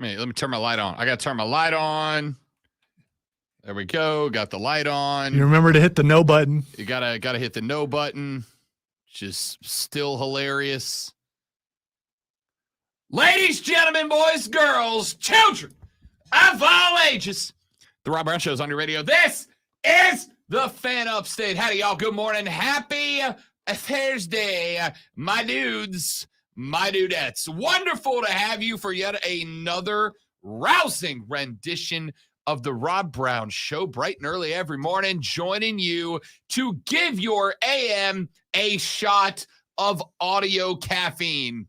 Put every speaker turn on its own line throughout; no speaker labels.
Let me turn my light on. I got to turn my light on. There we go. Got the light on.
You remember to hit the no button.
You gotta hit the no button. Just still hilarious. Ladies, gentlemen, boys, girls, children of all ages, the Rob Brown Show's on your radio. This is the Fan Upstate. Howdy, y'all. Good morning. Happy Thursday, my dudes, my dudettes. Wonderful to have you for yet another rousing rendition of the Rob Brown Show, bright and early every morning, joining you to give your AM a shot of audio caffeine.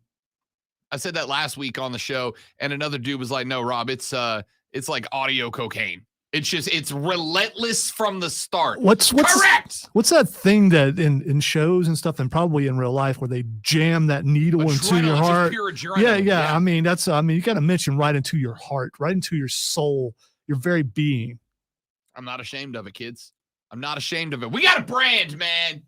I said that last week on the show, and another dude was like, "No, Rob, it's like audio cocaine. It's relentless from the start."
What's
correct?
What's that thing that in shows and stuff, and probably in real life, where they jam that needle into your heart?
Pure adrenaline.
Yeah. I mean, you got to mention right into your heart, right into your soul, your very being.
I'm not ashamed of it, kids. I'm not ashamed of it. We got a brand, man.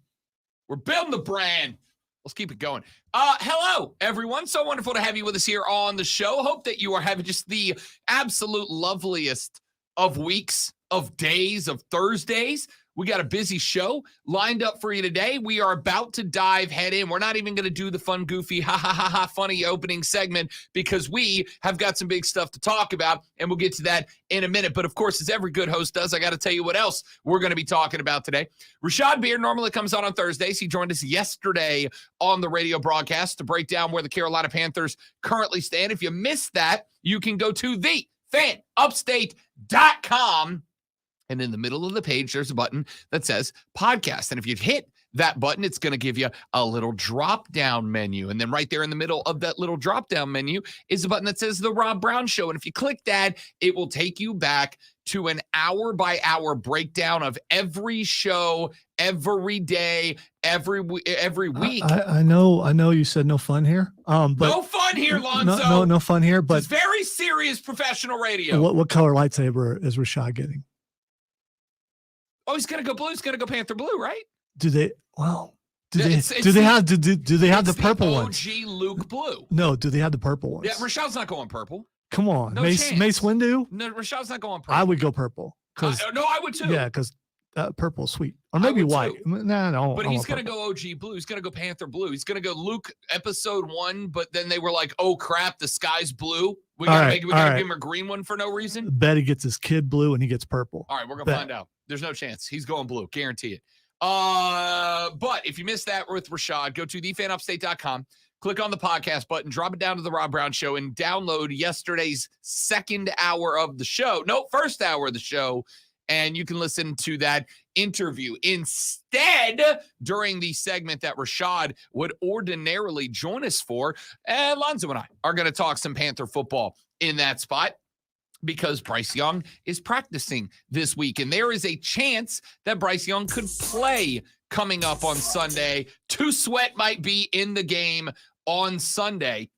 We're building the brand. Let's keep it going. Hello, everyone. So wonderful to have you with us here on the show. Hope that you are having just the absolute loveliest of weeks, of days, of Thursdays. We got a busy show lined up for you today. We are about to dive head in. We're not even going to do the fun, goofy, funny opening segment because we have got some big stuff to talk about, and we'll get to that in a minute. But, of course, as every good host does, I got to tell you what else we're going to be talking about today. Rashad Beard normally comes on Thursdays. He joined us yesterday on the radio broadcast to break down where the Carolina Panthers currently stand. If you missed that, you can go to thefanupstate.com. And in the middle of the page, there's a button that says podcast. And if you hit that button, it's going to give you a little drop-down menu. And then right there in the middle of that little drop-down menu is a button that says The Rob Brown Show. And if you click that, it will take you back to an hour-by-hour breakdown of every show, every day, every week.
I know you said no fun here. But
no fun here, Lonzo.
No fun here. But
it's very serious professional radio.
What color lightsaber is Rashad getting?
Oh, he's gonna go blue. He's gonna go Panther blue, right?
Do they have the purple ones?
OG Luke blue.
No, do they have the purple ones?
Yeah, Rashad's not going purple.
Come on,
No
Mace Windu.
No, Rashad's not going purple.
I would go purple.
No, I would too.
Yeah, because purple's sweet, or maybe white. No.
But he's gonna go OG blue. He's gonna go Panther blue. He's gonna go Luke episode 1. But then they were like, "Oh crap, the sky's blue. We gotta give him a green one for no reason."
Betty gets his kid blue, and he gets purple.
All right, we're gonna find out. There's no chance. He's going blue. Guarantee it. But if you missed that with Rashad, go to thefanupstate.com, click on the podcast button, drop it down to the Rob Brown Show, and download yesterday's first hour of the show, and you can listen to that interview. Instead, during the segment that Rashad would ordinarily join us for, Lonzo and I are going to talk some Panther football in that spot, because Bryce Young is practicing this week. And there is a chance that Bryce Young could play coming up on Sunday. Too Sweat might be in the game on Sunday.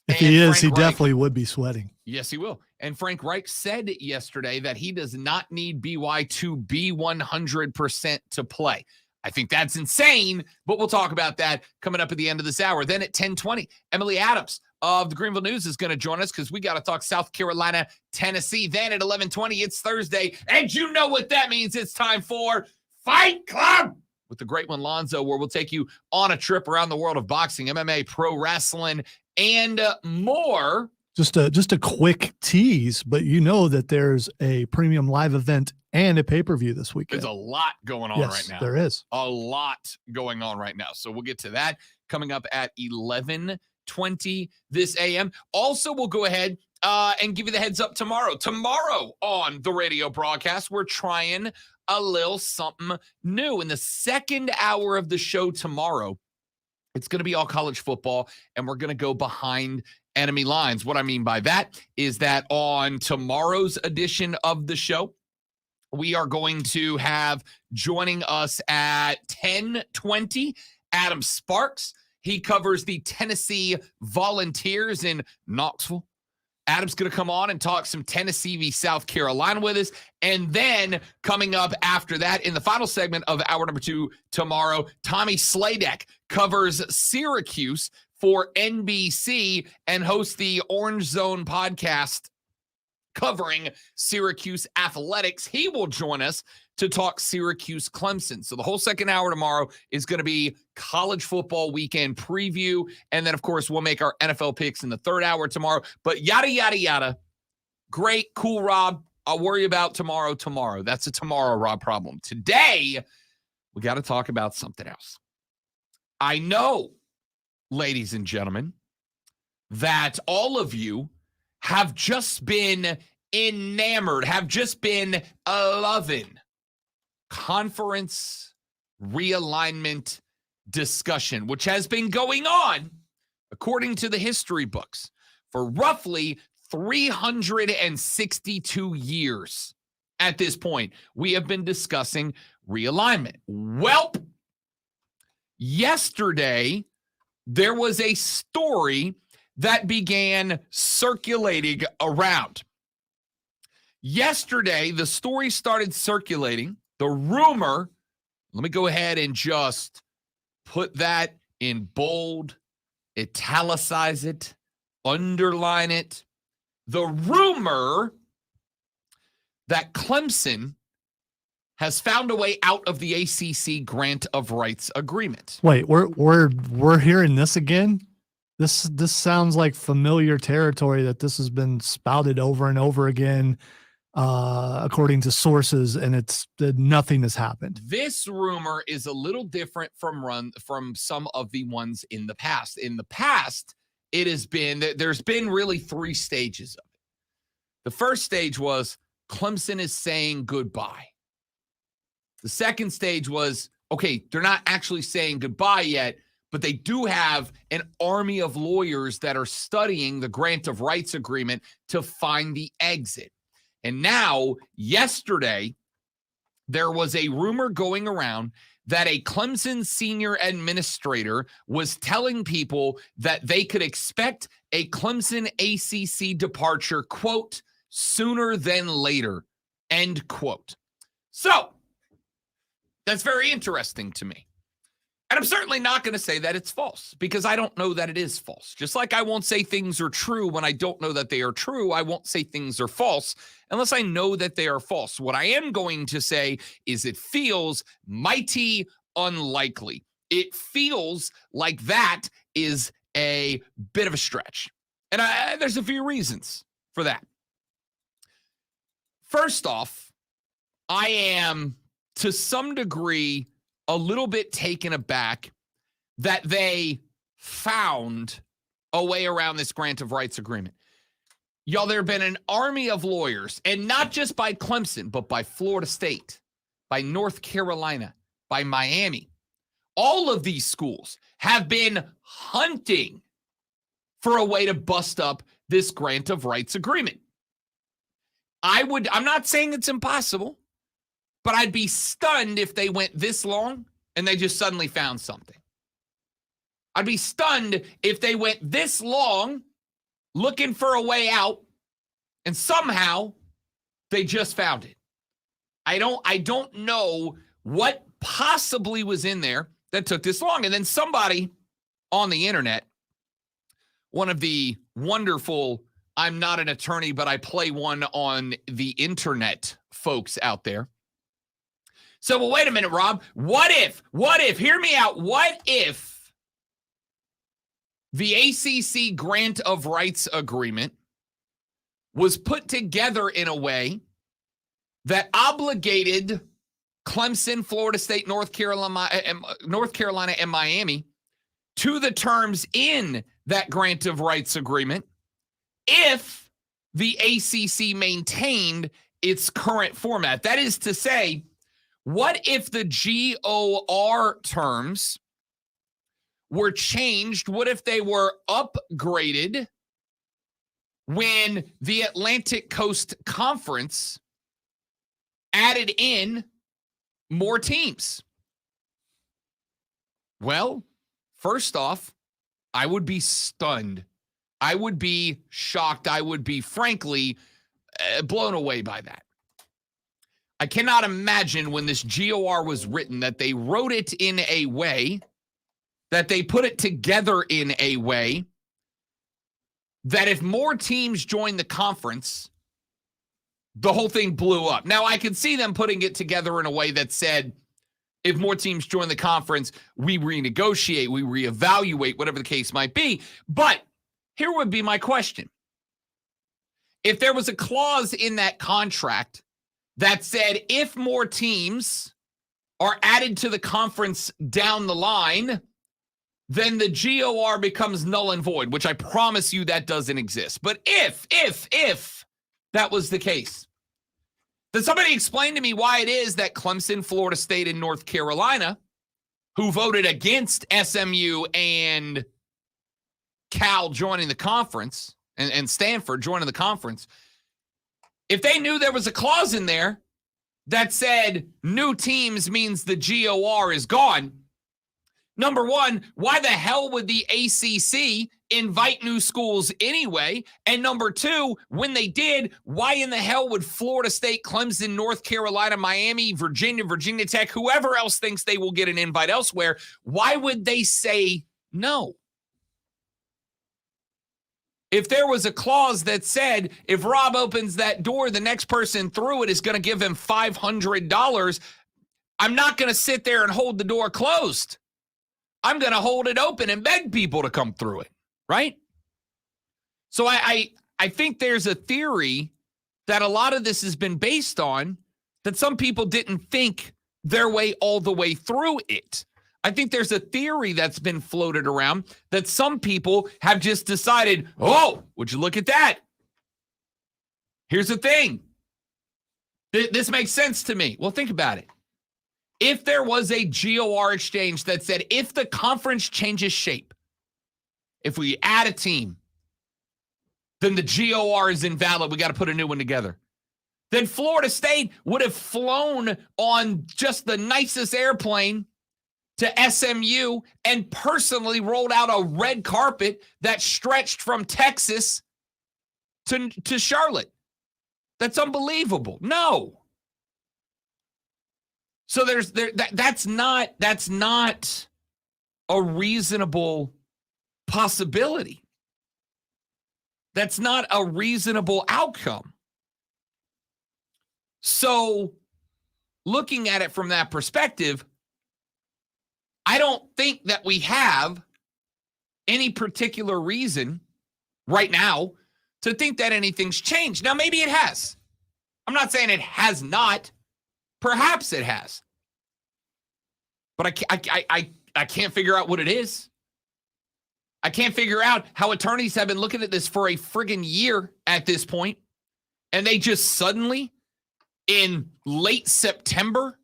If he is, he definitely would be sweating.
Yes, he will. And Frank Reich said yesterday that he does not need BY to be 100% to play. I think that's insane, but we'll talk about that coming up at the end of this hour. Then at 10:20, Emily Adams of the Greenville News is going to join us because we got to talk South Carolina, Tennessee. Then at 11:20, it's Thursday, and you know what that means. It's time for Fight Club with the great one, Lonzo, where we'll take you on a trip around the world of boxing, MMA, pro wrestling, and more.
Just a quick tease, but you know that there's a premium live event and a pay-per-view this weekend.
There's a lot going on right now.
There is.
A lot going on right now. So we'll get to that coming up at 11:20 this AM. Also, we'll go ahead and give you the heads up tomorrow. Tomorrow on the radio broadcast, we're trying a little something new. In the second hour of the show tomorrow, it's going to be all college football, and we're going to go behind enemy lines. What I mean by that is that on tomorrow's edition of the show, we are going to have joining us at 10:20 Adam Sparks. He covers the Tennessee Volunteers in Knoxville. Adam's going to come on and talk some Tennessee v. South Carolina with us. And then coming up after that, in the final segment of hour number 2 tomorrow, Tommy Sladek covers Syracuse for NBC and hosts the Orange Zone podcast covering Syracuse athletics. He will join us to talk Syracuse Clemson. So the whole second hour tomorrow is going to be college football weekend preview. And then, of course, we'll make our NFL picks in the third hour tomorrow. But yada, yada, yada. Great, cool, Rob. I'll worry about tomorrow. That's a tomorrow, Rob, problem. Today, we got to talk about something else. I know, ladies and gentlemen, that all of you have just been enamored, have just been loving conference realignment discussion, which has been going on, according to the history books, for roughly 362 years. At this point, we have been discussing realignment. Welp, yesterday, there was a story that began circulating around. Yesterday, the story started circulating. The rumor, let me go ahead and just put that in bold, italicize it, underline it. The rumor that Clemson has found a way out of the ACC grant of rights agreement.
Wait, we're hearing this again? This sounds like familiar territory that this has been spouted over and over again, according to sources, and nothing has happened.
This rumor is a little different from some of the ones in the past. In the past, there's been really three stages of it. The first stage was Clemson is saying goodbye. The second stage was, okay, they're not actually saying goodbye yet, but they do have an army of lawyers that are studying the grant of rights agreement to find the exit. And now, yesterday, there was a rumor going around that a Clemson senior administrator was telling people that they could expect a Clemson ACC departure, quote, sooner than later, end quote. So, that's very interesting to me. And I'm certainly not going to say that it's false because I don't know that it is false. Just like I won't say things are true when I don't know that they are true, I won't say things are false unless I know that they are false. What I am going to say is it feels mighty unlikely. It feels like that is a bit of a stretch. And there's a few reasons for that. First off, I am, to some degree, a little bit taken aback that they found a way around this grant of rights agreement. Y'all, there have been an army of lawyers, and not just by Clemson, but by Florida State, by North Carolina, by Miami. All of these schools have been hunting for a way to bust up this grant of rights agreement. I'm not saying it's impossible, but I'd be stunned if they went this long and they just suddenly found something. I'd be stunned if they went this long looking for a way out and somehow they just found it. I don't know what possibly was in there that took this long. And then somebody on the internet, one of the wonderful, I'm not an attorney, but I play one on the internet folks out there. So, well, wait a minute, Rob. What if, hear me out. What if the ACC grant of rights agreement was put together in a way that obligated Clemson, Florida State, North Carolina, and Miami to the terms in that grant of rights agreement if the ACC maintained its current format? That is to say, what if the GOR terms were changed? What if they were upgraded when the Atlantic Coast Conference added in more teams? Well, first off, I would be stunned. I would be shocked. I would be, frankly, blown away by that. I cannot imagine when this GOR was written that they wrote it in a way that they put it together in a way that if more teams join the conference, the whole thing blew up. Now, I can see them putting it together in a way that said, if more teams join the conference, we renegotiate, we reevaluate, whatever the case might be. But here would be my question. If there was a clause in that contract that said if more teams are added to the conference down the line, then the GOR becomes null and void, which I promise you that doesn't exist. But if that was the case, then somebody explain to me why it is that Clemson, Florida State, and North Carolina, who voted against SMU and Cal joining the conference, and Stanford joining the conference, if they knew there was a clause in there that said new teams means the GOR is gone, number one, why the hell would the ACC invite new schools anyway? And number two, when they did, why in the hell would Florida State, Clemson, North Carolina, Miami, Virginia, Virginia Tech, whoever else thinks they will get an invite elsewhere, why would they say no? If there was a clause that said if Rob opens that door, the next person through it is going to give him $500, I'm not going to sit there and hold the door closed. I'm going to hold it open and beg people to come through it, right? So I think there's a theory that a lot of this has been based on that some people didn't think their way all the way through it. I think there's a theory that's been floated around that some people have just decided, oh, would you look at that? Here's the thing. This makes sense to me. Well, think about it. If there was a GOR exchange that said if the conference changes shape, if we add a team, then the GOR is invalid. We got to put a new one together. Then Florida State would have flown on just the nicest airplane to SMU and personally rolled out a red carpet that stretched from Texas to Charlotte. That's unbelievable. No. So that's not a reasonable possibility. That's not a reasonable outcome. So looking at it from that perspective, I don't think that we have any particular reason right now to think that anything's changed. Now, maybe it has. I'm not saying it has not. Perhaps it has. But I can't figure out what it is. I can't figure out how attorneys have been looking at this for a friggin' year at this point, and they just suddenly, in late September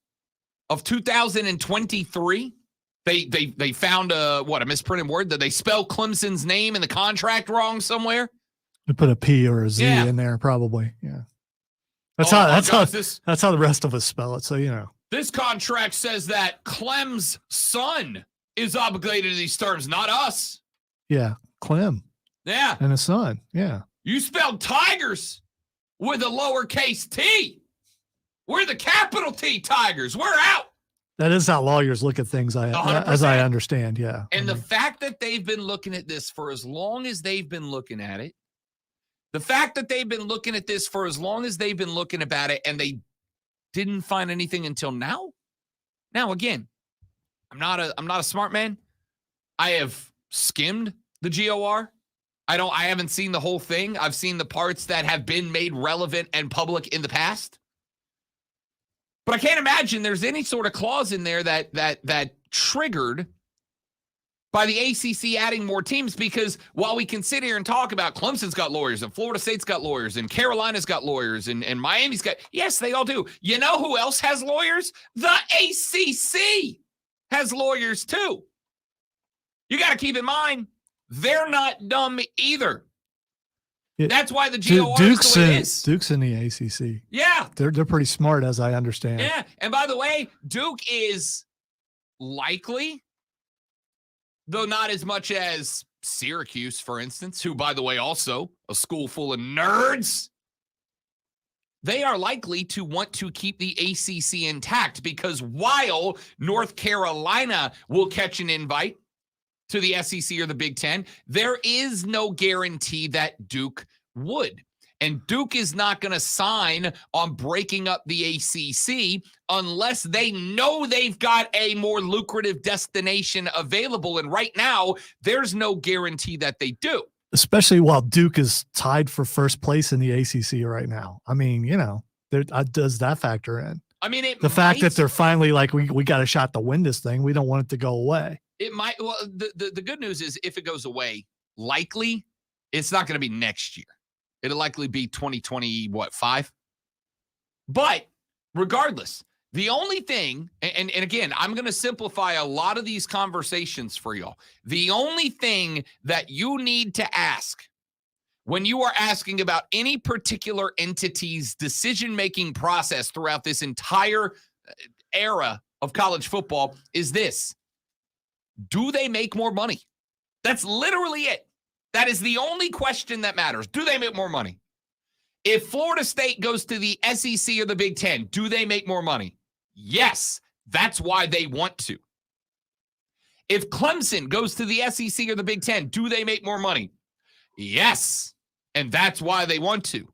of 2023, They found a misprinted word. Did they spell Clemson's name in the contract wrong somewhere?
They put a P or a Z in there, probably. Yeah. That's how the rest of us spell it. So, you know.
This contract says that Clem's son is obligated to these terms, not us.
Yeah. Clem.
Yeah.
And a son. Yeah.
You spelled Tigers with a lowercase T. We're the capital T Tigers. We're out.
That is how lawyers look at things, as I understand, yeah.
And the fact that they've been looking at this for as long as they've been looking at it, the fact that they've been looking at this for as long as they've been looking about it, and they didn't find anything until now. Now, again, I'm not a smart man. I have skimmed the GOR. I haven't seen the whole thing. I've seen the parts that have been made relevant and public in the past. But I can't imagine there's any sort of clause in there that triggered by the ACC adding more teams, because while we can sit here and talk about Clemson's got lawyers and Florida State's got lawyers and Carolina's got lawyers and Miami's got, yes, they all do. You know who else has lawyers? The ACC has lawyers too. You got to keep in mind, they're not dumb either. That's why the GOR is the way it is.
Duke's in the ACC.
Yeah.
They're pretty smart, as I understand.
Yeah. And by the way, Duke is likely, though not as much as Syracuse, for instance, who, by the way, also a school full of nerds. They are likely to want to keep the ACC intact, because while North Carolina will catch an invite to the SEC or the Big Ten, there is no guarantee that Duke would. And Duke is not going to sign on breaking up the ACC unless they know they've got a more lucrative destination available. And right now, there's no guarantee that they do.
Especially while Duke is tied for first place in the ACC right now. I mean, does that factor in?
I mean,
the fact that they're finally like, we got a shot to win this thing. We don't want it to go away.
It might. Well, the good news is if it goes away, likely it's not going to be next year. It'll likely be 2025. But regardless, the only thing, and again, I'm going to simplify a lot of these conversations for y'all. The only thing that you need to ask when you are asking about any particular entity's decision-making process throughout this entire era of college football is this: do they make more money? That's literally it. That is the only question that matters. Do they make more money? If Florida State goes to the SEC or the Big Ten, do they make more money? Yes, that's why they want to. If Clemson goes to the SEC or the Big Ten, do they make more money? Yes, and that's why they want to.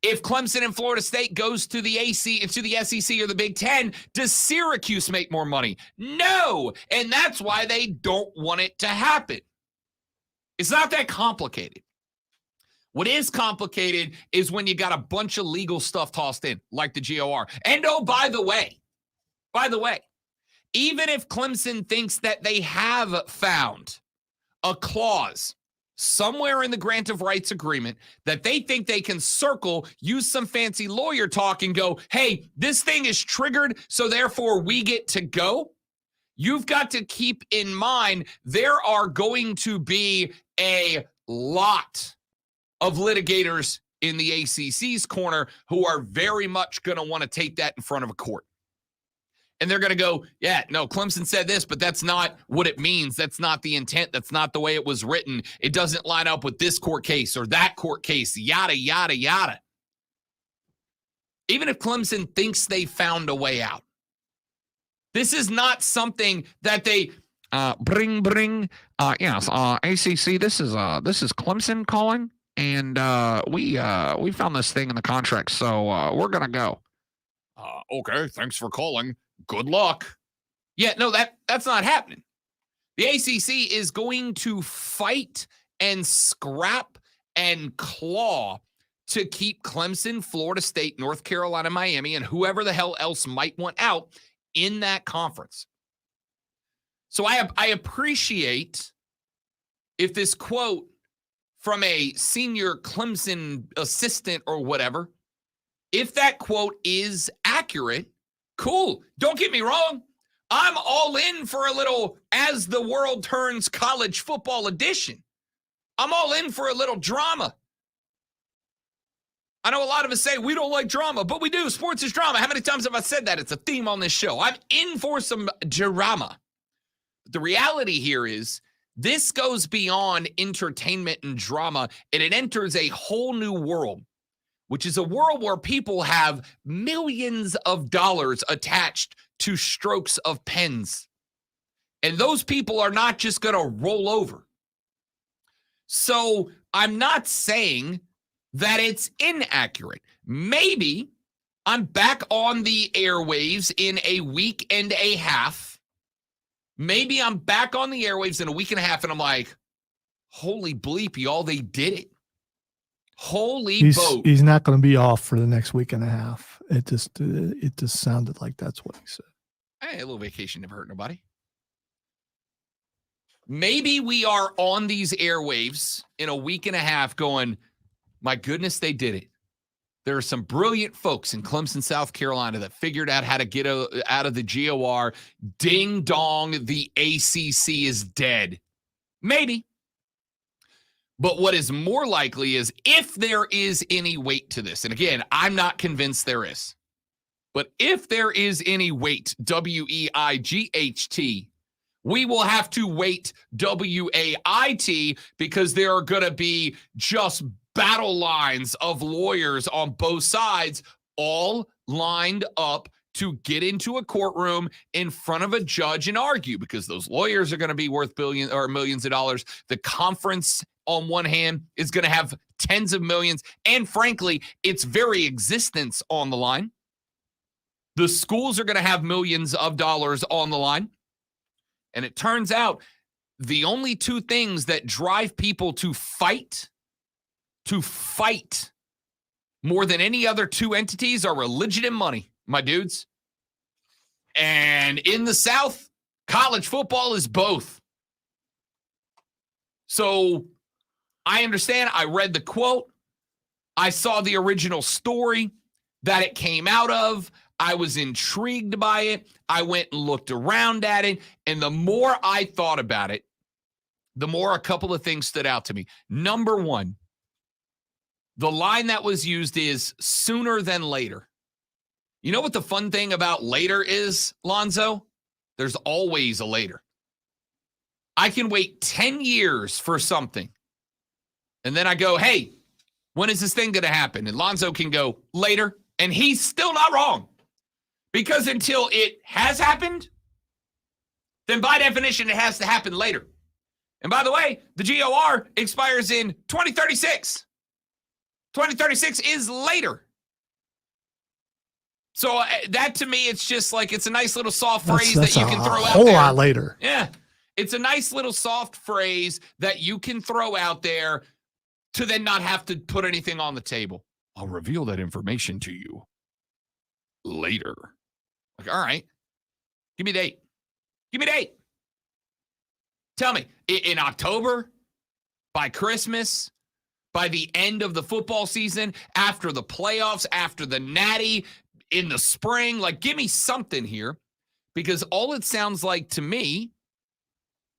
If Clemson and Florida State goes to the SEC or the Big Ten, does Syracuse make more money? No, and that's why they don't want it to happen. It's not that complicated. What is complicated is when you got a bunch of legal stuff tossed in, like the GOR. And oh, by the way, even if Clemson thinks that they have found a clause somewhere in the grant of rights agreement that they think they can circle, use some fancy lawyer talk and go, hey, this thing is triggered, so therefore we get to go. You've got to keep in mind there are going to be a lot of litigators in the ACC's corner who are very much going to want to take that in front of a court. And they're going to go, yeah, no, Clemson said this, but that's not what it means. That's not the intent. That's not the way it was written. It doesn't line up with this court case or that court case, yada, yada, yada. Even if Clemson thinks they found a way out, this is not something that they bring. Yes, ACC. This is Clemson calling, and we found this thing in the contract, so we're gonna go. Okay, thanks for calling. Good luck. Yeah, no, that's not happening. The ACC is going to fight and scrap and claw to keep Clemson, Florida State, North Carolina, Miami, and whoever the hell else might want out in that conference. So I appreciate if this quote from a senior Clemson assistant or whatever, if that quote is accurate, cool. Don't get me wrong. I'm all in for a little As the World Turns college football edition. I'm all in for a little drama. I know a lot of us say we don't like drama, but we do. Sports is drama. How many times have I said that? It's a theme on this show. I'm in for some drama. But the reality here is this goes beyond entertainment and drama, and it enters a whole new world, which is a world where people have millions of dollars attached to strokes of pens. And those people are not just going to roll over. So I'm not saying that it's inaccurate. Maybe I'm back on the airwaves in a week and a half. Maybe I'm back on the airwaves in a week and a half, and I'm like, holy bleep, y'all, they did it. Holy boat.
He's not going to be off for the next week and a half. It just sounded like that's what he said.
Hey, a little vacation never hurt nobody. Maybe we are on these airwaves in a week and a half going, my goodness, they did it. There are some brilliant folks in Clemson, South Carolina that figured out how to get out of the GOR. Ding dong, the ACC is dead. Maybe. But what is more likely is if there is any weight to this, and again, I'm not convinced there is, but if there is any weight, WEIGHT, we will have to wait WAIT because there are going to be just battle lines of lawyers on both sides all lined up to get into a courtroom in front of a judge and argue, because those lawyers are going to be worth billions or millions of dollars. The conference, on one hand, is going to have tens of millions, and frankly, its very existence on the line. The schools are going to have millions of dollars on the line. And it turns out the only two things that drive people to fight more than any other two entities are religion and money, my dudes. And in the South, college football is both. So I understand. I read the quote. I saw the original story that it came out of. I was intrigued by it. I went and looked around at it. And the more I thought about it, the more a couple of things stood out to me. Number one, the line that was used is sooner than later. You know what the fun thing about later is, Lonzo? There's always a later. I can wait 10 years for something. And then I go, hey, when is this thing going to happen? And Lonzo can go later. And he's still not wrong. Because until it has happened, then by definition, it has to happen later. And by the way, the GOR expires in 2036. 2036 is later. So that to me, it's just like, it's a nice little soft phrase that you can throw out there. A whole
lot later.
Yeah. It's a nice little soft phrase that you can throw out there to then not have to put anything on the table. I'll reveal that information to you later. Like, all right, give me a date. Give me a date. Tell me, in October, by Christmas, by the end of the football season, after the playoffs, after the Natty, in the spring, like, give me something here, because all it sounds like to me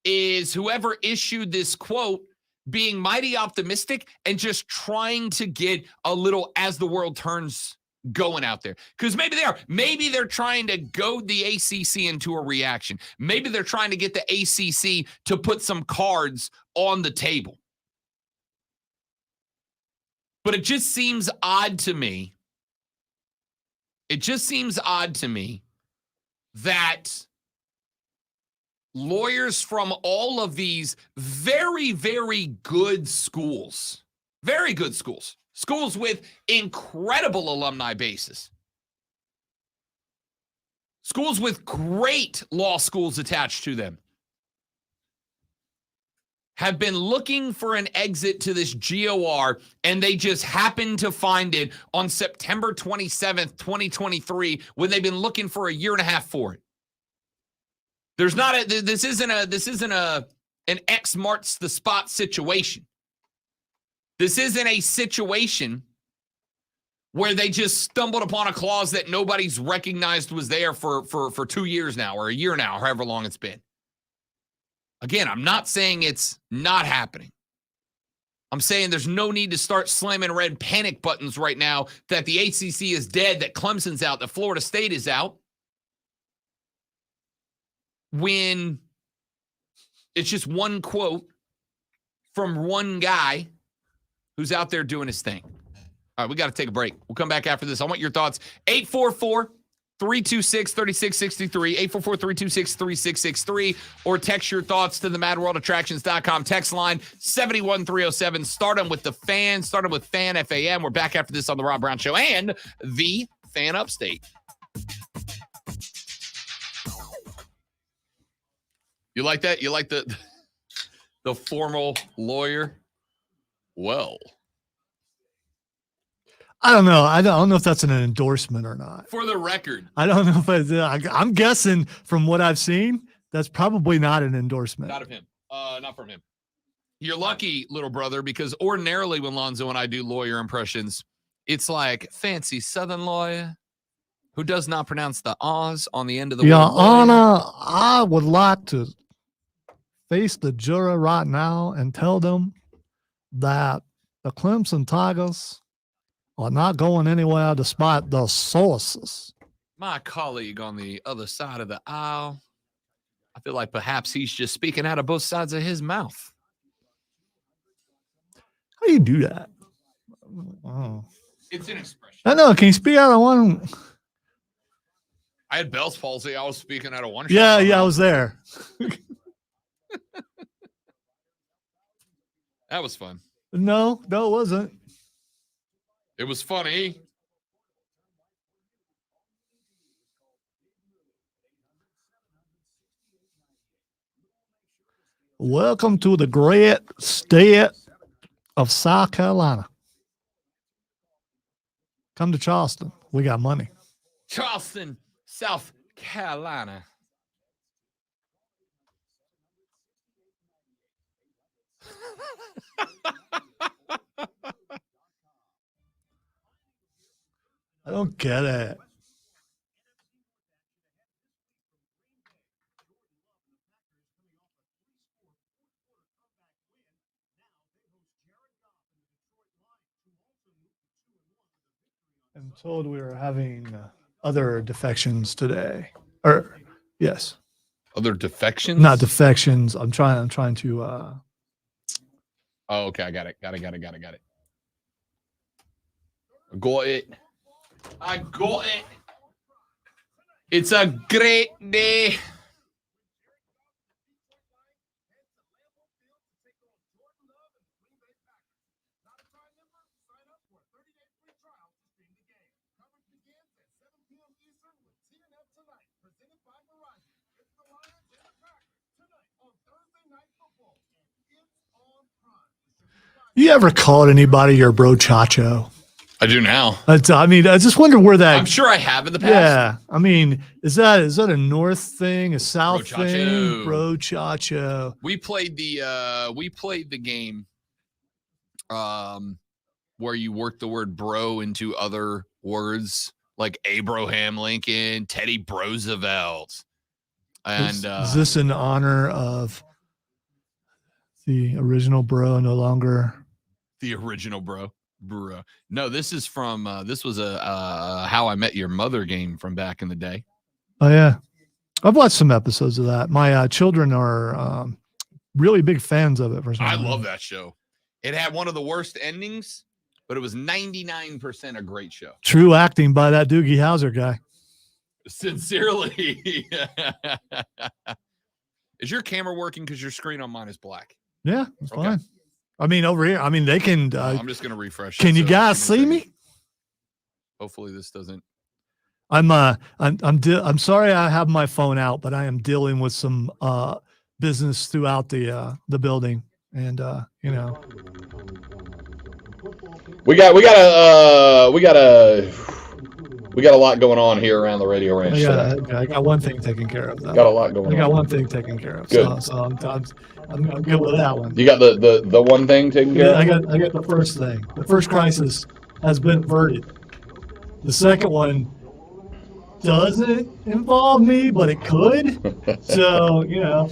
is whoever issued this quote being mighty optimistic and just trying to get a little as the world turns going out there. Because maybe they are. Maybe they're trying to goad the ACC into a reaction. Maybe they're trying to get the ACC to put some cards on the table. But it just seems odd to me. It just seems odd to me that lawyers from all of these very, very good schools, schools with incredible alumni bases, schools with great law schools attached to them, have been looking for an exit to this GOR, and they just happened to find it on September 27th, 2023, when they've been looking for a year and a half for it. This isn't an X marks the spot situation. This isn't a situation where they just stumbled upon a clause that nobody's recognized was there for 2 years now, or a year now, however long it's been. Again, I'm not saying it's not happening. I'm saying there's no need to start slamming red panic buttons right now that the ACC is dead, that Clemson's out, that Florida State is out, when it's just one quote from one guy who's out there doing his thing. All right, we got to take a break. We'll come back after this. I want your thoughts. 844-326-3663, 844-326-3663, or text your thoughts to the madworldattractions.com text line 71307. Start them with the Fan. Start them with Fan FAM. We're back after this on the Rob Brown Show and the Fan Upstate. You like that? You like the formal lawyer? Well,
I don't know. I don't know if that's an endorsement or not.
For the record.
I don't know if I'm guessing from what I've seen, that's probably not an endorsement.
Not of him. Not from him. You're lucky, little brother, because ordinarily when Lonzo and I do lawyer impressions, it's like fancy Southern lawyer who does not pronounce the R's on the end of the word.
Your Honor, I would like to face the jury right now and tell them that the Clemson Tigers are not going anywhere despite the sources.
My colleague on the other side of the aisle, I feel like perhaps he's just speaking out of both sides of his mouth.
How do you do that? Oh.
It's an expression.
I know. Can you speak out of one?
I had Bell's palsy. I was speaking out of one.
Yeah, I was there.
That was fun.
No, it wasn't.
It was funny.
Welcome to the great state of South Carolina. Come to Charleston. We got money.
Charleston, South Carolina.
I don't get it. I'm told we were having other defections today. Or yes.
Other defections?
Not defections. I'm trying to
Oh, okay. I got it. Got it. I got it. It's a great day.
You ever called anybody your bro chacho?
I do now.
I mean, I just wonder where that.
I'm sure I have in the past.
Yeah, I mean, is that a north thing, a south
Bro chacho.
thing? Bro chacho.
We played the game where you work the word bro into other words like Abraham Lincoln, Teddy Roosevelt. And
is this in honor of the original bro, no longer
the original bro? No, this is from this was a How I Met Your Mother game from back in the day.
Oh yeah, I've watched some episodes of that. My children are really big fans of it.
I love that show. It had one of the worst endings, but it was 99% a great show.
True acting by that Doogie Howser guy.
Sincerely. Is your camera working? Because your screen on mine is black.
Yeah, it's fine. I mean, over here, I mean, they can.
I'm just gonna refresh.
Can you guys see me?
Hopefully, this doesn't.
I'm sorry I have my phone out, but I am dealing with some business throughout the building, and you know.
We got a lot going on here around the radio ranch.
I got one thing taken care of. Though.
Got a lot going on.
I got one thing taken care of.
Good.
So I'm good with that one.
You got the one thing taken care of?
I got the first thing. The first crisis has been averted. The second one doesn't involve me, but it could. So, you know.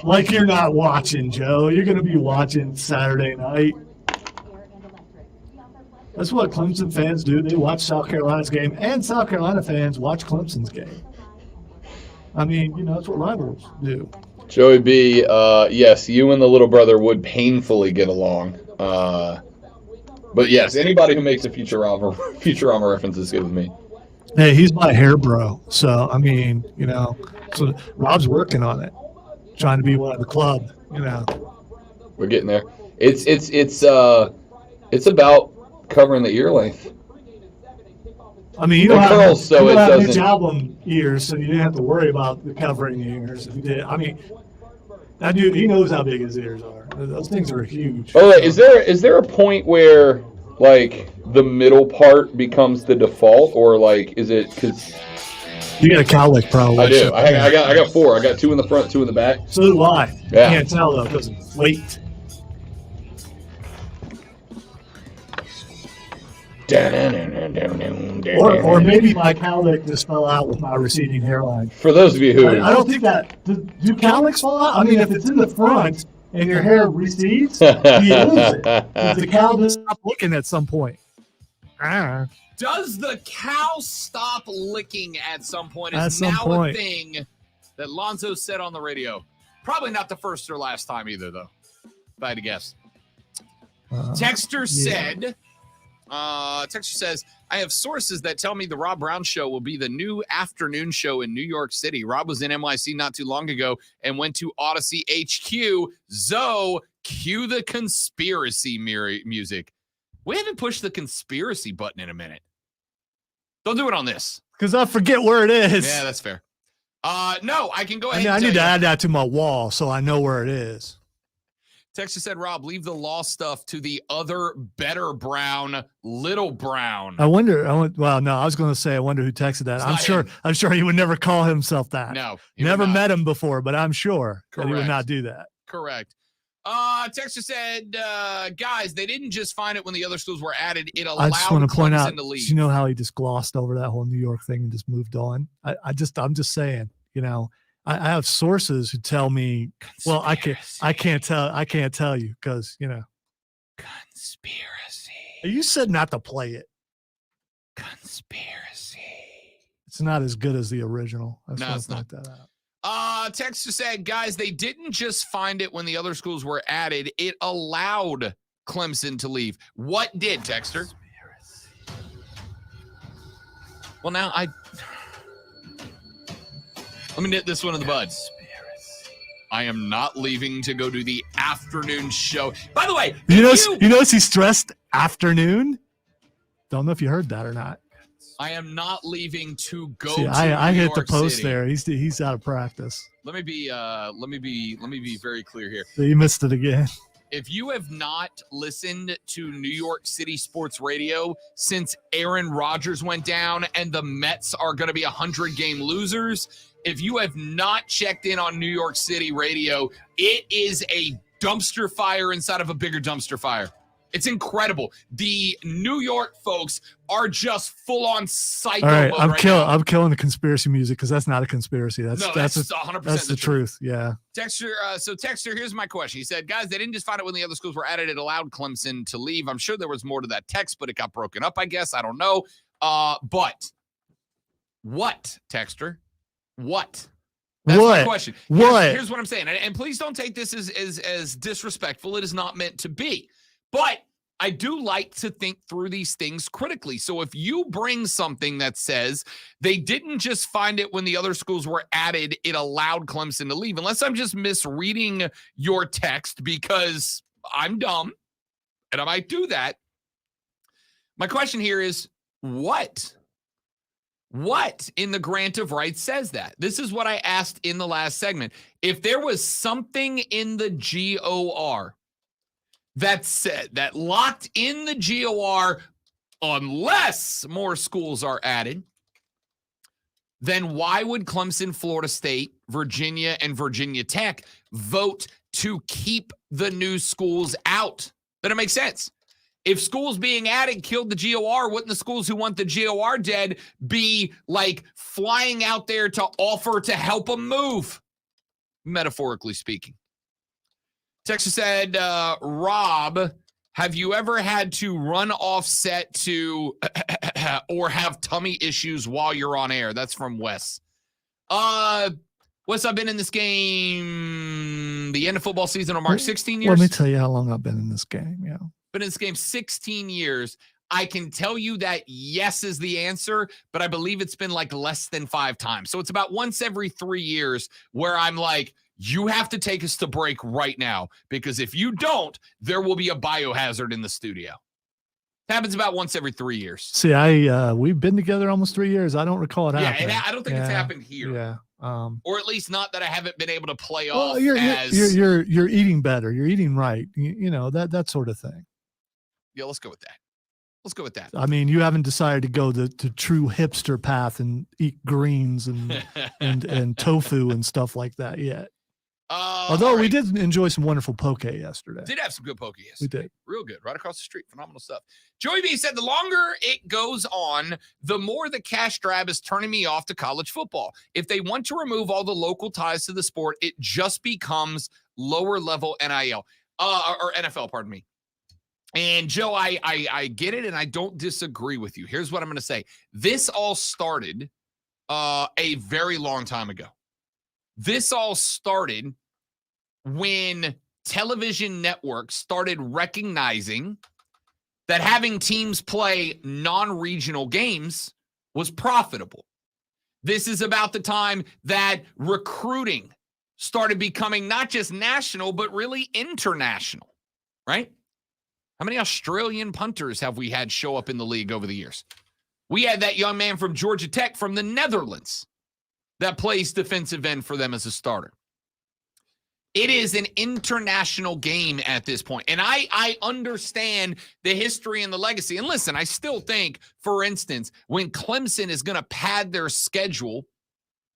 Like you're not watching, Joe. You're going to be watching Saturday night. That's what Clemson fans do. They watch South Carolina's game, and South Carolina fans watch Clemson's game. I mean, you know, that's what rivals do.
Joey B, yes, you and the little brother would painfully get along. But yes, anybody who makes a Futurama reference is good with me.
Hey, he's my hair bro. So, I mean, you know, so Rob's working on it, trying to be one of the club, you know.
We're getting there. It's about covering the ear length.
I mean, you don't have Mitch album ears, so you didn't have to worry about the covering ears. If you did, I mean, that dude, he knows how big his ears are. Those things are huge.
Oh, wait, is there a point where like the middle part becomes the default, or like is it because
you got a cowlick probably?
I do. I got 4. I got 2 in the front, 2 in the back.
So do I.
Yeah.
I can't tell though because weight. Or maybe my cowlick just fell out with my receding hairline.
For those of you who
I don't think that do cowlicks fall out? I mean, if it's in the front and your hair recedes, you lose it. If the cow does stop licking at some point.
Does the cow stop licking at some point?
At
Is
some
now
point.
a thing that Lonzo said on the radio. Probably not the first or last time either, though. If I had to guess. Texter said, Texture says, I have sources that tell me the Rob Brown show will be the new afternoon show in New York City. Rob was in NYC not too long ago and went to Odyssey HQ. Zoe, cue the conspiracy music. We haven't pushed the conspiracy button in a minute. Don't do it on this.
Because I forget where it is.
Yeah, that's fair. No, I can go ahead.
I need to add that to my wall so I know where it is.
Texas said, Rob, leave the law stuff to the other better Brown, Little Brown.
I wonder. Well, no, I was going to say, I wonder who texted that. I'm sure he would never call himself that.
No,
never met him before, but I'm sure that he would not do that.
Correct. Texas said, guys, they didn't just find it when the other schools were added. It allowed
I just want to point out,
to leave.
you know how he just glossed over that whole New York thing and just moved on. I'm just saying, I have sources who tell me, well, I can't tell you because,
Conspiracy.
You said not to play it.
Conspiracy.
It's not as good as the original. I just
No,
want
it's
to point
not.
that out.
Texter said, guys, they didn't just find it when the other schools were added. It allowed Clemson to leave. What did, Texter? Well, now let me nip this one in the bud. I am not leaving to go to the afternoon show. By the way,
you notice he stressed afternoon? Don't know if you heard that or not.
I am not leaving to go
See,
to
I
New
hit
York
the post
City.
there. He's out of practice.
Let me be very clear here.
So you missed it again.
If you have not listened to New York City sports radio since Aaron Rodgers went down and the Mets are going to be 100-game losers, if you have not checked in on New York City radio, it is a dumpster fire inside of a bigger dumpster fire. It's incredible. The New York folks are just full on psycho.
All right,
now.
I'm killing the conspiracy music because that's not a conspiracy. That's
100%
that's the truth. Yeah.
Texter, here's my question. He said, guys, they didn't just find it when the other schools were added. It allowed Clemson to leave. I'm sure there was more to that text, but it got broken up, I guess. I don't know. But what, Texter? What? That's my question. Here's what I'm saying. And please don't take this as disrespectful. It is not meant to be. But I do like to think through these things critically. So if you bring something that says they didn't just find it when the other schools were added, it allowed Clemson to leave, unless I'm just misreading your text because I'm dumb and I might do that. My question here is what? What in the grant of rights says that? This is what I asked in the last segment. If there was something in the GOR that said, that locked in the GOR, unless more schools are added, then why would Clemson, Florida State, Virginia, and Virginia Tech vote to keep the new schools out? That makes sense. If schools being added killed the GOR, wouldn't the schools who want the GOR dead be like flying out there to offer to help them move? Metaphorically speaking. Texas said, Rob, have you ever had to run off set to or have tummy issues while you're on air? That's from Wes. Wes, I've been in this game, the end of football season will mark 16 years.
Let me tell you how long I've been in this game. Yeah.
Been in this game 16 years. I can tell you that yes is the answer, but I believe it's been like less than 5 times. So it's about once every 3 years where I'm like, you have to take us to break right now, because if you don't, there will be a biohazard in the studio. It happens about once every 3 years.
See, we've been together almost 3 years. I don't recall it happening.
Yeah, I don't think it's happened here.
Yeah.
Or at least not that I haven't been able to play
well,
off
you're eating better. You're eating right. You know, that sort of thing.
Yeah, let's go with that.
I mean, you haven't decided to go the true hipster path and eat greens and tofu and stuff like that yet. Although we did enjoy some wonderful poke yesterday.
Did have some good poke yesterday.
We did.
Real good. Right across the street. Phenomenal stuff. Joey B said, the longer it goes on, the more the cash grab is turning me off to college football. If they want to remove all the local ties to the sport, it just becomes lower level NIL or NFL, pardon me. And Joe, I get it, and I don't disagree with you. Here's what I'm going to say. This all started a very long time ago. This all started when television networks started recognizing that having teams play non-regional games was profitable. This is about the time that recruiting started becoming not just national, but really international, right? How many Australian punters have we had show up in the league over the years? We had that young man from Georgia Tech from the Netherlands that plays defensive end for them as a starter. It is an international game at this point. And I understand the history and the legacy. And listen, I still think, for instance, when Clemson is going to pad their schedule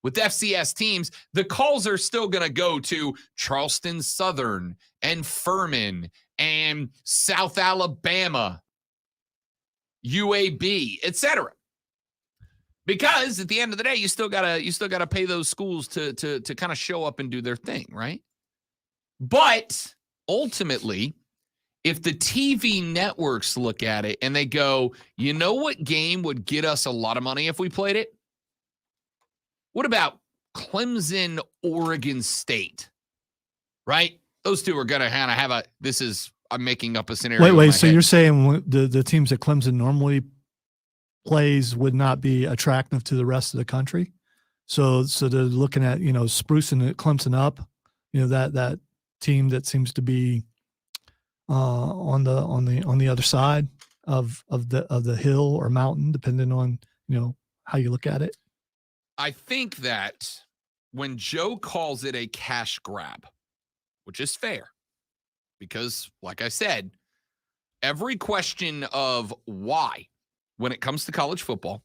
with FCS teams, the calls are still going to go to Charleston Southern and Furman and South Alabama, UAB, etc. Because at the end of the day, you still gotta pay those schools to kind of show up and do their thing, right? But ultimately, if the TV networks look at it and they go, you know what game would get us a lot of money if we played it? What about Clemson, Oregon State? Right? Those two are going to kind of have I'm making up a scenario.
Wait. So you're saying the teams that Clemson normally plays would not be attractive to the rest of the country? So they're looking at, sprucing Clemson up, that team that seems to be on the other side of the hill or mountain, depending on how you look at it.
I think that when Joe calls it a cash grab, which is fair, because like I said, every question of why, when it comes to college football,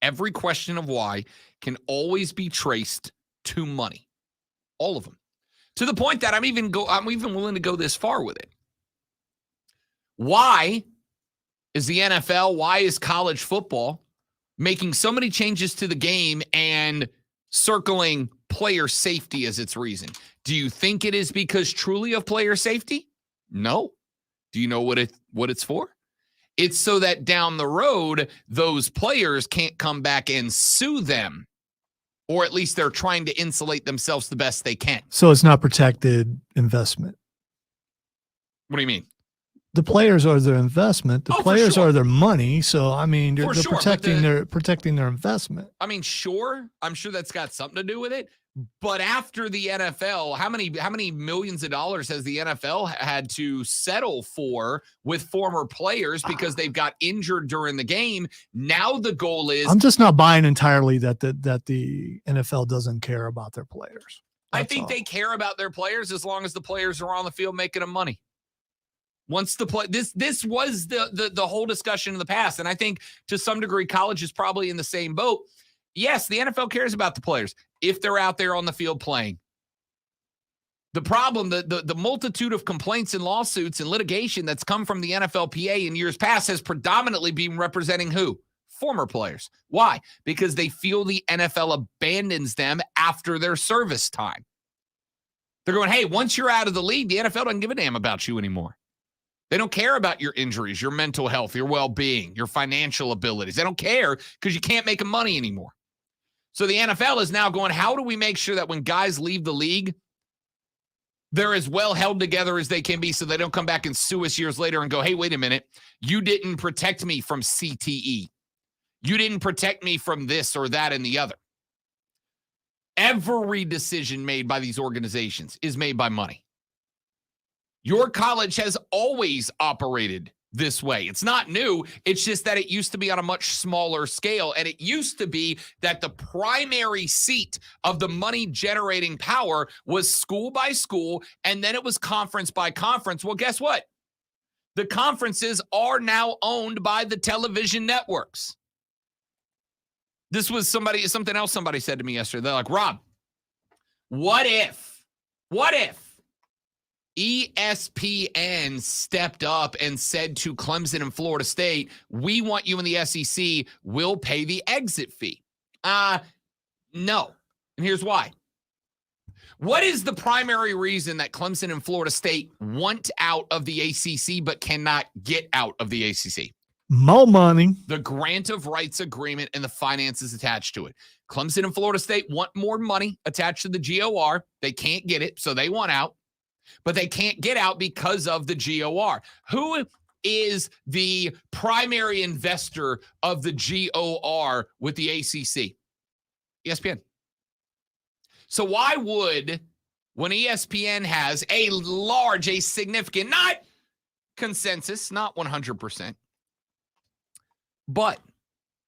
every question of why can always be traced to money, all of them. To the point that I'm even willing to go this far with it. Why is the NFL, why is college football making so many changes to the game and circling player safety as its reason? Do you think it is because truly of player safety? No. Do you know what it's for? It's so that down the road, those players can't come back and sue them. Or at least they're trying to insulate themselves the best they can.
So it's not protected investment.
What do you mean?
The players are their investment. The players are their money. So I mean, they're protecting their investment.
I mean, sure. I'm sure that's got something to do with it. But after the NFL, how many millions of dollars has the NFL had to settle for with former players because they've got injured during the game? Now the goal is,
I'm just not buying entirely that the NFL doesn't care about their players.
I think they care about their players as long as the players are on the field making them money. Once this was the whole discussion in the past, and I think to some degree college is probably in the same boat. Yes, the NFL cares about the players if they're out there on the field playing. The problem, the multitude of complaints and lawsuits and litigation that's come from the NFLPA in years past has predominantly been representing who? Former players. Why? Because they feel the NFL abandons them after their service time. They're going, hey, once you're out of the league, the NFL doesn't give a damn about you anymore. They don't care about your injuries, your mental health, your well-being, your financial abilities. They don't care because you can't make them money anymore. So the NFL is now going, how do we make sure that when guys leave the league, they're as well held together as they can be so they don't come back and sue us years later and go, hey, wait a minute, you didn't protect me from CTE. You didn't protect me from this or that and the other. Every decision made by these organizations is made by money. Your college has always operated this way. It's not new. It's just that it used to be on a much smaller scale. And it used to be that the primary seat of the money generating power was school by school. And then it was conference by conference. Well, guess what? The conferences are now owned by the television networks. This was something else somebody said to me yesterday. They're like, Rob, what if ESPN stepped up and said to Clemson and Florida State, we want you in the SEC, we'll pay the exit fee? No. And here's why. What is the primary reason that Clemson and Florida State want out of the ACC but cannot get out of the ACC?
More money.
The grant of rights agreement and the finances attached to it. Clemson and Florida State want more money attached to the GOR. They can't get it, so they want out. But they can't get out because of the GOR. is the primary investor of the GOR with the ACC? ESPN. So why would, when ESPN has a large, a significant, not consensus, not 100%, but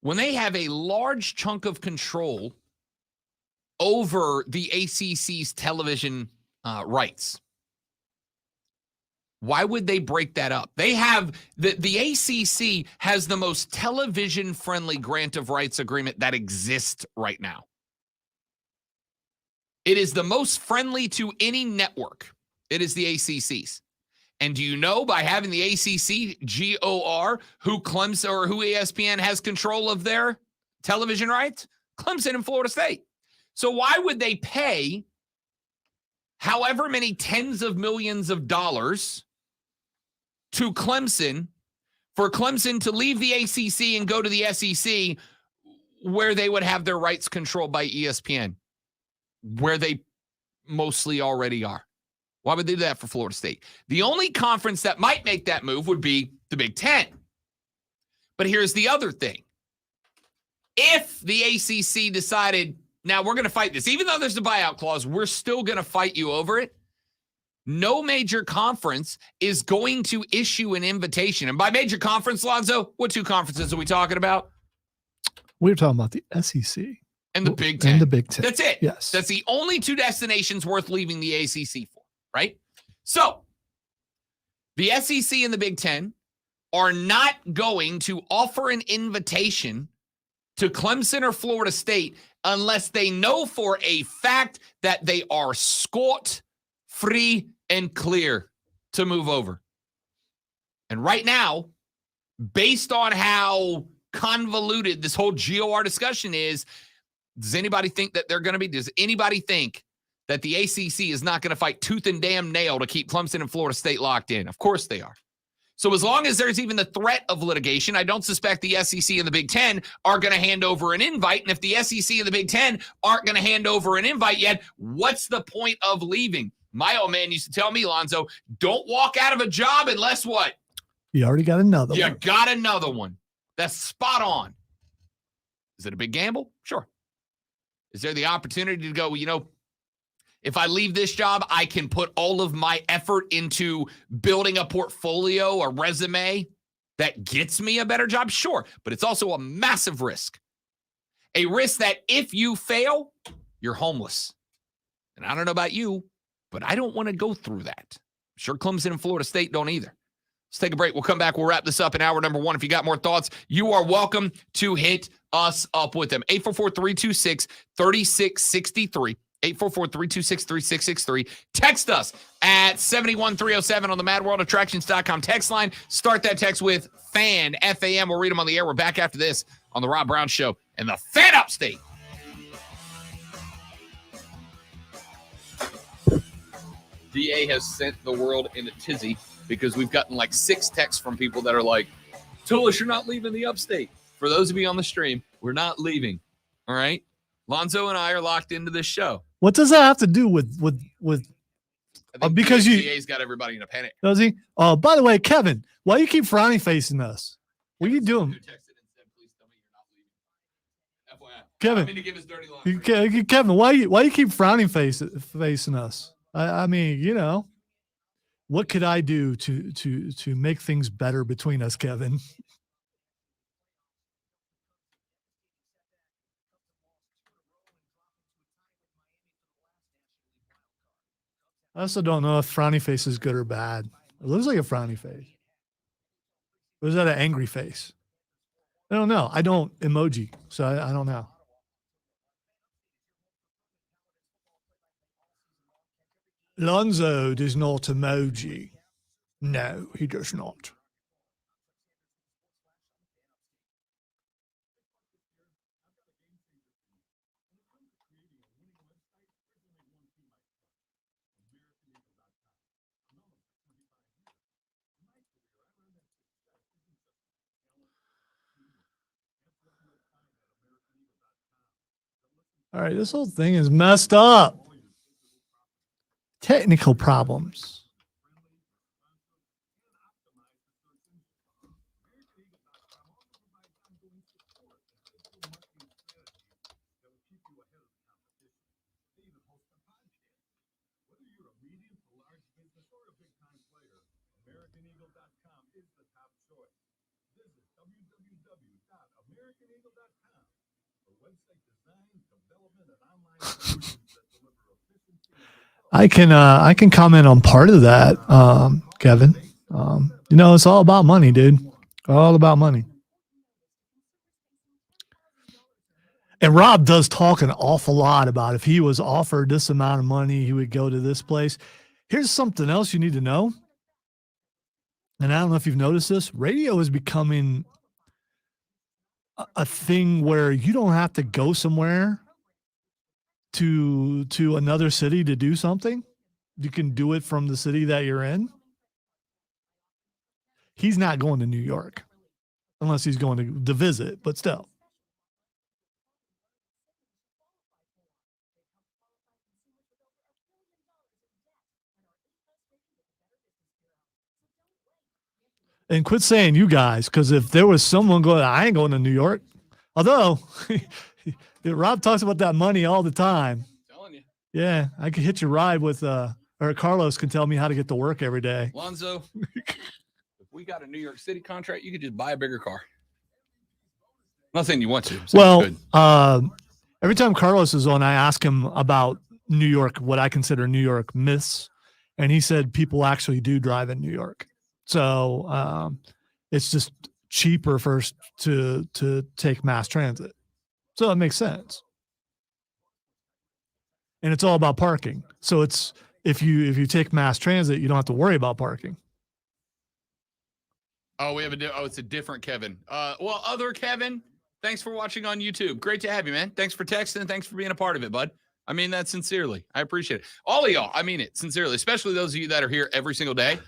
when they have a large chunk of control over the ACC's television rights, why would they break that up? They have, the ACC has the most television-friendly grant of rights agreement that exists right now. It is the most friendly to any network. It is the ACC's. And do you know, by having the ACC GOR, who Clemson or who ESPN has control of their television rights? Clemson and Florida State. So why would they pay however many tens of millions of dollars to Clemson for Clemson to leave the ACC and go to the SEC, where they would have their rights controlled by ESPN, where they mostly already are? Why would they do that for Florida State? The only conference that might make that move would be the Big Ten. But here's the other thing. If the ACC decided, now we're going to fight this, even though there's a buyout clause, we're still going to fight you over it, no major conference is going to issue an invitation. And by major conference, Lonzo, what two conferences are we talking about?
We're talking about the SEC.
And the Big Ten.
And the Big Ten.
That's it.
Yes.
That's the only two destinations worth leaving the ACC for, right? So the SEC and the Big Ten are not going to offer an invitation to Clemson or Florida State unless they know for a fact that they are scot free and clear to move over. And right now, based on how convoluted this whole GOR discussion is, does anybody think that they're going to be? Does anybody think that the ACC is not going to fight tooth and damn nail to keep Clemson and Florida State locked in? Of course they are. So as long as there's even the threat of litigation, I don't suspect the SEC and the Big Ten are going to hand over an invite. And if the SEC and the Big Ten aren't going to hand over an invite yet, what's the point of leaving? My old man used to tell me, Lonzo, don't walk out of a job unless what?
You already got another
You
one.
got another one. That's spot on. Is it a big gamble? Sure. Is there the opportunity to go, you know, if I leave this job, I can put all of my effort into building a portfolio, a resume that gets me a better job? Sure. But it's also a massive risk. A risk that if you fail, you're homeless. And I don't know about you, but I don't want to go through that. I'm sure Clemson and Florida State don't either. Let's take a break. We'll come back. We'll wrap this up in hour number one. If you got more thoughts, you are welcome to hit us up with them. 844-326-3663. 844-326-3663. Text us at 71307 on the MadWorldAttractions.com text line. Start that text with FAN, F-A-M. We'll read them on the air. We're back after this on the Rob Brown Show and the Fan Upstate. DA has sent the world in a tizzy because we've gotten like 6 texts from people that are like, tell us you're not leaving the upstate. For those of you on the stream, we're not leaving. All right? Lonzo and I are locked into this show.
What does that have to do with
I think
because
DA's got everybody in a panic.
does he? Oh, by the way, Kevin, why you keep frowny facing us? What are you doing? Kevin,
to give his dirty
Kevin, why you keep frowning facing us? I mean, you know, what could I do to make things better between us, Kevin? I also don't know if frowny face is good or bad. It looks like a frowny face. Or is that an angry face? I don't know. I don't emoji, so I don't know. Lonzo does not emoji. No, he does not. All right, this whole thing is messed up. Technical problems. I can comment on part of that, Kevin. It's all about money, dude. All about money. And Rob does talk an awful lot about if he was offered this amount of money, he would go to this place. Here's something else you need to know. And I don't know if you've noticed this. Radio is becoming a thing where you don't have to go somewhere to another city to do something. You can do it from the city that you're in. He's not going to New York unless he's going to visit, but still. And quit saying you guys, because if there was someone going, I ain't going to New York. Although Rob talks about that money all the time.
I'm telling you.
Yeah, I could hitch a ride with, or Carlos can tell me how to get to work every day.
Lonzo, if we got a New York City contract, you could just buy a bigger car. I'm not saying you want to.
Well, every time Carlos is on, I ask him about New York, what I consider New York myths. And he said people actually do drive in New York. So it's just cheaper first to take mass transit. So it makes sense. And it's all about parking. So it's if you take mass transit, you don't have to worry about parking.
Oh, it's a different Kevin. Other Kevin, thanks for watching on YouTube. Great to have you, man. Thanks for texting. Thanks for being a part of it, bud. I mean that sincerely. I appreciate it. All of y'all, I mean it sincerely, especially those of you that are here every single day.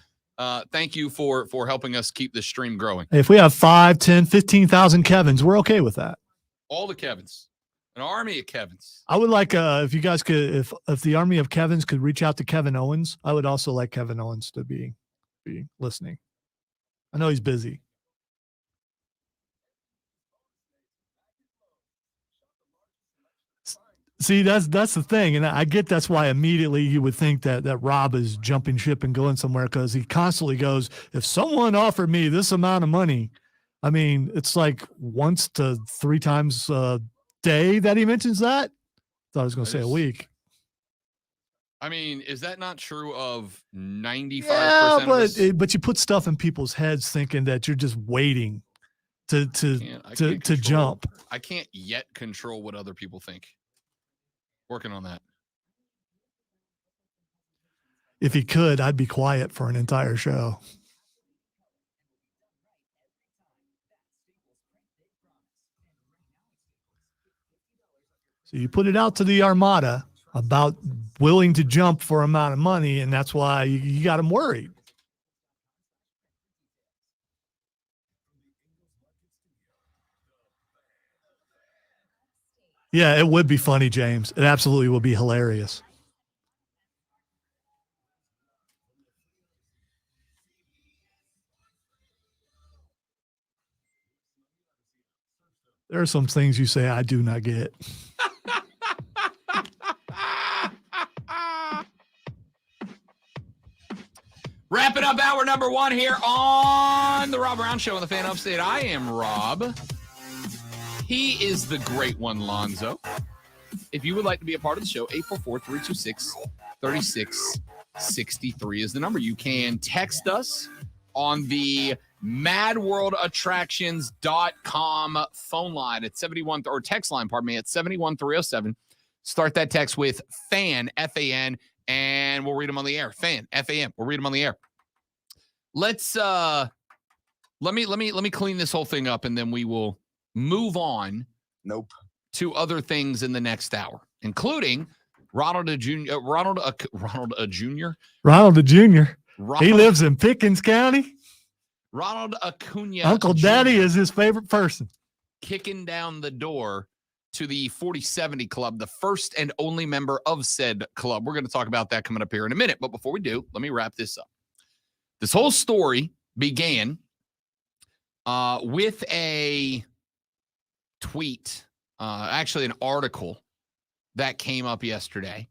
Thank you for helping us keep this stream growing.
If we have 5, 10, 15,000 Kevins, we're okay with that.
All the Kevins. An army of Kevins.
I would like if you guys could, if the army of Kevins could reach out to Kevin Owens, I would also like Kevin Owens to be listening. I know he's busy. See, that's the thing, and I get that's why immediately you would think that Rob is jumping ship and going somewhere, because he constantly goes, if someone offered me this amount of money, I mean, it's like once to 3 times a day that he mentions that. Thought I was going to say a week.
I mean, is that not true of 95%?
Yeah,
of us?
but you put stuff in people's heads thinking that you're just waiting to jump.
I can't yet control what other people think. Working on that.
If he could, I'd be quiet for an entire show. So you put it out to the Armada about willing to jump for amount of money, and that's why you got them worried. Yeah, it would be funny, James. It absolutely would be hilarious. There are some things you say I do not get.
Wrapping up hour number 1 here on the Rob Brown Show on the Fan Upstate. I am Rob. He is the great one, Lonzo. If you would like to be a part of the show, 844-326-3663 is the number. You can text us on the madworldattractions.com phone line at 71, or text line, pardon me, at 71307. Start that text with FAN, F-A-N, and we'll read them on the air. FAN, F-A-N, we'll read them on the air. Let's let me clean this whole thing up, and then we will move on to other things in the next hour, including Ronald a Jr. He lives in Pickens County. Ronald Acuna. Uncle Daddy is his favorite person. Kicking down the door to the 4070 Club, the first and only member of said club. We're going to talk about that coming up here in a minute. But before we do, let me wrap this up. This whole story began with a tweet, actually an article that came up yesterday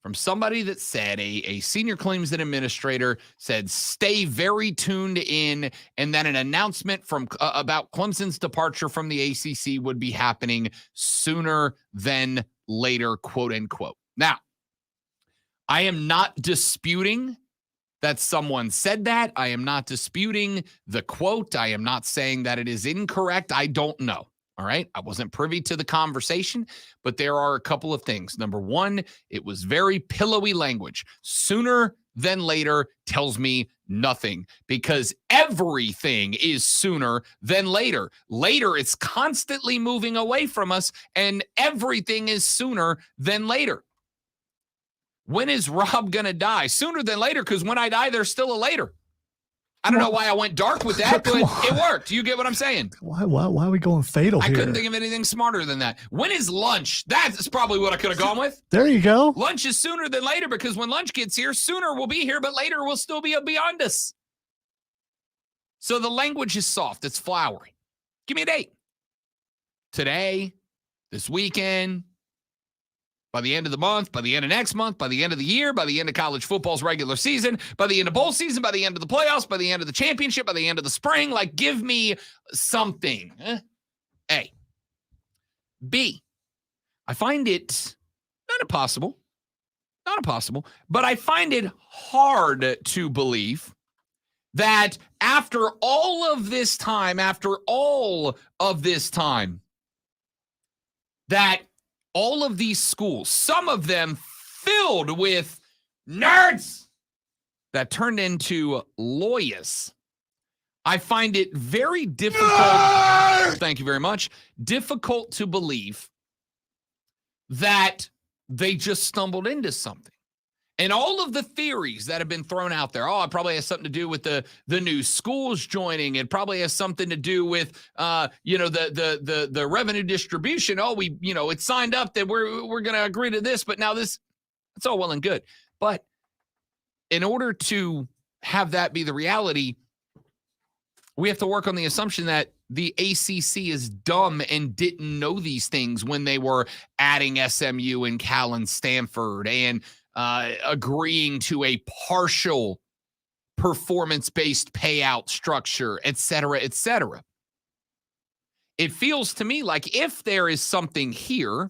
from somebody that said, a senior claims administrator said, stay very tuned in, and then an announcement from about Clemson's departure from the ACC would be happening sooner than later, quote unquote. Now, I am not disputing that someone said that. I am not disputing the quote. I am not saying that it is incorrect. I don't know. All right. I wasn't privy to the conversation, but there are a couple of things. Number one, it was very pillowy language. Sooner than later tells me nothing, because everything is sooner than later. Later, it's constantly moving away from us, and everything is sooner than later. When is Rob going to die? Sooner than later, because when I die, there's still a later. I don't know why I went dark with that, but it worked. You get what I'm saying?
Why are we going fatal here?
I couldn't think of anything smarter than that. When is lunch? That's probably what I could have gone with.
There you go.
Lunch is sooner than later, because when lunch gets here, sooner we'll be here, but later we'll still be beyond us. So the language is soft. It's flowery. Give me a date. Today, this weekend, by the end of the month, by the end of next month, by the end of the year, by the end of college football's regular season, by the end of bowl season, by the end of the playoffs, by the end of the championship, by the end of the spring. Like, give me something. A. B. I find it not impossible, but I find it hard to believe that after all of this time, that all of these schools, some of them filled with nerds that turned into lawyers, I find it very difficult. Thank you very much. Difficult to believe that they just stumbled into something. And all of the theories that have been thrown out there, it probably has something to do with the new schools joining. It probably has something to do with, the revenue distribution. It's signed up that we're going to agree to this, but now it's all well and good. But in order to have that be the reality, we have to work on the assumption that the ACC is dumb and didn't know these things when they were adding SMU and Cal and Stanford and agreeing to a partial performance-based payout structure, et cetera, et cetera. It feels to me like if there is something here,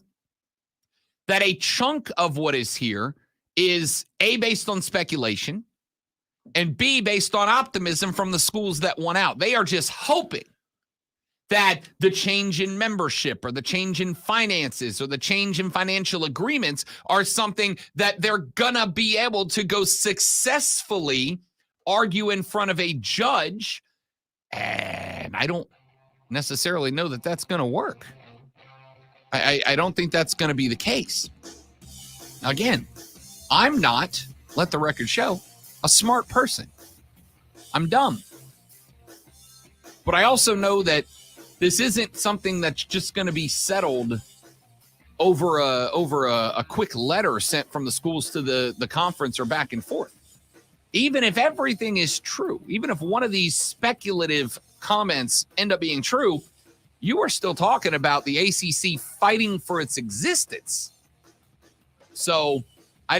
that a chunk of what is here is A, based on speculation, and B, based on optimism from the schools that won out. They are just hoping that the change in membership or the change in finances or the change in financial agreements are something that they're gonna be able to go successfully argue in front of a judge. And I don't necessarily know that that's gonna work. I don't think that's gonna be the case. Again, I'm not, let the record show, a smart person. I'm dumb. But I also know that this isn't something that's just going to be settled over a quick letter sent from the schools to the conference or back and forth. Even if everything is true, even if one of these speculative comments end up being true, you are still talking about the ACC fighting for its existence. So I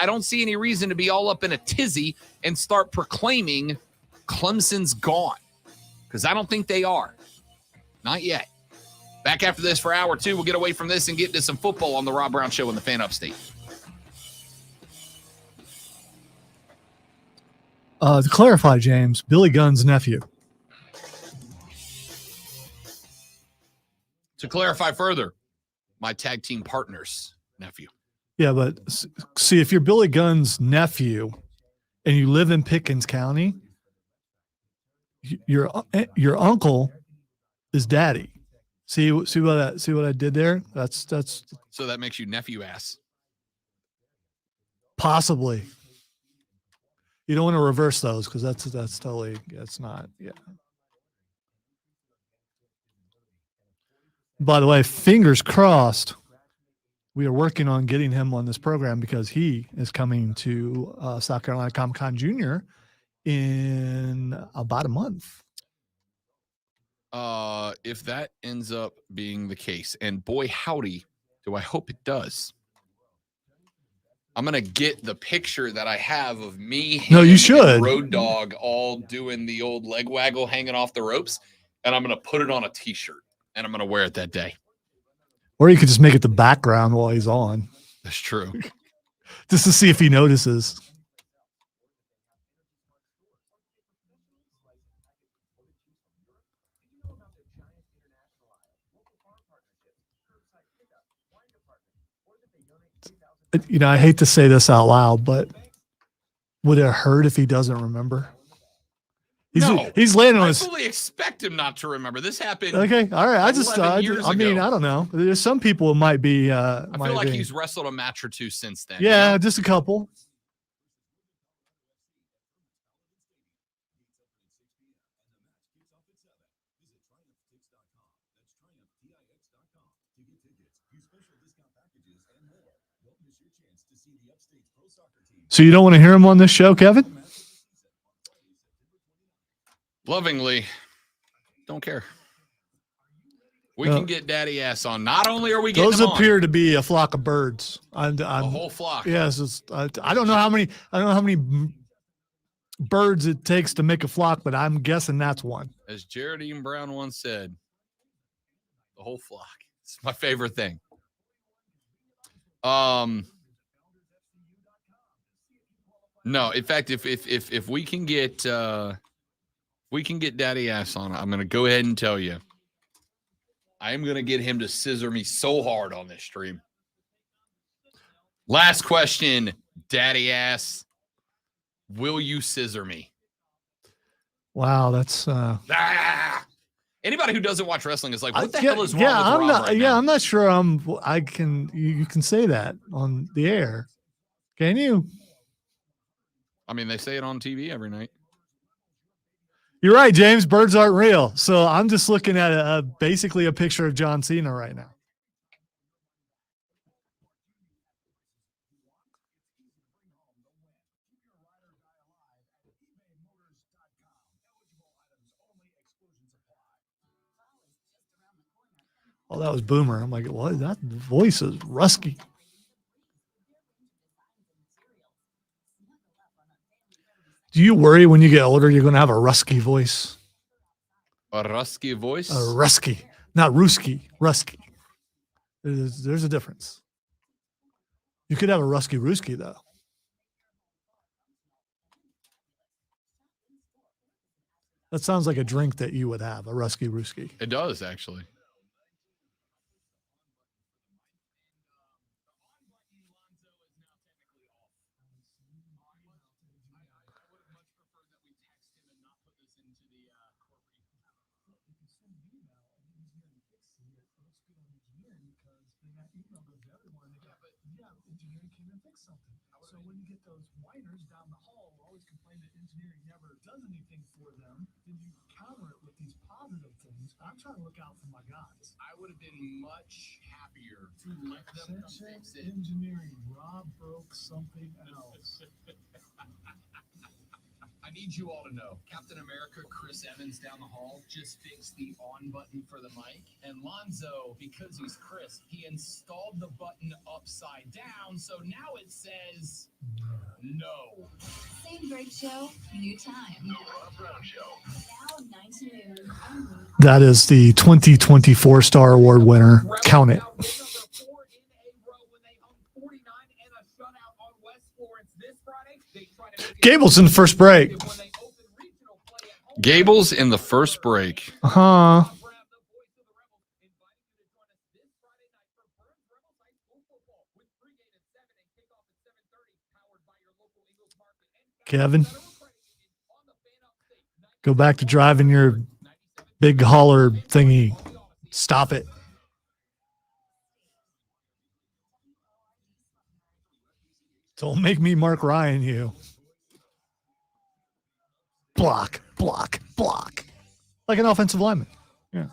don't see any reason to be all up in a tizzy and start proclaiming Clemson's gone, because I don't think they are. Not yet. Back after this for hour two. We'll get away from this and get into some football on the Rob Brown Show in the Fan Upstate.
To clarify, James, Billy Gunn's nephew.
To clarify further, my tag team partner's nephew.
Yeah, but see, if you're Billy Gunn's nephew and you live in Pickens County, your uncle is daddy. See what I did there? That's
so that makes you nephew ass.
Possibly. You don't want to reverse those because that's not. Yeah. By the way, fingers crossed. We are working on getting him on this program because he is coming to South Carolina Comic-Con Junior in about a month.
If that ends up being the case, and boy howdy, do I hope it does. I'm gonna get the picture that I have of me.
No, you
and
should.
Road Dog all doing the old leg waggle, hanging off the ropes, and I'm gonna put it on a T-shirt, and I'm gonna wear it that day.
Or you could just make it the background while he's on,
That's true.
just to see if he notices. You know, I hate to say this out loud, but would it hurt if he doesn't remember? He's landing on
I
his.
fully expect him not to remember. This happened.
Okay, all right. I
11 years
mean,
ago.
I don't know. There's some people who might be.
I feel like he's wrestled a match or two since then.
Yeah,
you know?
just a couple. So you don't want to hear him on this show, Kevin?
Lovingly, don't care. We can get Daddy Ass on. Not only are we getting
those
him
appear
on,
to be a flock of birds.
a whole flock.
Yes, I don't know how many. I don't know how many birds it takes to make a flock, but I'm guessing that's one.
As Jared Ian Brown once said, the whole flock. It's my favorite thing. No, in fact, if we can get Daddy Ass on, I'm gonna go ahead and tell you, I am gonna get him to scissor me so hard on this stream. Last question, Daddy Ass, will you scissor me?
Wow, that's
Anybody who doesn't watch wrestling is like, what the hell is wrong with
I'm
Rob
not.
right now?
I'm not sure. I can. You can say that on the air. Can you?
I mean, they say it on TV every night.
You're right, James. Birds aren't real. So I'm just looking at basically a picture of John Cena right now. Oh, that was Boomer. I'm like, what? That voice is rusky. Do you worry when you get older you're going to have a rusky voice?
A rusky voice?
A rusky, not Ruski, rusky. There's a difference. You could have a rusky Ruski, though. That sounds like a drink that you would have, a rusky Ruski.
It does, actually.
So when you get those whiners down the hall who always complain that engineering never does anything for them, then you counter it with these positive things. I'm trying to look out for my guys.
I would have been much happier to let them fix it.
Engineering, Rob broke something else.
I need you all to know, Captain America, Chris Evans down the hall just fixed the on button for the mic. And Lonzo, because he's Chris, he installed the button upside down. So now it says no.
Same great show, new time.
The Rob Brown Show.
Now 9 to noon.
That is the 2024 Star Award winner. Count it. Gable's in the first break.
Gable's in the first break.
Uh-huh. Kevin, go back to driving your big hauler thingy. Stop it. Don't make me Mark Ryan you. Block, block, block. Like an offensive lineman. Yeah.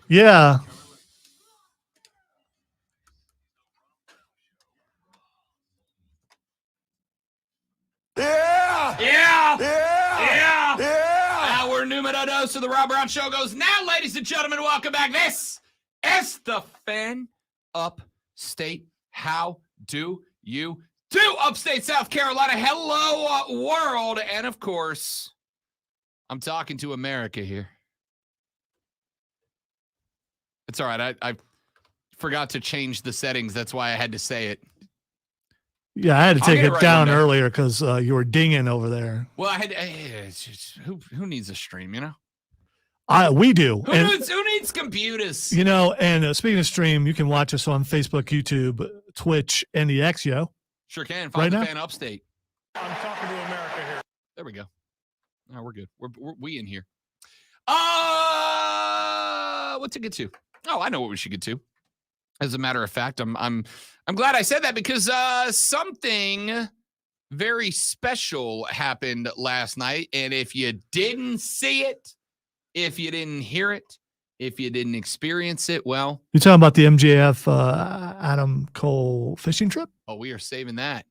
Yeah.
Yeah! Yeah! Yeah! the Rob Brown Show goes now, ladies and gentlemen. Welcome back. This is the Fan Upstate. How do you do, Upstate South Carolina? Hello, world. And, of course, I'm talking to America here. It's all right. I forgot to change the settings. That's why I had to say it.
Yeah, I had to
I'll
take
get it
it
right
down
one day.
earlier because you were dinging over there.
Well, I had it's just, who needs a stream, you know?
We do.
Who needs computers?
You know, and speaking of stream, you can watch us on Facebook, YouTube, Twitch, and the Xyo.
Sure can. Find
Right
the
now?
Fan Upstate.
I'm talking to America here.
There we go. No, we're good. We in here. What to get to? Oh, I know what we should get to. As a matter of fact, I'm glad I said that because something very special happened last night. And if you didn't see it, if you didn't hear it, if you didn't experience it, well,
You talking about the MJF Adam Cole fishing trip?
oh, we are saving that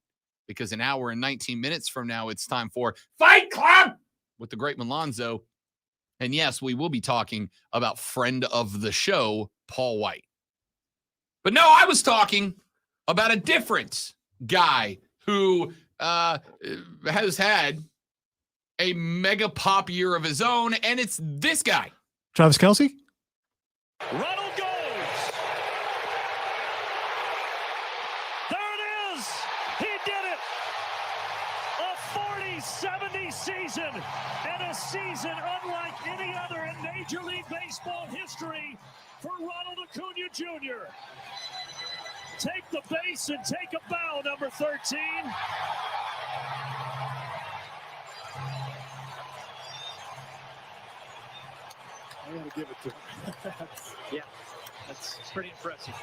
because an hour and 19 minutes from now, it's time for Fight Club with the great Lonzo. And yes, we will be talking about friend of the show, Paul White. But no, I was talking about a different guy who has had a mega pop year of his own, and it's this guy.
Travis Kelce?
Ronald goes. There it is. He did it. A 40-70 season and a season unlike any other in Major League Baseball history for Ronald Acuna Jr. Take the base and take a bow, number 13. I gotta give it to him. Yeah, that's pretty impressive.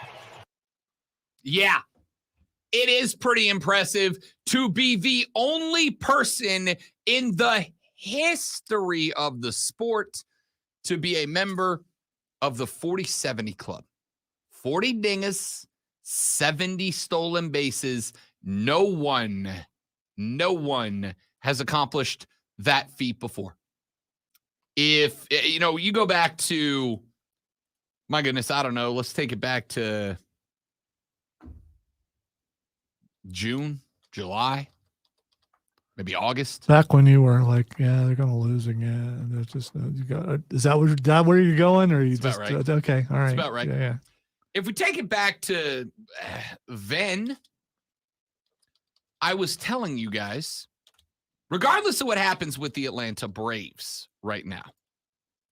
Yeah, it is pretty impressive to be the only person in the history of the sport to be a member of the 40-70 club. 40 dingus, 70 stolen bases. No one has accomplished that feat before. If, you know, you go back to, my goodness, I don't know, let's take it back to June, July, maybe August.
Back when you were like, yeah, they're going to lose again. There's just is that where you're going? Or are you
That's
just,
about right.
Okay. All right.
That's about right.
Yeah.
If we take it back to then, I was telling you guys, regardless of what happens with the Atlanta Braves right now,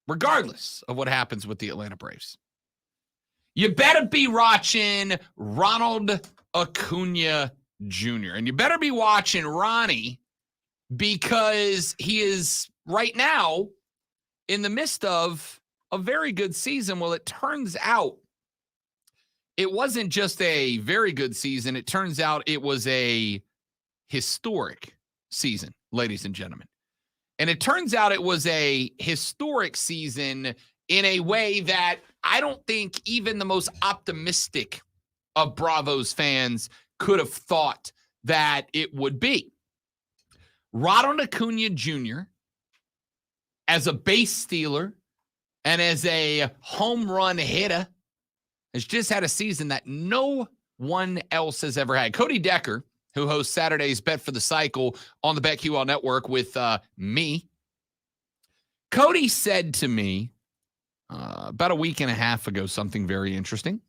regardless of what happens with the Atlanta Braves, you better be watching Ronald Acuna Jr. And you better be watching Ronnie because he is right now in the midst of a very good season. Well, it turns out it wasn't just a very good season. It turns out it was a historic season, ladies and gentlemen. And it turns out it was a historic season in a way that I don't think even the most optimistic of Bravos fans could have thought that it would be. Ronald Acuna Jr., as a base stealer and as a home run hitter, has just had a season that no one else has ever had. Cody Decker, who hosts Saturday's Bet for the Cycle on the BetQL Network with me, Cody said to me about a week and a half ago something very interesting.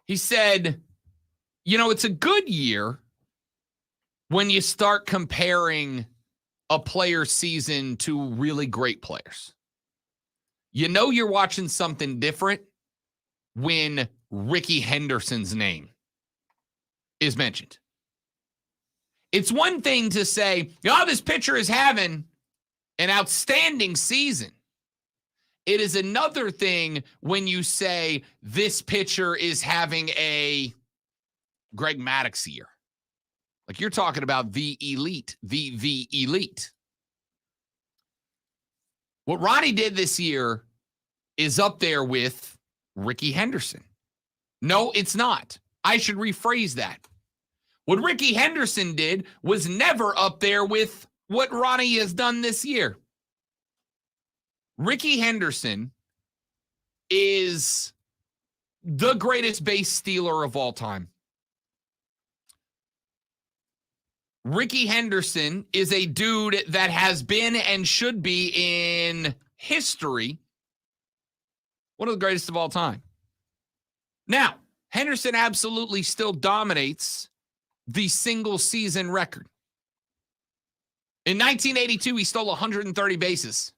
He said, you know, it's a good year when you start comparing a player's season to really great players. You know you're watching something different when Ricky Henderson's name is mentioned. It's one thing to say, oh, this pitcher is having an outstanding season. It is another thing when you say this pitcher is having a Greg Maddux year. Like you're talking about the elite, the elite. What Ronnie did this year is up there with Ricky Henderson. No, it's not. I should rephrase that. What Ricky Henderson did was never up there with what Ronnie has done this year. Ricky Henderson is the greatest base stealer of all time. Ricky Henderson is a dude that has been and should be in history one of the greatest of all time. Now, Henderson absolutely still dominates the single season record. In 1982, he stole 130 bases,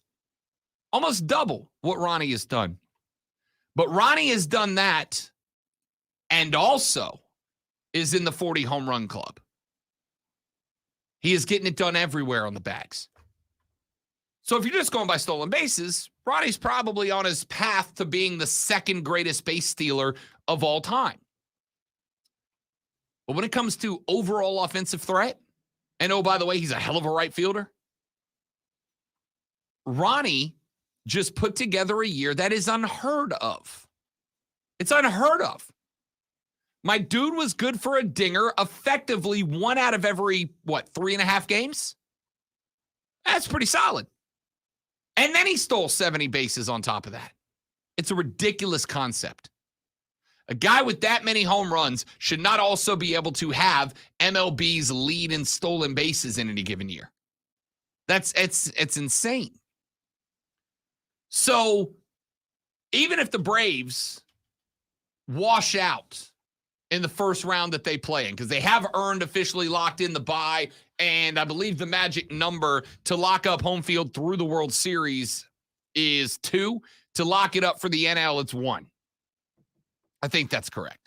almost double what Ronnie has done. But Ronnie has done that and also is in the 40 home run club. He is getting it done everywhere on the bags. So if you're just going by stolen bases, Ronnie's probably on his path to being the second greatest base stealer of all time. But when it comes to overall offensive threat, and oh, by the way, he's a hell of a right fielder, Ronnie just put together a year that is unheard of. It's unheard of. My dude was good for a dinger effectively 1 out of every, 3.5 games? That's pretty solid. And then he stole 70 bases on top of that. It's a ridiculous concept. A guy with that many home runs should not also be able to have MLB's lead in stolen bases in any given year. It's insane. So even if the Braves wash out in the first round that they play in, because they have earned officially locked in the bye, and I believe the magic number to lock up home field through the World Series is 2. To lock it up for the NL, it's 1. I think that's correct.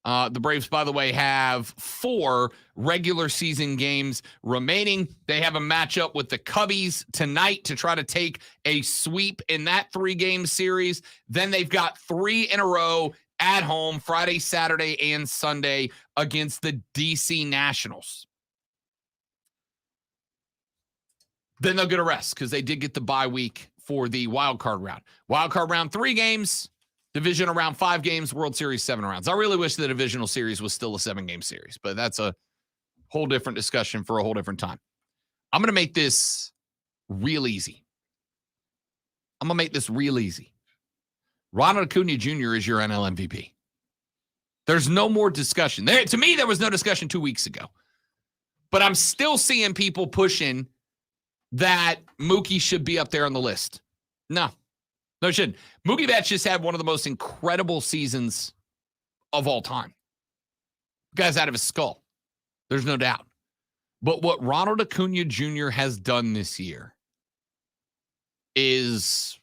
The Braves, by the way, have 4 regular season games remaining. They have a matchup with the Cubbies tonight to try to take a sweep in that 3-game series. Then they've got 3 in a row at home, Friday, Saturday, and Sunday against the DC Nationals. Then they'll get a rest because they did get the bye week for the wild card round. Wild card round, 3 games. Division around 5 games. World Series, 7 rounds. I really wish the divisional series was still a 7-game series, but that's a whole different discussion for a whole different time. I'm going to make this real easy. Ronald Acuna Jr. is your NL MVP. There's no more discussion. To me, there was no discussion 2 weeks ago. But I'm still seeing people pushing that Mookie should be up there on the list. No, it shouldn't. Mookie Betts just had one of the most incredible seasons of all time. The guy's out of his skull. There's no doubt. But what Ronald Acuna Jr. has done this year is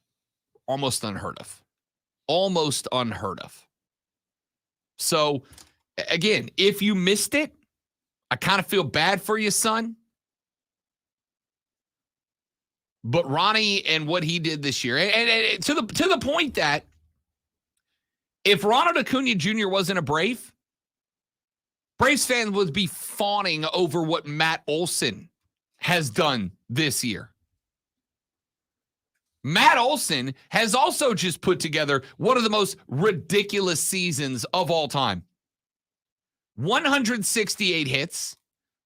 almost unheard of. Almost unheard of. So, again, if you missed it, I kind of feel bad for you, son. But Ronnie and what he did this year, and to the point that if Ronald Acuna Jr. wasn't a Brave, Braves fans would be fawning over what Matt Olson has done this year. Matt Olson has also just put together one of the most ridiculous seasons of all time. 168 hits,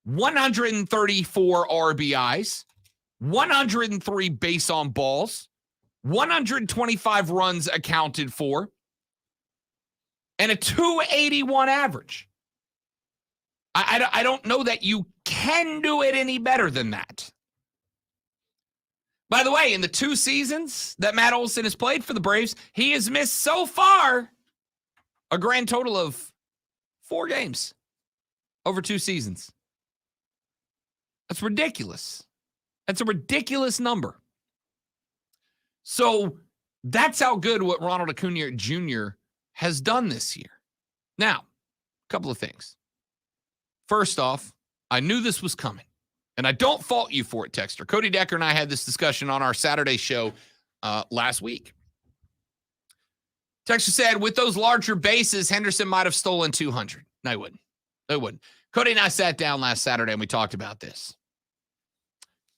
134 RBIs, 103 base on balls, 125 runs accounted for, and a 281 average. I don't know that you can do it any better than that. By the way, in the 2 seasons that Matt Olson has played for the Braves, he has missed so far a grand total of 4 games over 2 seasons. That's ridiculous. That's a ridiculous number. So that's how good what Ronald Acuna Jr. has done this year. Now, a couple of things. First off, I knew this was coming, and I don't fault you for it, Texter. Cody Decker and I had this discussion on our Saturday show last week. Texter said, with those larger bases, Henderson might have stolen 200. No, he wouldn't. No, he wouldn't. Cody and I sat down last Saturday, and we talked about this.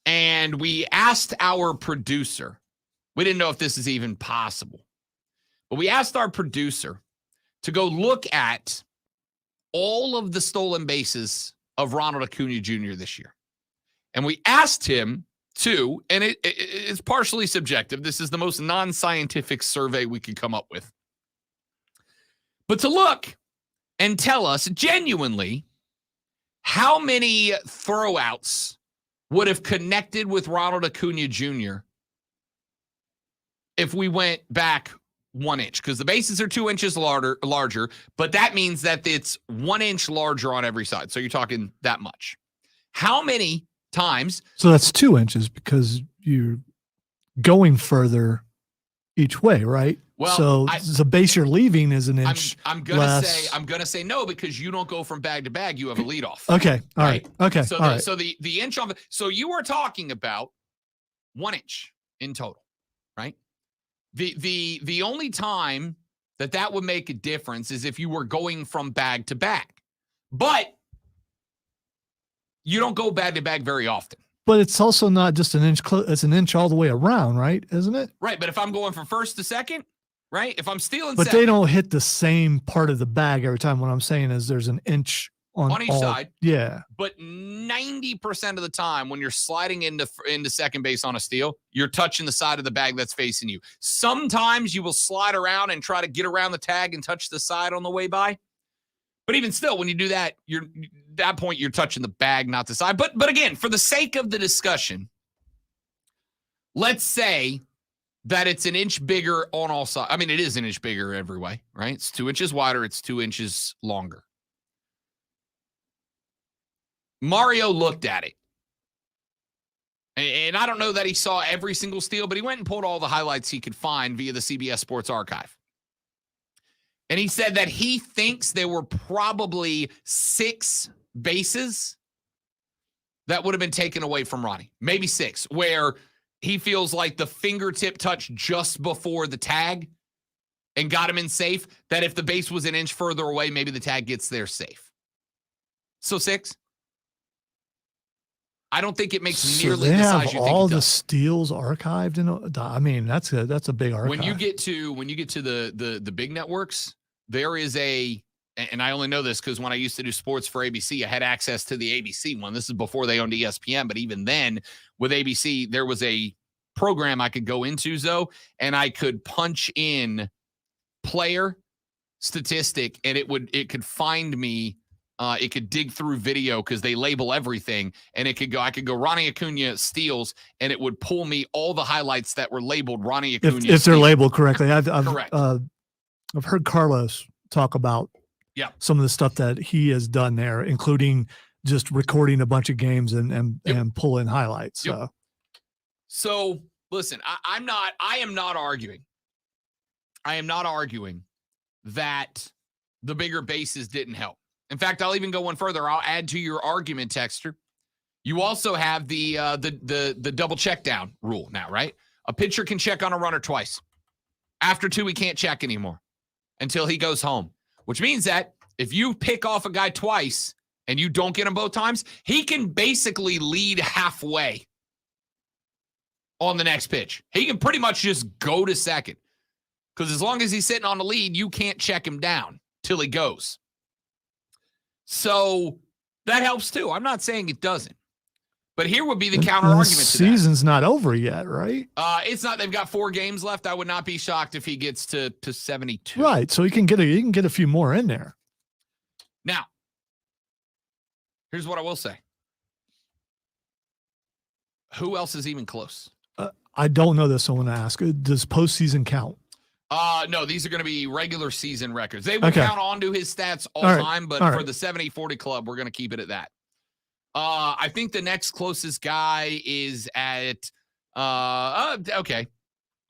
And we asked our producer, we didn't know if this is even possible, but we asked our producer to go look at all of the stolen bases of Ronald Acuna Jr. this year. And we asked him Two, and it's partially subjective. This is the most non-scientific survey we could come up with. But to look and tell us genuinely how many throwouts would have connected with Ronald Acuna Jr. if we went back 1 inch, because the bases are 2 inches larger, but that means that it's 1 inch larger on every side. So you're talking that much. How many times?
So that's 2 inches because you're going further each way, right?
Well,
so the base you're leaving is an inch.
I'm gonna say no, because you don't go from bag to bag. You have a leadoff.
Okay. All right. Okay.
So
all right.
So the inch on so you are talking about 1 inch in total, right? The only time that would make a difference is if you were going from bag to bag, but you don't go bag to bag very often.
But it's also not just an inch. It's an inch all the way around, right? Isn't it?
Right. But if I'm going from first to second, right? If I'm stealing,
but
second,
they don't hit the same part of the bag every time. What I'm saying is there's an inch on
each side.
Yeah.
But 90% of the time, when you're sliding into second base on a steal, you're touching the side of the bag that's facing you. Sometimes you will slide around and try to get around the tag and touch the side on the way by. But even still, when you do that, that point you're touching the bag, not the side. But again, for the sake of the discussion, let's say that it's an inch bigger on all sides. I mean, it is an inch bigger every way, right? It's 2 inches wider. It's 2 inches longer. Mario looked at it. And I don't know that he saw every single steal, but he went and pulled all the highlights he could find via the CBS Sports Archive. And he said that he thinks there were probably 6 bases that would have been taken away from Ronnie. Maybe 6, where he feels like the fingertip touch just before the tag and got him in safe, that if the base was an inch further away, maybe the tag gets there safe. So 6. I don't think it makes nearly the size you think it does.
All the steals archived, I mean, that's a big archive.
When you get to the big networks, there is and I only know this because when I used to do sports for ABC, I had access to the ABC one. This is before they owned ESPN, but even then, with ABC, there was a program I could go into, Zoe, and I could punch in player statistic, and it could find me. It could dig through video because they label everything, and I could go Ronnie Acuna steals, and it would pull me all the highlights that were labeled Ronnie Acuna.
If they're labeled correctly,
Correct.
I've heard Carlos talk about some of the stuff that he has done there, including just recording a bunch of games and pulling highlights.
So listen, I am not arguing. I am not arguing that the bigger bases didn't help. In fact, I'll even go one further. I'll add to your argument, Texter. You also have the double check down rule now, right? A pitcher can check on a runner twice. After 2, he can't check anymore until he goes home, which means that if you pick off a guy twice and you don't get him both times, he can basically lead halfway on the next pitch. He can pretty much just go to second because as long as he's sitting on the lead, you can't check him down till he goes. So that helps too. I'm not saying it doesn't. But here would be the counter argument to that.
Season's not over yet, right?
It's not. They've got 4 games left. I would not be shocked if he gets to 72.
Right. So he can get a few more in there.
Now, here's what I will say. Who else is even close?
I don't know this. So I want to ask, does postseason count?
No, these are going to be regular season records. They will count onto his stats all time, but for the 70-40 club, we're going to keep it at that. I think the next closest guy is at okay.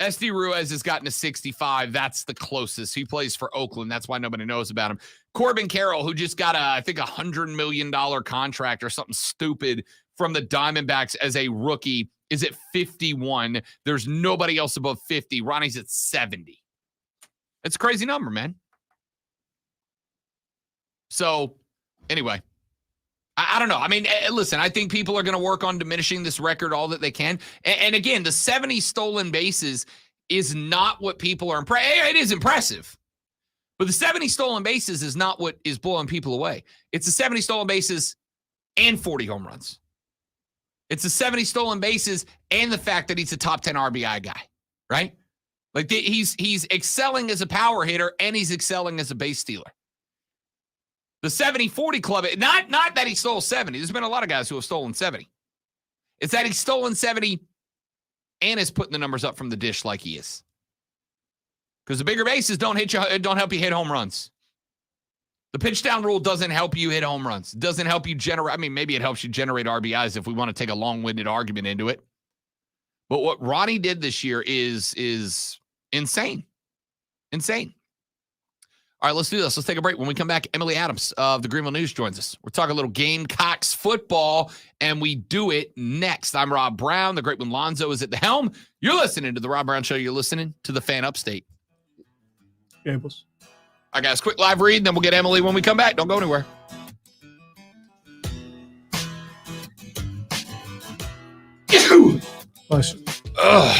SD Ruiz has gotten to 65. That's the closest. He plays for Oakland. That's why nobody knows about him. Corbin Carroll, who just got I think $100 million contract or something stupid from the Diamondbacks as a rookie, is at 51. There's nobody else above 50. Ronnie's at 70. It's a crazy number, man. So anyway, I don't know. I mean, listen, I think people are going to work on diminishing this record all that they can. And again, the 70 stolen bases is not what people are impressed. It is impressive. But the 70 stolen bases is not what is blowing people away. It's the 70 stolen bases and 40 home runs. It's the 70 stolen bases and the fact that he's a top 10 RBI guy, right? Like he's excelling as a power hitter and he's excelling as a base stealer. The 70-40 club, not that he stole 70. There's been a lot of guys who have stolen 70. It's that he's stolen 70 and is putting the numbers up from the dish like he is. Because the bigger bases don't help you hit home runs. The pitch down rule doesn't help you hit home runs. It doesn't help you generate. I mean, maybe it helps you generate RBIs if we want to take a long-winded argument into it. But what Ronnie did this year is insane. Insane. All right, let's do this. Let's take a break. When we come back, Emily Adams of the Greenville News joins us. We're talking a little Gamecocks football, and we do it next. I'm Rob Brown. The great one Lonzo is at the helm. You're listening to The Rob Brown Show. You're listening to The Fan Upstate.
Gables.
All right, guys, quick live read, then we'll get Emily when we come back. Don't go anywhere. Ugh.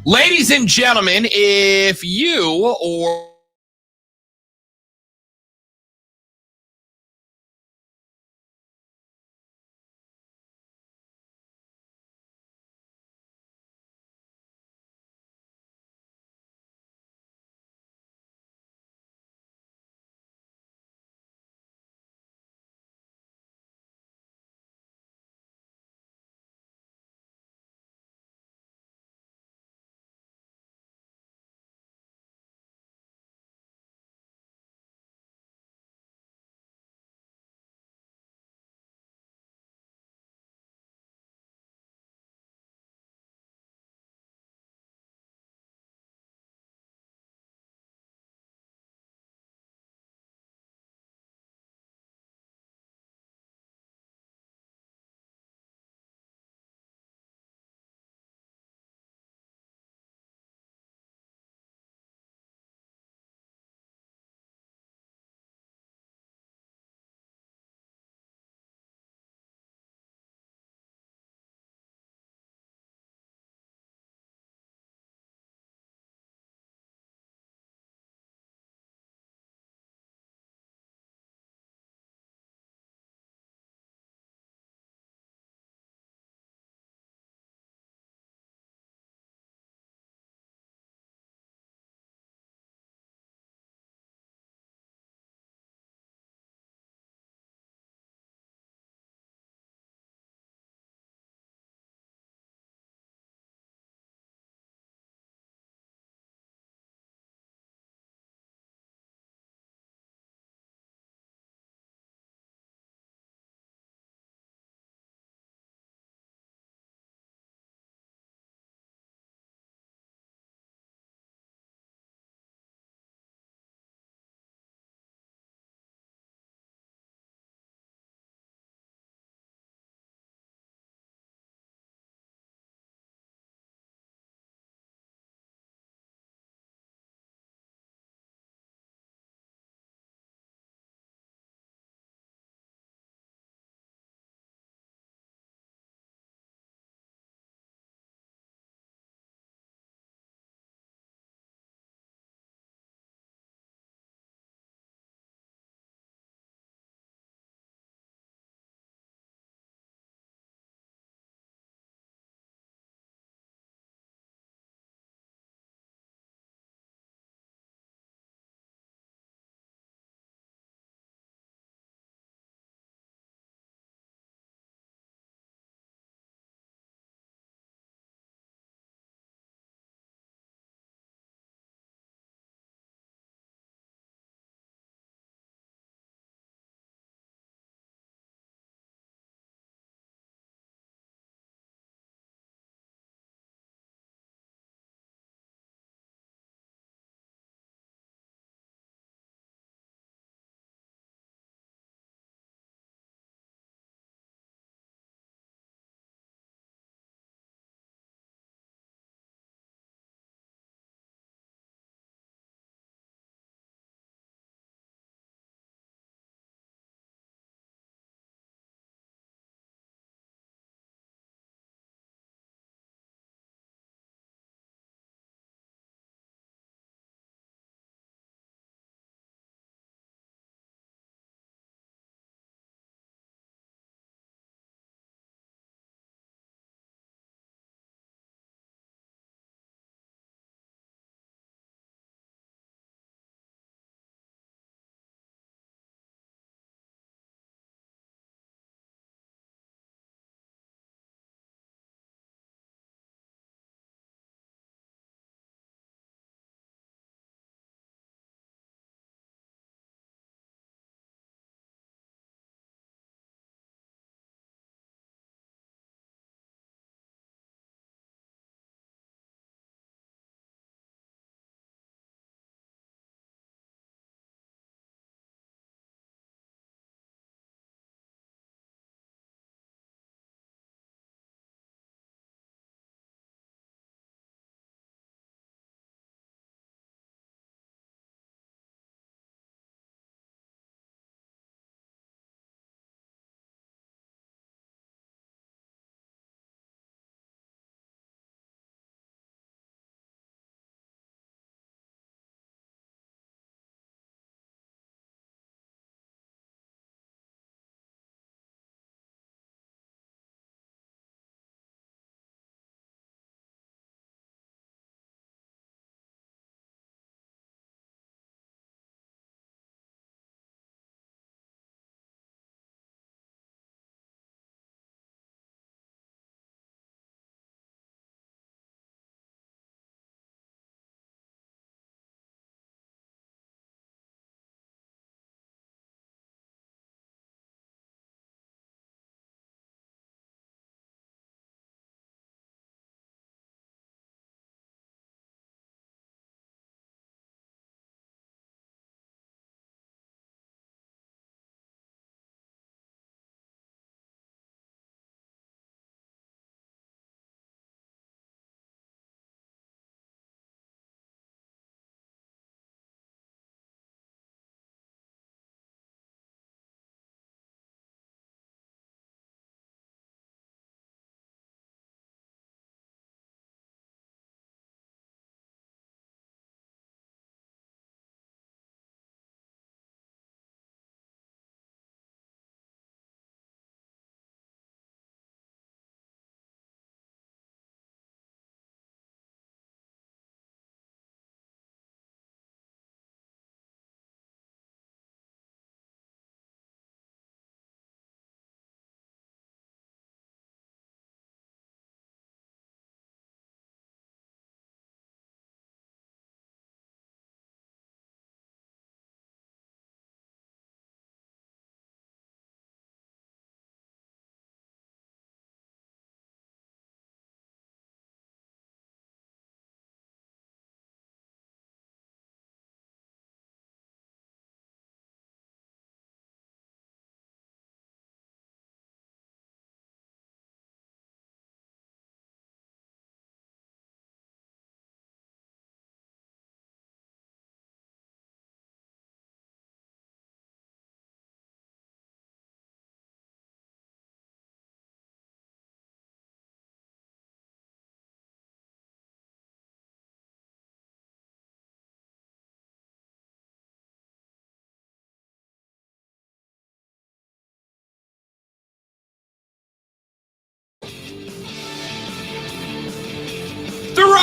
Ladies and gentlemen, if you or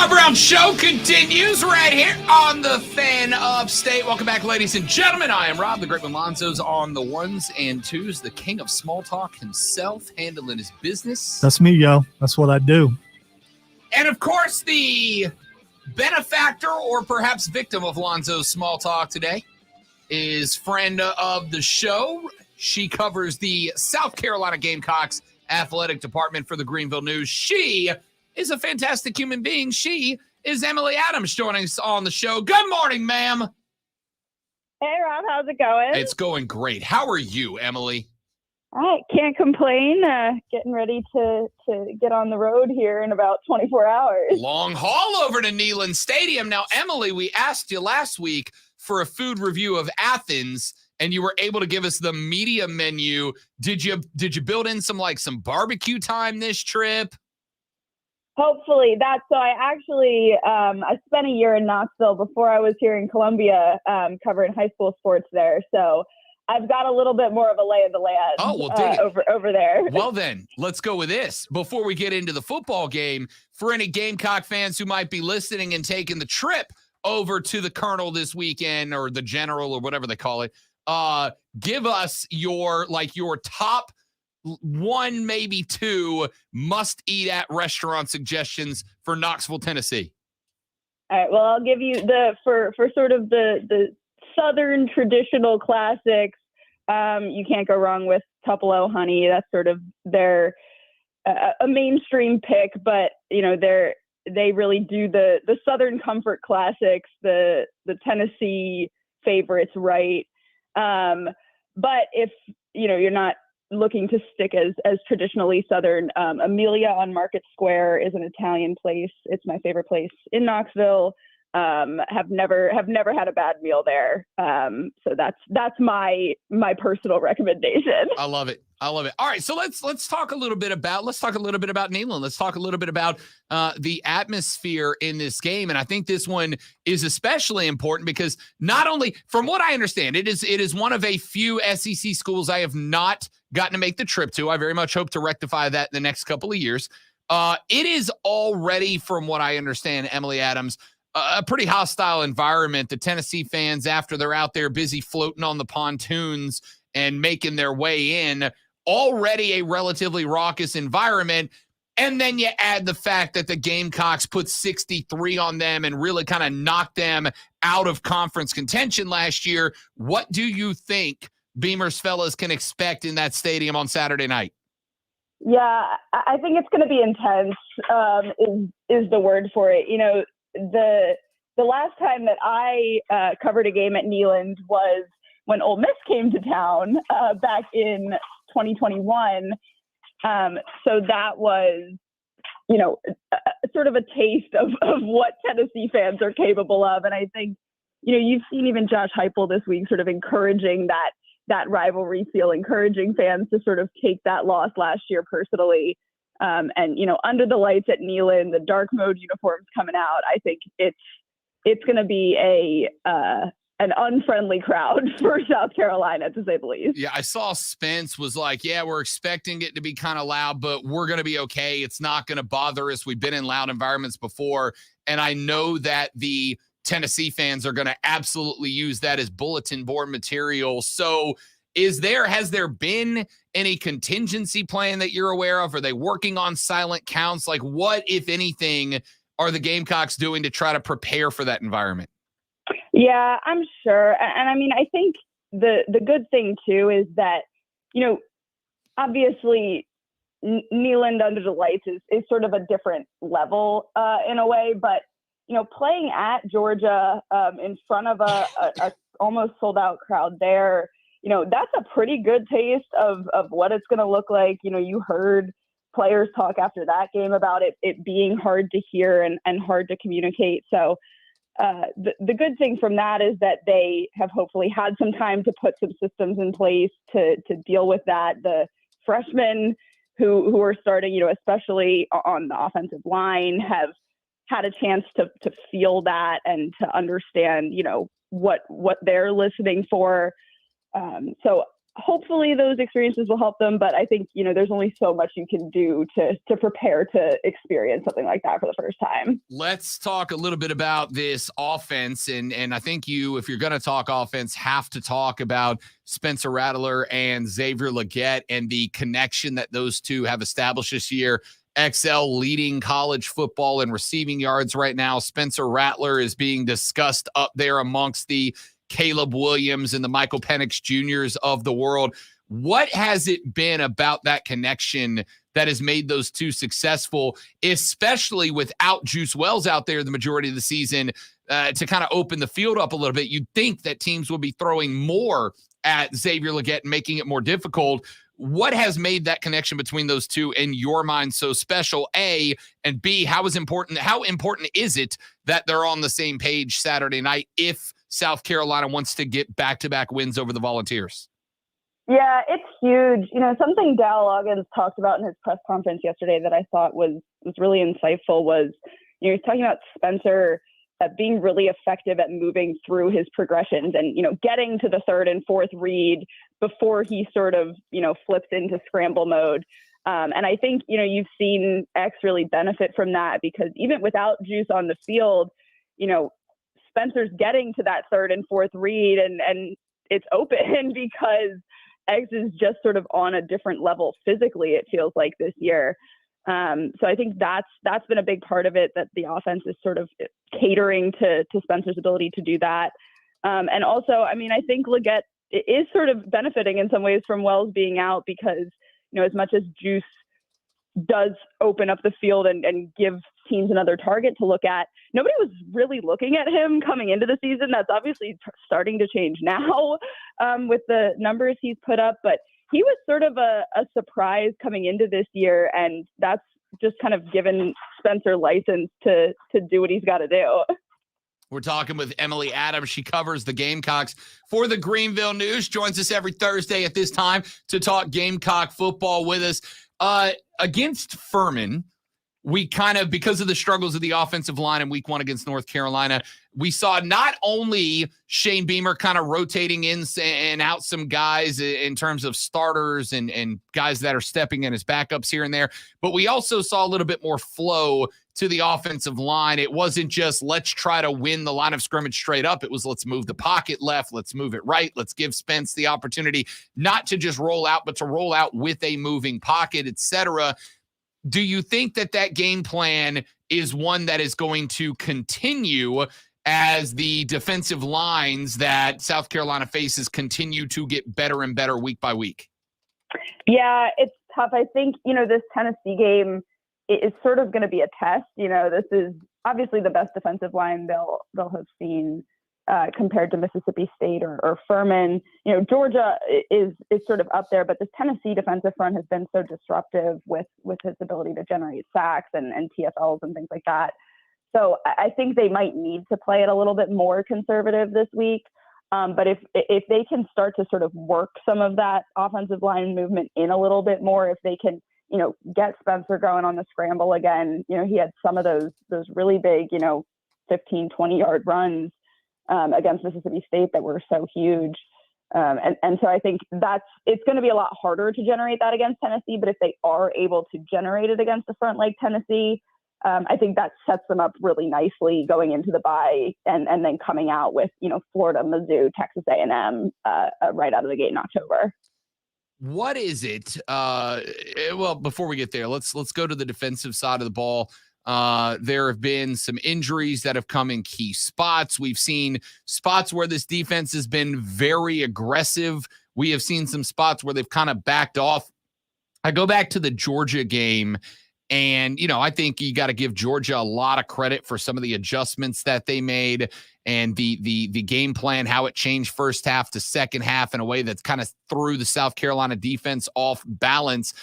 Rob Brown Show continues right here on the Fan Upstate. Welcome back, ladies and gentlemen. I am Rob, the great one. Lonzo's on the ones and twos, the king of small talk himself, handling his business.
That's me, yo. That's what I do.
And, of course, the benefactor or perhaps victim of Lonzo's small talk today is friend of the show. She covers the South Carolina Gamecocks athletic department for the Greenville News. She is a fantastic human being. She is Emily Adams joining us on the show. Good morning, ma'am.
Hey, Rob, how's it going?
It's going great. How are you, Emily?
I can't complain. Getting ready to get on the road here in about 24 hours.
Long haul over to Neyland Stadium. Now, Emily, we asked you last week for a food review of Athens, and you were able to give us the media menu. Did you build in some barbecue time this trip?
Hopefully. So I actually, I spent a year in Knoxville before I was here in Columbia covering high school sports there. So I've got a little bit more of a lay of the land over there.
Well, then, let's go with this. Before we get into the football game, for any Gamecock fans who might be listening and taking the trip over to the Colonel this weekend, or the General, or whatever they call it, give us your top one, maybe two must-eat at restaurant suggestions for Knoxville, Tennessee.
All right. Well, I'll give you for sort of the Southern traditional classics. You can't go wrong with Tupelo Honey. That's sort of their a mainstream pick, but they really do the Southern comfort classics, the Tennessee favorites, right? But if you're not looking to stick as traditionally Southern, Amelia on Market Square is an Italian place. It's my favorite place in Knoxville. Have never had a bad meal there. So that's my personal recommendation.
I love it. All right, so let's talk a little bit about Neyland. Let's talk a little bit about the atmosphere in this game, and I think this one is especially important because not only, from what I understand, it is one of a few SEC schools I have not gotten to make the trip to. I very much hope to rectify that in the next couple of years. It is already, from what I understand, Emily Adams, a pretty hostile environment. The Tennessee fans, after they're out there busy floating on the pontoons and making their way in, already a relatively raucous environment. And then you add the fact that the Gamecocks put 63 on them and really kind of knocked them out of conference contention last year. What do you think Beamer's fellas can expect in that stadium on Saturday night?
Yeah, I think it's going to be intense, is the word for it. The last time that I covered a game at Neyland was when Ole Miss came to town back in 2021. So that was, sort of a taste of what Tennessee fans are capable of. And I think, you've seen even Josh Heupel this week sort of encouraging that rivalry feel, encouraging fans to sort of take that loss last year personally. And, under the lights at Neyland, the dark mode uniforms coming out, I think it's going to be an unfriendly crowd for South Carolina, to say the least.
Yeah, I saw Spence was like, yeah, we're expecting it to be kind of loud, but we're going to be okay. It's not going to bother us. We've been in loud environments before. And I know that the Tennessee fans are going to absolutely use that as bulletin board material. So has there been any contingency plan that you're aware of? Are they working on silent counts? Like, what, if anything, are the Gamecocks doing to try to prepare for that environment?
Yeah, I'm sure. And I mean, I think the good thing too is that, obviously Neyland under the lights is sort of a different level in a way, but playing at Georgia in front of a almost sold out crowd there, that's a pretty good taste of what it's going to look like. You heard players talk after that game about it being hard to hear and hard to communicate. So the good thing from that is that they have hopefully had some time to put some systems in place to deal with that. The freshmen who are starting, especially on the offensive line, have had a chance to feel that and to understand, what they're listening for. So hopefully those experiences will help them, but I think, there's only so much you can do to prepare to experience something like that for the first time.
Let's talk a little bit about this offense. And I think if you're going to talk offense, have to talk about Spencer Rattler and Xavier Legette and the connection that those two have established this year. XL leading college football in receiving yards right now. Spencer Rattler is being discussed up there amongst the Caleb Williams and the Michael Penix Jr.'s of the world. What has it been about that connection that has made those two successful, especially without Juice Wells out there the majority of the season, to kind of open the field up a little bit? You'd think that teams would be throwing more at Xavier Legette and making it more difficult. What has made that connection between those two in your mind so special, A, and B, how important is it that they're on the same page Saturday night if South Carolina wants to get back-to-back wins over the Volunteers?
Yeah, it's huge. Something Dal Loggins talked about in his press conference yesterday that I thought was really insightful was, he's talking about Spencer being really effective at moving through his progressions and, getting to the third and fourth read before he sort of, flips into scramble mode. And I think, you've seen X really benefit from that because even without Juice on the field, Spencer's getting to that third and fourth read and it's open because X is just sort of on a different level physically, it feels like this year. So I think that's been a big part of it, that the offense is sort of catering to Spencer's ability to do that. And also, I think Legette is sort of benefiting in some ways from Wells being out because, as much as Juice does open up the field and give teams another target to look at, nobody was really looking at him coming into the season. That's obviously starting to change now with the numbers he's put up, but he was sort of a surprise coming into this year, and that's just kind of given Spencer license to do what he's got to do.
We're talking with Emily Adams. She covers the Gamecocks for the Greenville News, joins us every Thursday at this time to talk Gamecock football with us. Against Furman, we kind of, because of the struggles of the offensive line in week 1 against North Carolina, we saw not only Shane Beamer kind of rotating in and out some guys in terms of starters and guys that are stepping in as backups here and there, but we also saw a little bit more flow to the offensive line. It wasn't just let's try to win the line of scrimmage straight up. It was let's move the pocket left, let's move it right, let's give Spence the opportunity not to just roll out, but to roll out with a moving pocket, etc. Do you think that game plan is one that is going to continue as the defensive lines that South Carolina faces continue to get better and better week by week?
Yeah, it's tough. I think, this Tennessee game is sort of going to be a test. This is obviously the best defensive line they'll have seen compared to Mississippi State or Furman. Georgia is sort of up there, but this Tennessee defensive front has been so disruptive with his ability to generate sacks and TFLs and things like that. So I think they might need to play it a little bit more conservative this week. But if they can start to sort of work some of that offensive line movement in a little bit more, if they can, get Spencer going on the scramble again, he had some of those really big, 15, 20-yard runs against Mississippi State that were so huge. And so I think it's going to be a lot harder to generate that against Tennessee, but if they are able to generate it against a front like Tennessee, I think that sets them up really nicely going into the bye and then coming out with, Florida, Mizzou, Texas A&M right out of the gate in October.
What is it? Well, before we get there, let's go to the defensive side of the ball. There have been some injuries that have come in key spots. We've seen spots where this defense has been very aggressive. We have seen some spots where they've kind of backed off. I go back to the Georgia game, and, I think you got to give Georgia a lot of credit for some of the adjustments that they made and the game plan, how it changed first half to second half in a way that's kind of threw the South Carolina defense off balance.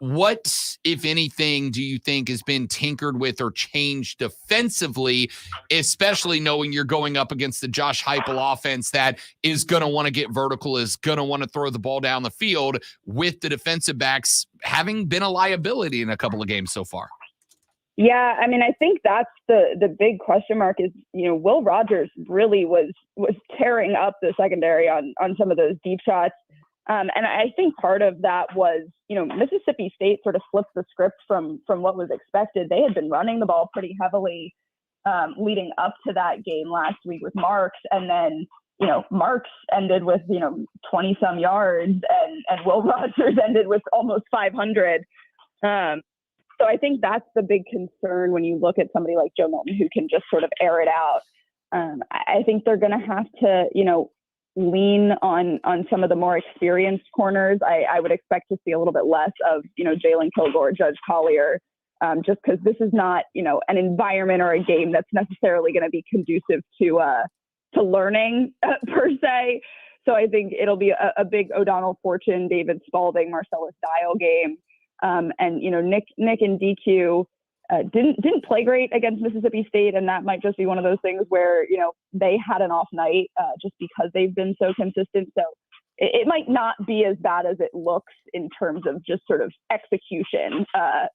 What, if anything, do you think has been tinkered with or changed defensively, especially knowing you're going up against the Josh Heupel offense that is going to want to get vertical, is going to want to throw the ball down the field, with the defensive backs having been a liability in a couple of games so far?
Yeah, I think that's the big question mark is, Will Rogers really was tearing up the secondary on some of those deep shots. And I think part of that was, Mississippi State sort of flipped the script from what was expected. They had been running the ball pretty heavily leading up to that game last week with Marks. And then, Marks ended with, 20 some yards and Will Rogers ended with almost 500. So I think that's the big concern when you look at somebody like Joe Milton, who can just sort of air it out. I think they're going to have to, lean on some of the more experienced corners. I would expect to see a little bit less of, Jalen Kilgore, Judge Collier, just because this is not, an environment or a game that's necessarily going to be conducive to learning per se. So I think it'll be a big O'Donnell Fortune, David Spalding, Marcellus Dial game. And Nick and DQ didn't play great against Mississippi State, and that might just be one of those things where they had an off night just because they've been so consistent. So it might not be as bad as it looks in terms of just sort of execution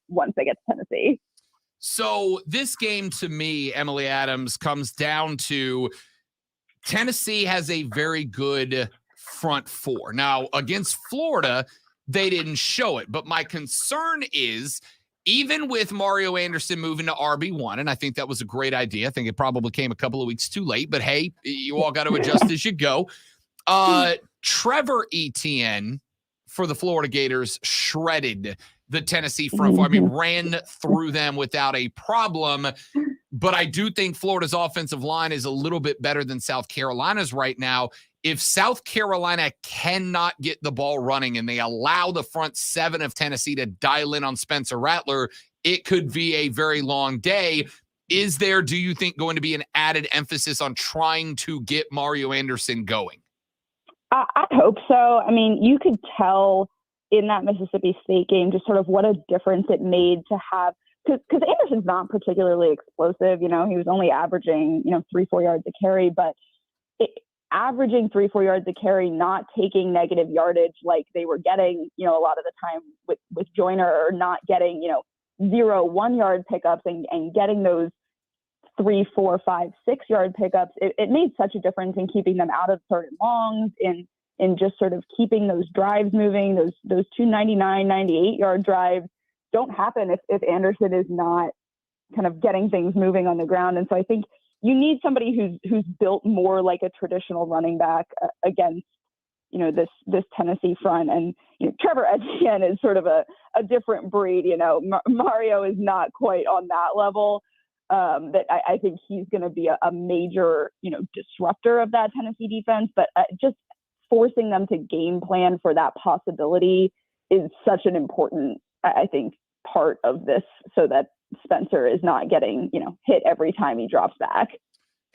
once they get to Tennessee.
So this game, to me, Emily Adams, comes down to Tennessee has a very good front four. Now, against Florida, they didn't show it. But my concern is, even with Mario Anderson moving to RB1, and I think that was a great idea. I think it probably came a couple of weeks too late, but hey, you all got to adjust as you go. Trevor Etienne for the Florida Gators shredded the Tennessee front four. I mean, ran through them without a problem. But I do think Florida's offensive line is a little bit better than South Carolina's right now. If South Carolina cannot get the ball running and they allow the front seven of Tennessee to dial in on Spencer Rattler, it could be a very long day. Is there, do you think, going to be an added emphasis on trying to get Mario Anderson going?
I hope so. I mean, you could tell in that Mississippi State game just sort of what a difference it made to have, because Anderson's not particularly explosive. He was only averaging, 3-4 yards a carry, but averaging 3-4 yards a carry, not taking negative yardage like they were getting, a lot of the time with Joyner, or not getting, 0-1 yard pickups and getting those 3, 4, 5, 6 yard pickups. It made such a difference in keeping them out of third and longs, in just sort of keeping those drives moving. Those 299, 98 yard drives don't happen if Anderson is not kind of getting things moving on the ground. And so I think you need somebody who's built more like a traditional running back against, this Tennessee front. And Trevor Etienne is sort of a different breed. Mario is not quite on that level. That I think he's going to be a major, disruptor of that Tennessee defense. But just forcing them to game plan for that possibility is such an important, I think, part of this, so that Spencer is not getting, hit every time he drops back.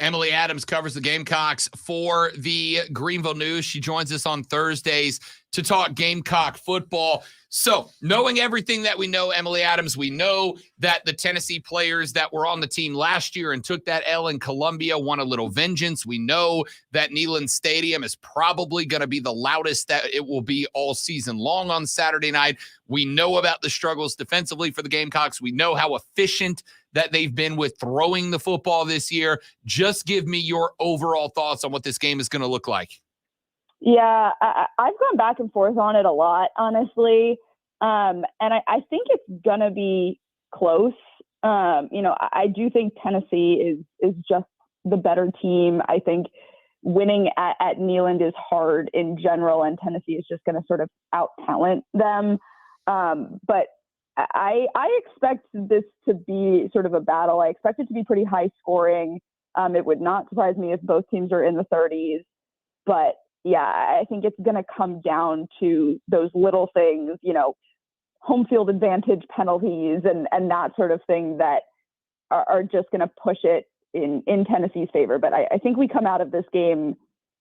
Emily Adams covers the Gamecocks for the Greenville News. She joins us on Thursdays to talk Gamecock football. So, knowing everything that we know, Emily Adams, we know that the Tennessee players that were on the team last year and took that L in Columbia want a little vengeance. We know that Neyland Stadium is probably going to be the loudest that it will be all season long on Saturday night. We know about the struggles defensively for the Gamecocks. We know how efficient that they've been with throwing the football this year. Just give me your overall thoughts on what this game is going to look like.
Yeah, I've gone back and forth on it a lot, honestly. And I think it's going to be close. I do think Tennessee is just the better team. I think winning at Neyland is hard in general, and Tennessee is just going to sort of out-talent them. But I expect this to be sort of a battle. I expect it to be pretty high scoring. It would not surprise me if both teams are in the 30s. But yeah, I think it's going to come down to those little things, home field advantage penalties and that sort of thing that are just going to push it in Tennessee's favor. But I think we come out of this game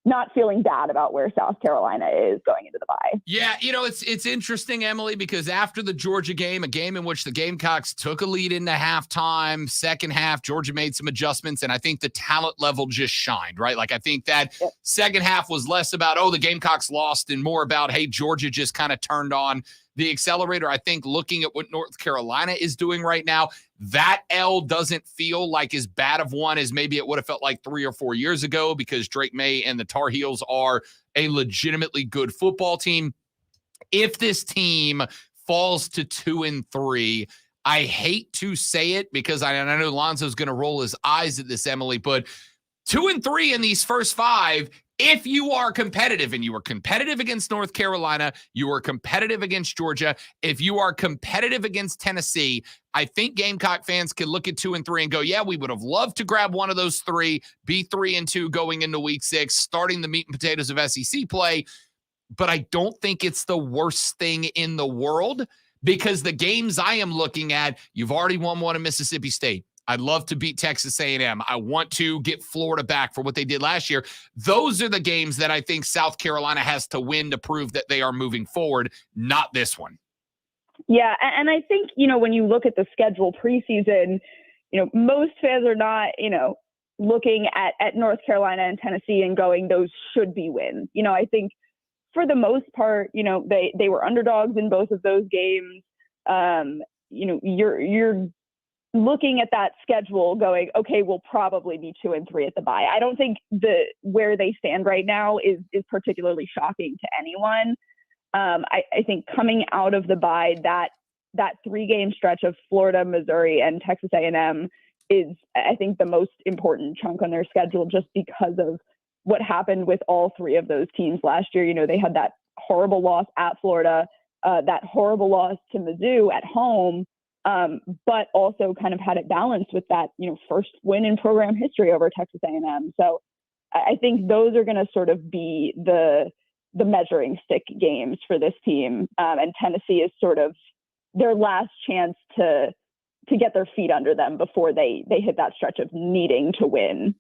not feeling bad about where South Carolina is going into the bye.
Yeah, it's interesting, Emily, because after the Georgia game, a game in which the Gamecocks took a lead into halftime, second half, Georgia made some adjustments, and I think the talent level just shined, right? Like, I think that second half was less about, the Gamecocks lost, and more about, hey, Georgia just kind of turned on the accelerator. I think looking at what North Carolina is doing right now, that L doesn't feel like as bad of one as maybe it would have felt like 3 or 4 years ago, because Drake May and the Tar Heels are a legitimately good football team. If this team falls to 2-3, I hate to say it because I know Lonzo's going to roll his eyes at this, Emily, but 2-3 in these first 5, if you are competitive, and you were competitive against North Carolina, you were competitive against Georgia, if you are competitive against Tennessee, I think Gamecock fans can look at 2-3 and go, yeah, we would have loved to grab one of those 3, be 3-2 going into week 6, starting the meat and potatoes of SEC play. But I don't think it's the worst thing in the world, because the games I am looking at, you've already won one in Mississippi State. I'd love to beat Texas A&M. I want to get Florida back for what they did last year. Those are the games that I think South Carolina has to win to prove that they are moving forward, not this one.
Yeah, and I think, when you look at the schedule preseason, most fans are not, looking at North Carolina and Tennessee and going, those should be wins. I think for the most part, they were underdogs in both of those games. You're looking at that schedule going, okay, we'll probably be 2-3 at the bye. I don't think where they stand right now is particularly shocking to anyone. I think coming out of the bye, that 3-game stretch of Florida, Missouri, and Texas A&M is, I think, the most important chunk on their schedule, just because of what happened with all 3 of those teams last year. They had that horrible loss at Florida, that horrible loss to Mizzou at home, but also kind of had it balanced with that, first win in program history over Texas A&M. So I think those are going to sort of be the measuring stick games for this team. And Tennessee is sort of their last chance to get their feet under them before they hit that stretch of needing to win.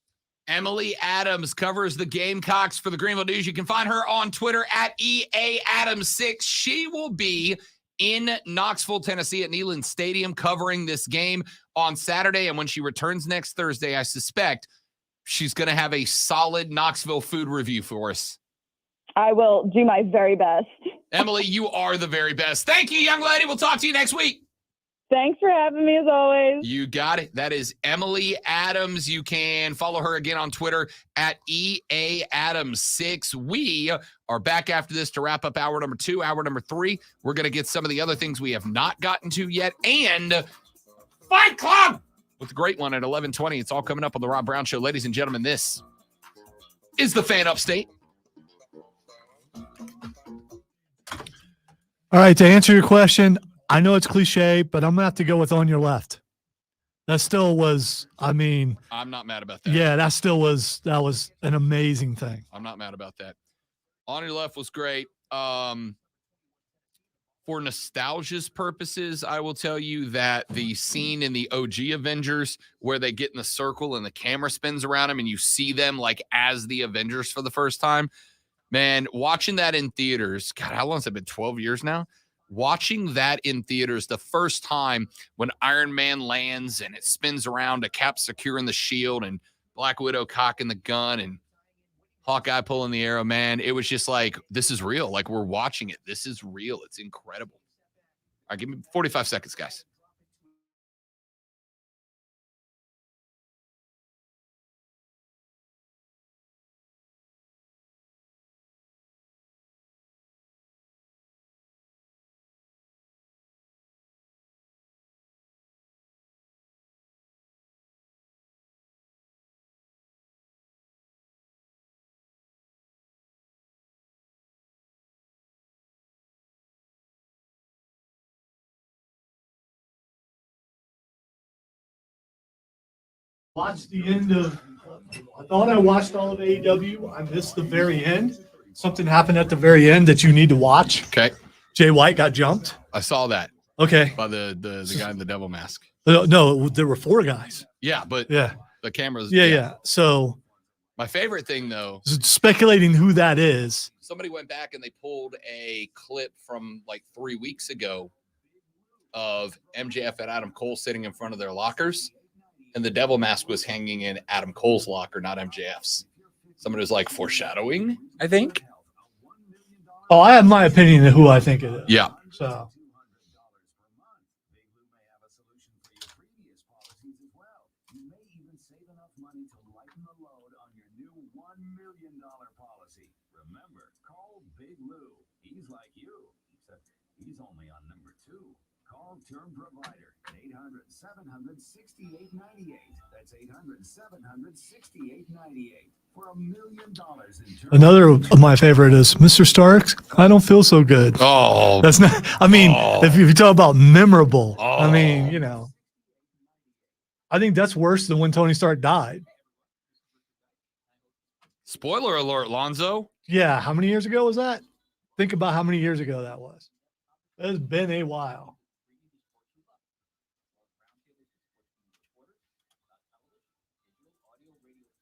Emily Adams covers the Gamecocks for the Greenville News. You can find her on Twitter at EAAdams6. She will be in Knoxville, Tennessee at Neyland Stadium covering this game on Saturday. And when she returns next Thursday, I suspect she's going to have a solid Knoxville food review for us.
I will do my very best.
Emily, you are the very best. Thank you, young lady. We'll talk to you next week.
Thanks for having me, as always.
You got it. That is Emily Adams. You can follow her again on Twitter at EAAdams6. We are back after this to wrap up hour number 2. Hour number 3, we're going to get some of the other things we have not gotten to yet. And Fight Club with the great one at 11:20. It's all coming up on the Rob Brown Show. Ladies and gentlemen, this is the Fan Upstate.
All right, to answer your question, I know it's cliche, but I'm going to have to go with On Your Left. That still was, I'm
not mad about that.
Yeah, that was an amazing thing.
I'm not mad about that. On Your Left was great. For nostalgia's purposes, I will tell you that the scene in the OG Avengers where they get in the circle and the camera spins around them and you see them like as the Avengers for the first time, man, watching that in theaters, God, how long has it been? 12 years now? Watching that in theaters the first time when Iron Man lands and it spins around to Cap securing the shield and Black Widow cocking the gun and Hawkeye pulling the arrow, man, it was just like, this is real. Like, we're watching it. This is real. It's incredible. All right, give me 45 seconds, guys.
Watched the end of, I thought I watched all of AEW. I missed the very end. Something happened at the very end that you need to watch.
Okay.
Jay White got jumped.
I saw that
Okay.
by the guy in the devil mask.
No, there were 4 guys.
Yeah, but
Yeah.
the cameras.
Yeah. So
My favorite thing, though,
speculating who that is.
somebody went back and they pulled a clip from like 3 weeks ago of MJF and Adam Cole sitting in front of their lockers, and the devil mask was hanging in Adam Cole's locker, not MJF's. Somebody was like foreshadowing, I think.
Oh, I have my opinion of who I think it is.
Yeah.
So
You may even save enough money to lighten the load on your new $1 million policy. Remember, call Big Lou. He's like you, except he's only on number 2. Call Term Provider at 800-700-6898. That's 800-700-6898 for $1 million in term.
another of my favorite is Mr. Starks. I don't feel so good.
Oh,
That's not. I mean, if you talk about memorable, I
Oh.
mean, you know, I think that's worse than when Tony Stark died.
spoiler alert, Lonzo.
Yeah, how many years ago was that? Think about how many years ago that was. It's been a while.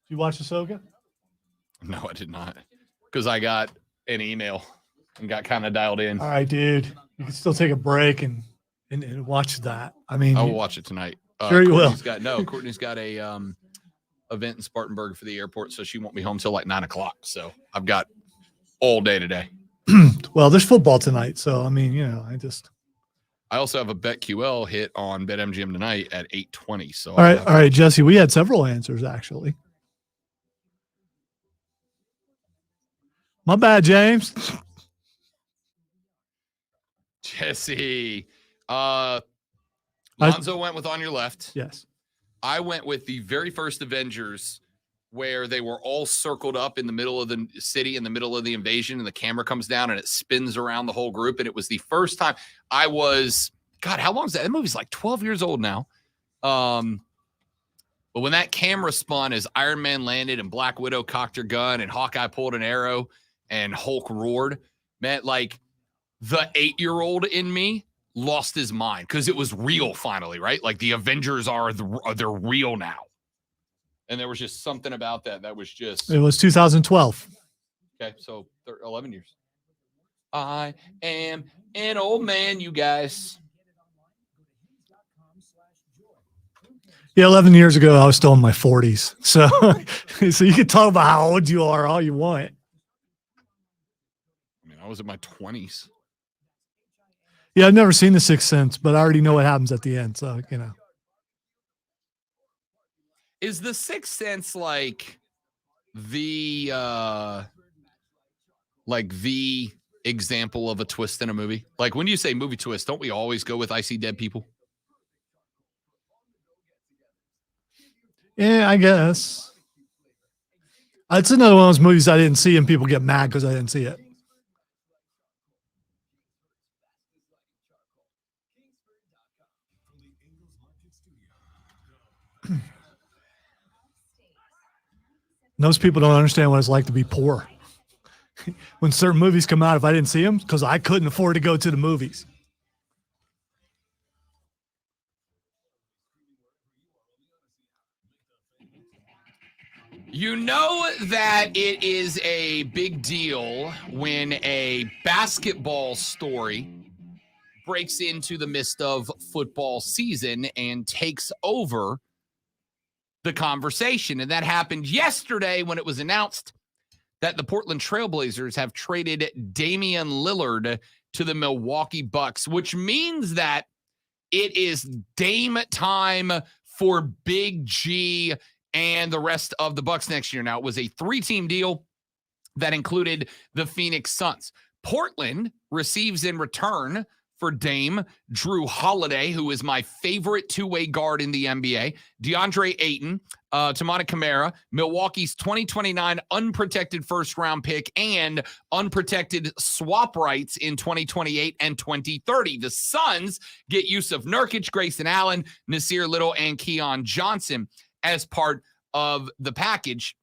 Did you watch Ahsoka?
No, I did not. Because I got an email and got kind of dialed in.
All right, dude. You can still take a break and watch that. I mean,
I will watch it tonight.
Sure you will.
Courtney's got a event in Spartanburg for the airport, so she won't be home till like 9 o'clock. So I've got all day today.
well, there's football tonight, so I mean, you know,
I also have a BetQL hit on BetMGM tonight at 8:20. So
all right, Jesse. We had several answers actually. My bad, James.
Jesse. Lonzo went with On Your Left.
Yes.
I went with the very first Avengers where they were all circled up in the middle of the city, in the middle of the invasion, and the camera comes down and it spins around the whole group. And it was the first time I was, God, how long is that? That movie's like 12 years old now. But when that camera spun as Iron Man landed and Black Widow cocked her gun and Hawkeye pulled an arrow and Hulk roared, man, like the 8-year-old in me lost his mind because it was real finally, right? Like the Avengers they're real now. And there was just something about that was just.
It was 2012.
Okay, so 11 years. I am an old man, you guys.
Yeah, 11 years ago, I was still in my 40s. So, so you can talk about how old you are all you want.
I mean, I was in my 20s.
Yeah, I've never seen The Sixth Sense, but I already know what happens at the end. So, you know.
Is The Sixth Sense like the example of a twist in a movie? Like when you say movie twist, don't we always go with I See Dead People?
Yeah, I guess. It's another one of those movies I didn't see and people get mad because I didn't see it. Those people don't understand what it's like to be poor. When certain movies come out, if I didn't see them, because I couldn't afford to go to the movies.
You know that it is a big deal when a basketball story breaks into the midst of football season and takes over the conversation. And that happened yesterday when it was announced that the Portland Trailblazers have traded Damian Lillard to the Milwaukee Bucks, which means that it is Dame time for Big G and the rest of the Bucks next year. Now, it was a 3-team deal that included the Phoenix Suns. Portland receives in return for Dame Drew Holiday, who is my favorite two-way guard in the NBA, DeAndre Ayton, Tamata Kamara, Milwaukee's 2029 unprotected first-round pick, and unprotected swap rights in 2028 and 2030. The Suns get Yusuf Nurkic, Grayson Allen, Nasir Little, and Keon Johnson as part of the package.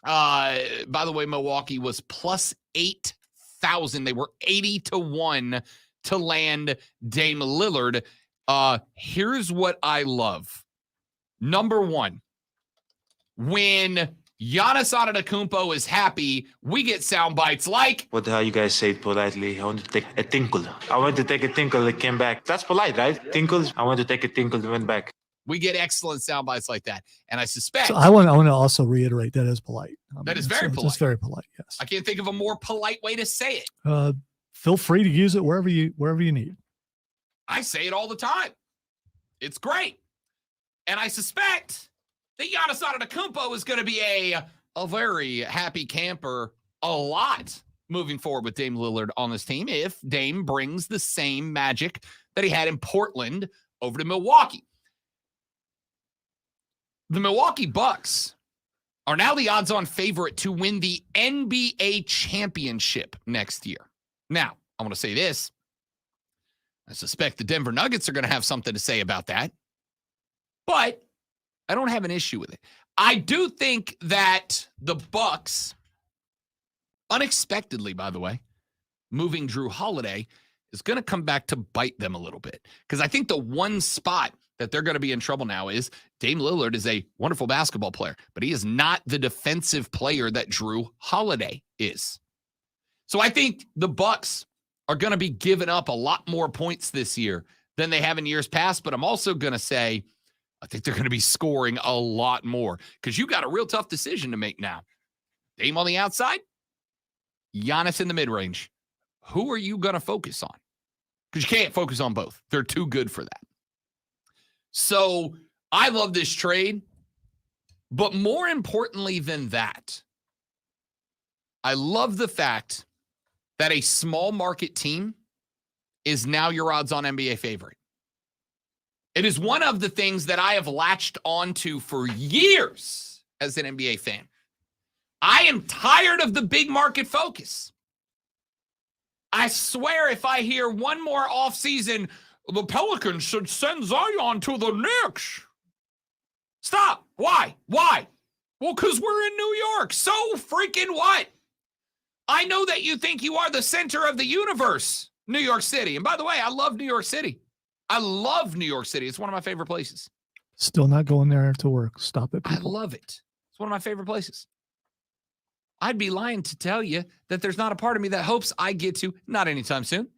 By the way, Milwaukee was plus 8,000. They were 80-1 to land Dame Lillard. Here's what I love. Number one, when Giannis Antetokounmpo is happy, we get sound bites like,
what the hell you guys say it politely? I want to take a tinkle. I went to take a tinkle, it came back. That's polite, right? Tinkles. I went to take a tinkle, it went back.
we get excellent sound bites like that. And I suspect
So I want to also reiterate that is polite.
That is very polite.
It's very polite, yes.
I can't think of a more polite way to say it.
feel free to use it wherever you need.
I say it all the time. It's great. And I suspect that Giannis Antetokounmpo is going to be a very happy camper a lot moving forward with Dame Lillard on this team if Dame brings the same magic that he had in Portland over to Milwaukee. The Milwaukee Bucks are now the odds-on favorite to win the NBA championship next year. Now, I want to say this. I suspect the Denver Nuggets are going to have something to say about that, but I don't have an issue with it. I do think that the Bucks, unexpectedly, by the way, moving Drew Holiday is going to come back to bite them a little bit, because I think the one spot that they're going to be in trouble now is Dame Lillard is a wonderful basketball player, but he is not the defensive player that Drew Holiday is. So I think the Bucks are going to be giving up a lot more points this year than they have in years past, but I'm also going to say I think they're going to be scoring a lot more, because you got a real tough decision to make now. Dame on the outside, Giannis in the mid-range. Who are you going to focus on? Because you can't focus on both. They're too good for that. So I love this trade, but more importantly than that, I love the fact that a small market team is now your odds-on NBA favorite. It is one of the things that I have latched onto for years as an NBA fan. I am tired of the big market focus. I swear if I hear one more offseason, the Pelicans should send Zion to the Knicks. Stop. Why? Well, because we're in New York. So freaking what? I know that you think you are the center of the universe, New York City. And by the way, I love New York City. I love New York City. It's one of my favorite places.
Still not going there to work. Stop it, people.
I love it. It's one of my favorite places. I'd be lying to tell you that there's not a part of me that hopes I get to, not anytime soon,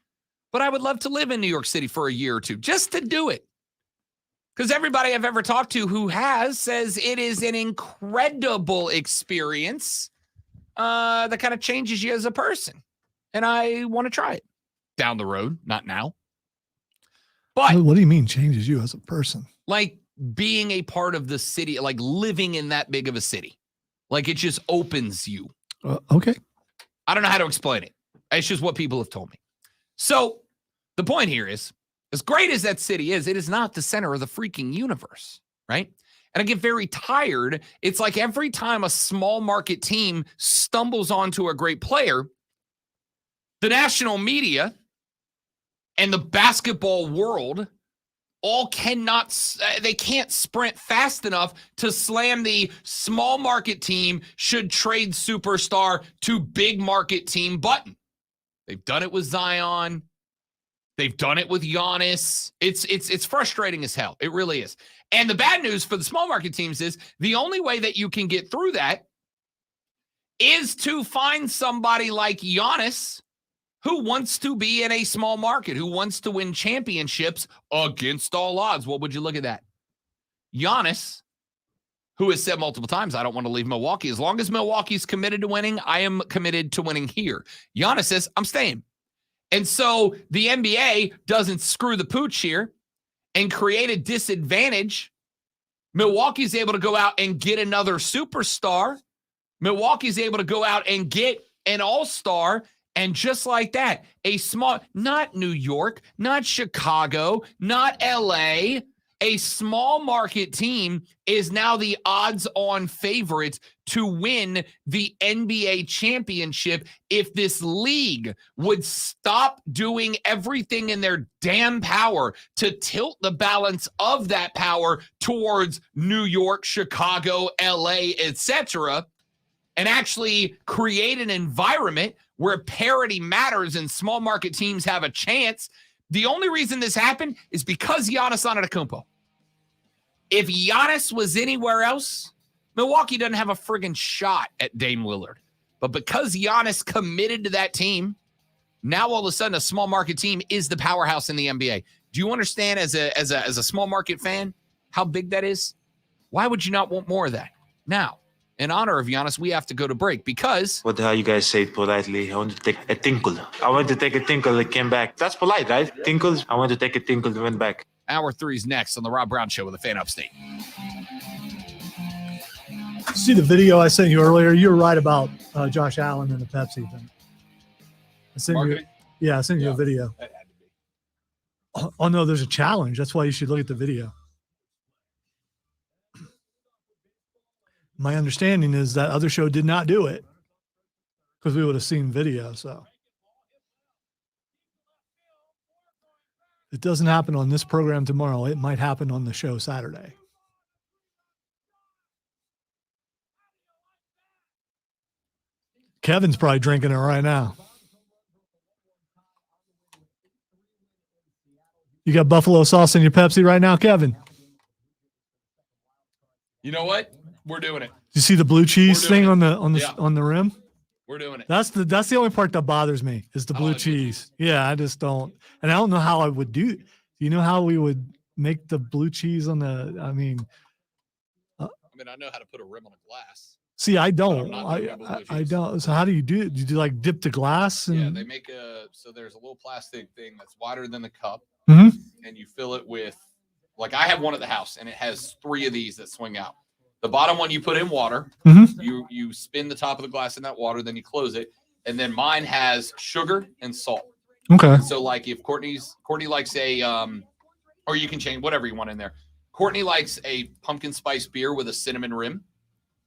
but I would love to live in New York City for a year or two just to do it. Because everybody I've ever talked to who has says it is an incredible experience that kind of changes you as a person. And I want to try it down the road, not now. But
what do you mean changes you as a person?
Like being a part of the city, like living in that big of a city. Like it just opens you.
Okay.
I don't know how to explain it. It's just what people have told me. So the point here is, as great as that city is, it is not the center of the freaking universe, right? And I get very tired. It's like every time a small market team stumbles onto a great player, the national media and the basketball world all they can't sprint fast enough to slam the small market team should trade superstar to big market team button. They've done it with Zion. They've done it with Giannis. It's frustrating as hell. It really is. And the bad news for the small market teams is the only way that you can get through that is to find somebody like Giannis who wants to be in a small market, who wants to win championships against all odds. What would you look at that? Giannis, who has said multiple times, I don't want to leave Milwaukee. As long as Milwaukee's committed to winning, I am committed to winning here. Giannis says, I'm staying. And so the NBA doesn't screw the pooch here and create a disadvantage. Milwaukee's able to go out and get another superstar. Milwaukee's able to go out and get an all-star. And just like that, a small, not New York, not Chicago, not LA, a small market team is now the odds-on favorites to win the NBA championship if this league would stop doing everything in their damn power to tilt the balance of that power towards New York, Chicago, LA, etc., and actually create an environment where parity matters and small market teams have a chance. The only reason this happened is because Giannis Antetokounmpo. If Giannis was anywhere else, Milwaukee doesn't have a friggin' shot at Dame Lillard. But because Giannis committed to that team, now all of a sudden a small market team is the powerhouse in the NBA. Do you understand as a small market fan how big that is? Why would you not want more of that? Now, in honor of Giannis, we have to go to break because
What the hell you guys say it politely? I want to take a tinkle. I went to take a tinkle, it came back. That's polite, right? Tinkles. I went to take a tinkle, it went back.
Hour 3 is next on the Rob Brown Show with the Fan Upstate.
See the video I sent you earlier? You were right about Josh Allen and the Pepsi thing. I sent you a video.
That had to be.
Oh, no, there's a challenge. That's why you should look at the video. My understanding is that other show did not do it because we would have seen video. So it doesn't happen on this program tomorrow. It might happen on the show Saturday. Kevin's probably drinking it right now. You got buffalo sauce in your Pepsi right now, Kevin?
You know what? We're doing it.
You see the blue cheese thing on the
Yeah.
on the rim?
We're doing it.
That's the only part that bothers me is the blue cheese. Yeah, I just don't, and I don't know how I would do. Do you know how we would make the blue cheese on the? I mean,
I know how to put a rim on a glass.
see, I don't.
not
I
doing blue
I
cheese.
don't. So how do you do it? Do you like dip the glass? And,
Yeah, they make so there's a little plastic thing that's wider than the cup,
Mhm.
and you fill it with, like I have one at the house, and it has 3 of these that swing out. The bottom one you put in water.
Mhm.
You spin the top of the glass in that water, then you close it, and then mine has sugar and salt.
Okay.
So like if Courtney likes a or you can change whatever you want in there. Courtney likes a pumpkin spice beer with a cinnamon rim.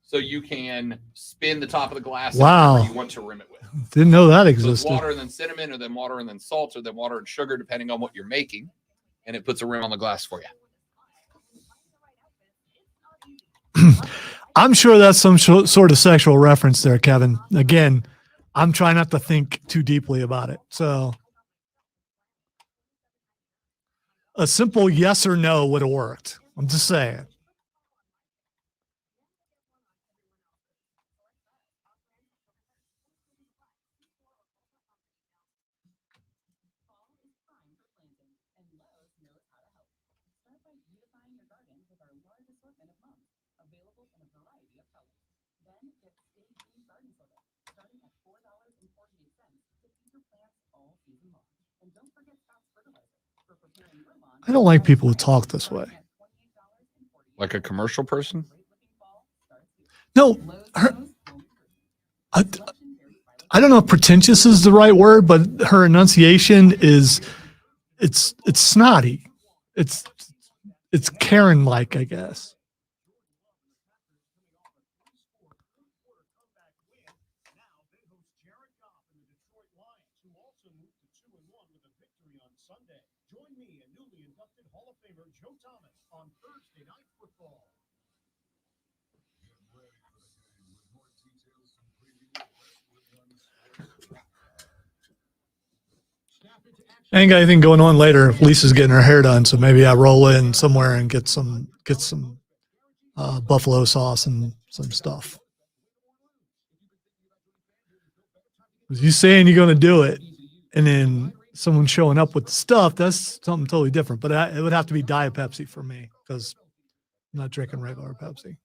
So you can spin the top of the glass
Wow.
whatever you want to rim it with.
Didn't know that
So it's
existed.
water and then cinnamon, or then water and then salt, or then water and sugar, depending on what you're making. And it puts a rim on the glass for you.
I'm sure that's some sort of sexual reference there, Kevin. Again, I'm trying not to think too deeply about it. So a simple yes or no would have worked. I'm just saying. I don't like people who talk this way.
Like a commercial person?
No, I don't know if pretentious is the right word, but her enunciation is it's snotty. It's Karen-like, I guess. I ain't got anything going on later. Lisa's getting her hair done, so maybe I roll in somewhere and get some buffalo sauce and some stuff. You saying you're going to do it, and then someone showing up with the stuff, that's something totally different. But it would have to be Diet Pepsi for me because I'm not drinking regular Pepsi.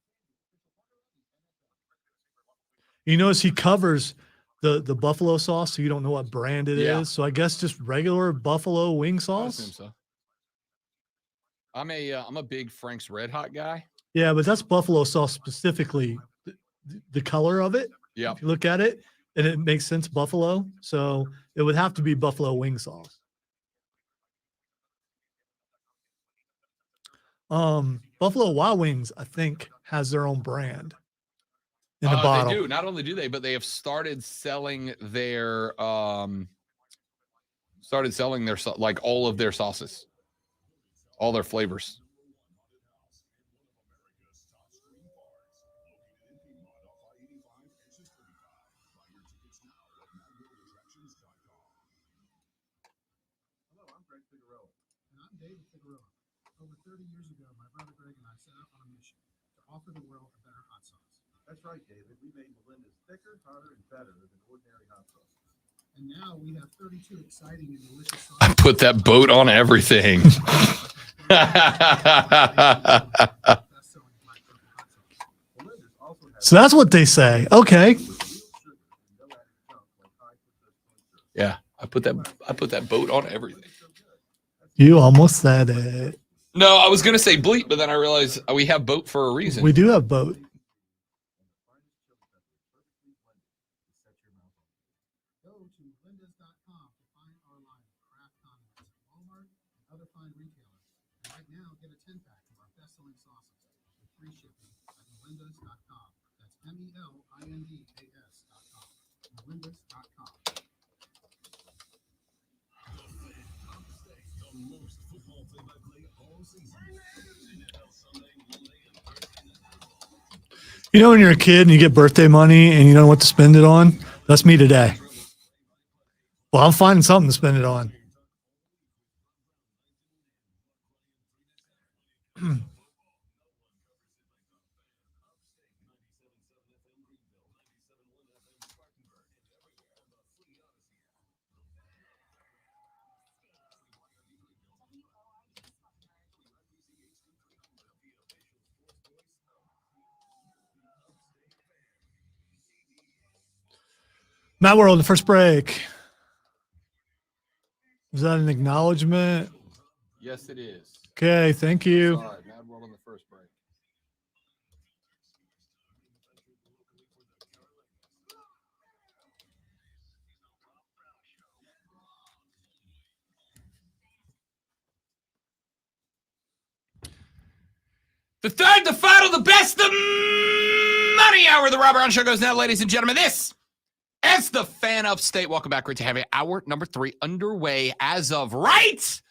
You notice he covers the buffalo sauce, so you don't know what brand it is. So I guess just regular buffalo wing
I
sauce.
assume so. I'm a big Frank's Red Hot guy.
Yeah, but that's buffalo sauce specifically. The color of it.
Yeah.
If you look at it, and it makes sense, buffalo. So it would have to be buffalo wing sauce. Buffalo Wild Wings, I think, has their own brand in the bottle.
They do. Not only do they, but they have started selling their like all of their sauces, all their flavors.
Over 30 years ago, my brother Greg and I set out on a mission to offer the world a better hot sauce.
That's right, David. We made Melinda's thicker, hotter, and better than ordinary hot sauces.
And now we have 32 exciting and delicious sauces.
I put that boat on everything.
Melinda's also
So that's what they say. Okay.
Yeah, I put that boat on everything.
You almost said it.
No, I was gonna say bleep, but then I realized we have boat for a reason.
We do have boat.
Go to Linda's.com to find our line of craft condiments at Walmart and other fine retailers. And right now, get a 10-pack of our best-selling sauces with free shipping at Melinda's.com. That's MELINDAS.com. Melinda's.com.
You know, when you're a kid and you get birthday money and you don't know what to spend it on? That's me today. Well, I'm finding something to spend it on. Matt World, the first break. Is that an acknowledgement?
Yes, it is.
Okay, thank you.
Sorry, Mad World on the first break. The third, the final, the best, the money hour of the Rob Brown Show goes now, ladies and gentlemen. This is the Fan Upstate. Welcome back. Great to have you. Hour number 3 underway as of right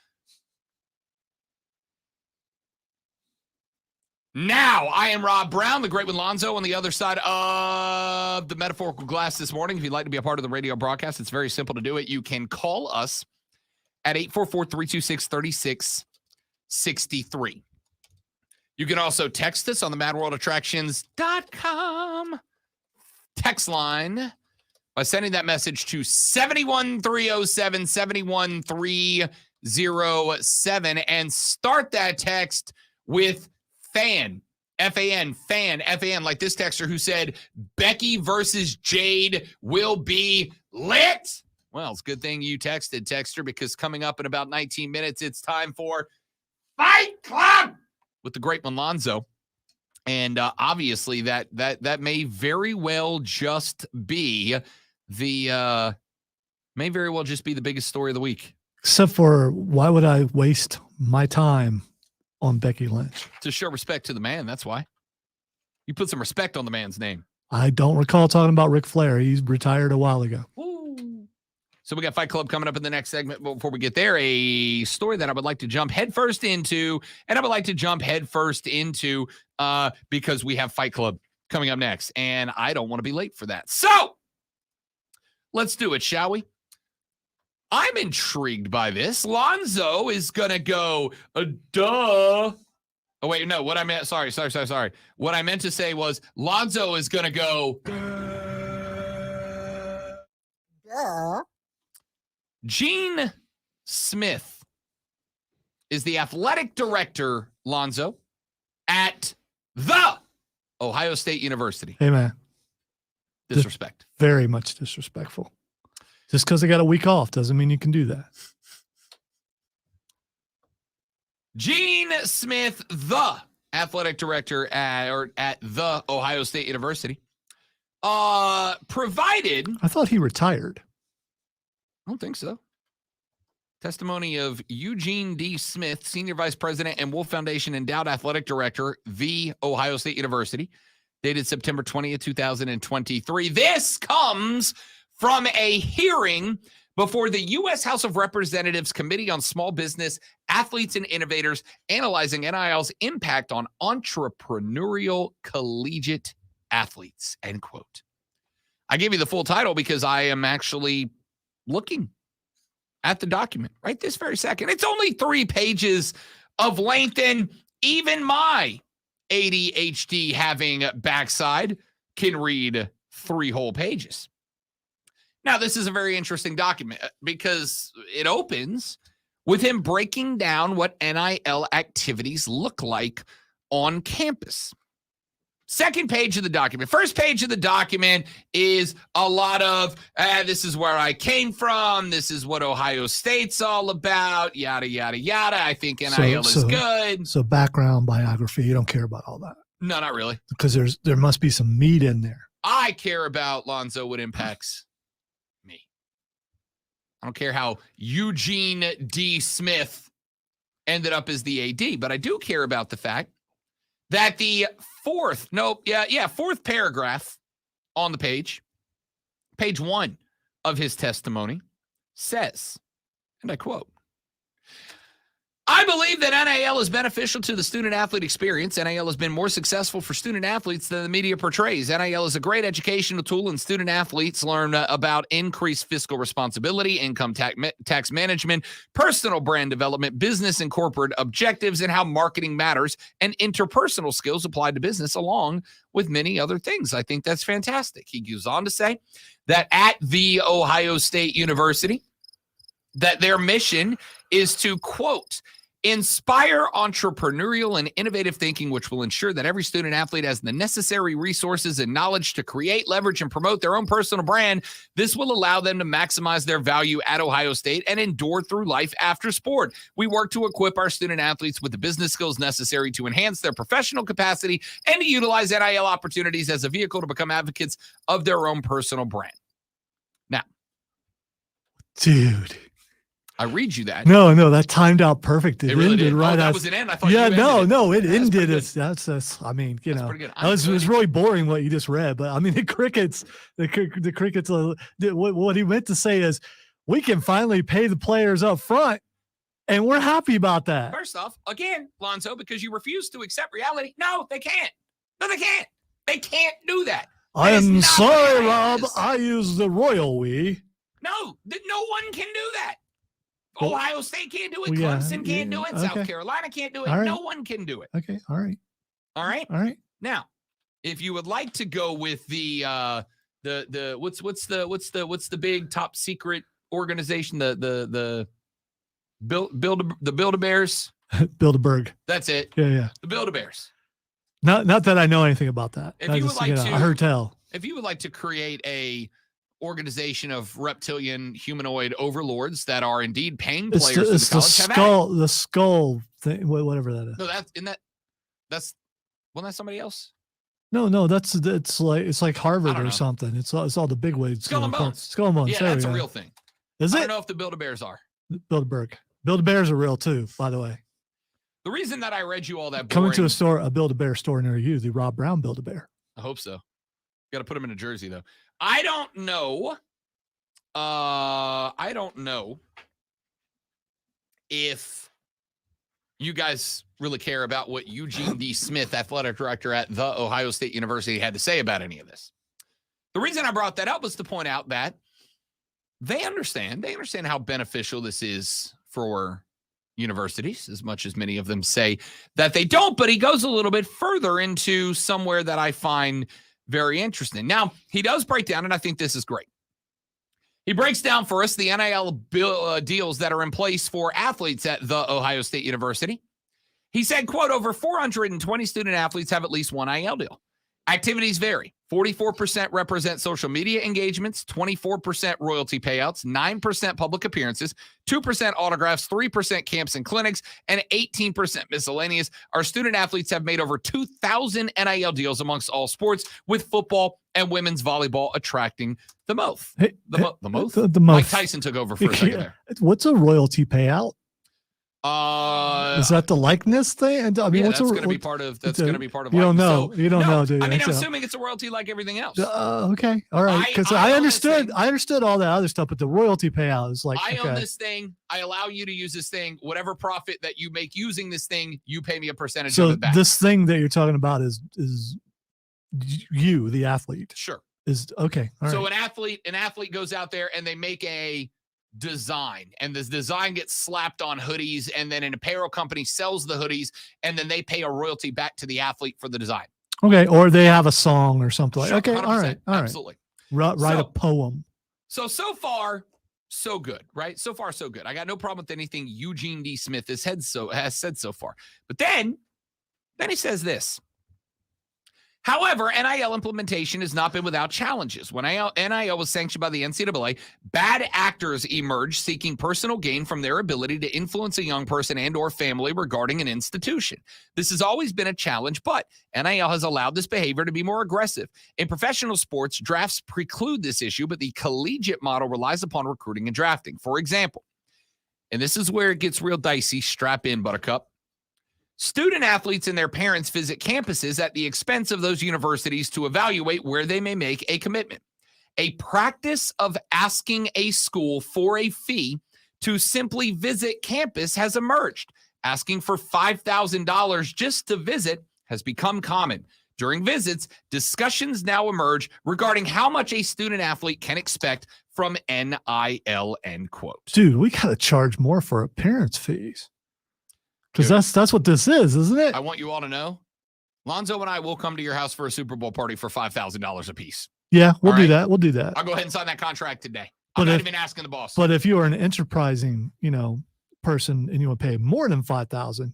now. I am Rob Brown, the great one Lonzo on the other side of the metaphorical glass this morning. If you'd like to be a part of the radio broadcast, it's very simple to do it. You can call us at 844-326-3663. You can also text us on the madworldattractions.com text line by sending that message to 71307, 71307, and start that text with FAN, F-A-N, FAN, F-A-N, like this texter who said, Becky versus Jade will be lit. Well, it's a good thing you texted, texter, because coming up in about 19 minutes, it's time for Fight Club with the great one Lonzo. And obviously that may very well just be the biggest story of the week.
Except for, why would I waste my time on Becky Lynch?
To show respect to the man, that's why. You put some respect on the man's name.
I don't recall talking about Ric Flair. He's retired a while ago.
So we got Fight Club coming up in the next segment. But before we get there, a story that I would like to jump headfirst into, because we have Fight Club coming up next, and I don't want to be late for that. So let's do it, shall we? I'm intrigued by this. Lonzo is going to go, duh. Oh, wait, no, what I meant, sorry. What I meant to say was Lonzo is going to go,
duh.
Gene Smith is the athletic director, Lonzo, at the Ohio State University.
Hey, man.
Disrespect.
Very much disrespectful. Just because I got a week off doesn't mean you can do that.
Gene Smith, the athletic director at the Ohio State University, provided...
I thought he retired.
I don't think so. Testimony of Eugene D. Smith, Senior Vice President and Wolf Foundation Endowed Athletic Director, the Ohio State University, dated September 20th, 2023. This comes from a hearing before the U.S. House of Representatives Committee on Small Business, Athletes, and Innovators, analyzing NIL's impact on entrepreneurial collegiate athletes, end quote. I gave you the full title because I am actually looking at the document right this very second. It's only 3 pages of length, and even my ADHD having backside can read 3 whole pages. Now, this is a very interesting document because it opens with him breaking down what NIL activities look like on campus. Second page of the document. First page of the document is a lot of, this is where I came from. This is what Ohio State's all about. Yada, yada, yada. I think NIL is good.
So background, biography, you don't care about all that.
No, not really.
Because there must be some meat in there.
I care about, Lonzo, what impacts me. I don't care how Eugene D. Smith ended up as the AD, but I do care about the fact that the fourth paragraph on the page 1 of his testimony says, and I quote, I believe that NIL is beneficial to the student-athlete experience. NIL has been more successful for student-athletes than the media portrays. NIL is a great educational tool, and student-athletes learn about increased fiscal responsibility, income tax management, personal brand development, business and corporate objectives, and how marketing matters, and interpersonal skills applied to business, along with many other things. I think that's fantastic. He goes on to say that at The Ohio State University, that their mission is to, quote, inspire entrepreneurial and innovative thinking, which will ensure that every student athlete has the necessary resources and knowledge to create, leverage, and promote their own personal brand. This will allow them to maximize their value at Ohio State and endure through life after sport. We work to equip our student athletes with the business skills necessary to enhance their professional capacity and to utilize NIL opportunities as a vehicle to become advocates of their own personal brand. Now,
dude,
I read you that.
No, that timed out perfect. It
really
ended
did.
right.
That was an end. I thought.
Yeah,
you ended
no, it ended.
That's
I mean, you know,
pretty good.
it was really boring what you just read. But I mean, the crickets. What he meant to say is, we can finally pay the players up front, and we're happy about that.
First off, again, Lonzo, because you refuse to accept reality. No, they can't. No, they can't. They can't do that.
I am sorry, Rob. I use the royal we.
No, no one can do that.
Well,
Ohio State can't do it.
well, yeah,
Clemson can't do it.
okay.
South Carolina can't do it.
All right.
No one can do it.
Okay, all right.
All right.
All right.
Now, if you would like to go with the what's the big top secret organization, the Build-A-Bears?
Bilderberg.
That's it.
Yeah.
The Build-A-Bears.
Not that I know anything about that.
If you would like to,
I heard tell.
If you would like to create a organization of reptilian humanoid overlords that are indeed paying players
It's
to the college,
the skull thing, whatever that is.
No, wasn't that somebody else?
No, it's like Harvard or something. It's all the big wigs.
Skull and Bones.
Skull and Bones.
Yeah, that's a real thing.
Is it?
I don't know if the Build-A-Bears are.
Bilderberg. Build-A-Bears are real too, by the way.
The reason that I read you all that
Coming to a Build-A-Bear store near you, the Rob Brown Build-A-Bear.
I hope so. Got to put him in a jersey though. I don't know if you guys really care about what Eugene D. Smith, athletic director at The Ohio State University, had to say about any of this. The reason I brought that up was to point out that they understand how beneficial this is for universities, as much as many of them say that they don't, but he goes a little bit further into somewhere that I find very interesting. Now, he does break down, and I think this is great. He breaks down for us the NIL deals that are in place for athletes at The Ohio State University. He said, quote, over 420 student athletes have at least one NIL deal. Activities vary. 44% represent social media engagements, 24% royalty payouts, 9% public appearances, 2% autographs, 3% camps and clinics, and 18% miscellaneous. Our student athletes have made over 2,000 NIL deals amongst all sports, with football and women's volleyball attracting the most. The most?
The most.
Mike Tyson took over for a second there.
What's a royalty payout?
Is
that the likeness thing? And I mean,
that's going to be part of. That's going to be part of.
You don't know.
So,
you don't know, do you?
I mean, I'm assuming it's a royalty like everything else.
Okay, all right. Because I understood all that other stuff, but the royalty payout is like,
I own this thing. I allow you to use this thing. Whatever profit that you make using this thing, you pay me a percentage of it back.
This thing that you're talking about is you, the athlete.
Sure.
Is okay. All
so
right.
an athlete goes out there and they make a design, and this design gets slapped on hoodies, and then an apparel company sells the hoodies, and then they pay a royalty back to the athlete for the design.
Okay, or they have a song or something.
Sure,
okay, all right,
absolutely.
Write a poem.
So far, so good, right? So far, so good. I got no problem with anything Eugene D. Smith has said so far. But then he says this. However, NIL implementation has not been without challenges. When NIL was sanctioned by the NCAA, bad actors emerged seeking personal gain from their ability to influence a young person and or family regarding an institution. This has always been a challenge, but NIL has allowed this behavior to be more aggressive. In professional sports, drafts preclude this issue, but the collegiate model relies upon recruiting and drafting. For example, and this is where it gets real dicey, strap in, Buttercup. Student athletes and their parents visit campuses at the expense of those universities to evaluate where they may make a commitment. A practice of asking a school for a fee to simply visit campus has emerged. Asking for $5,000 just to visit has become common. During visits, discussions now emerge regarding how much a student athlete can expect from NIL, end quote.
Dude, we got to charge more for our parents' fees. Because that's what this is, isn't it?
I want you all to know, Lonzo and I will come to your house for a Super Bowl party for $5,000 a piece.
Yeah, we'll
All
do
right?
that. We'll do that.
I'll go ahead and sign that contract today.
But
I'm not
if-
even asking the boss.
But if you are an enterprising, person and you want to pay more than $5,000,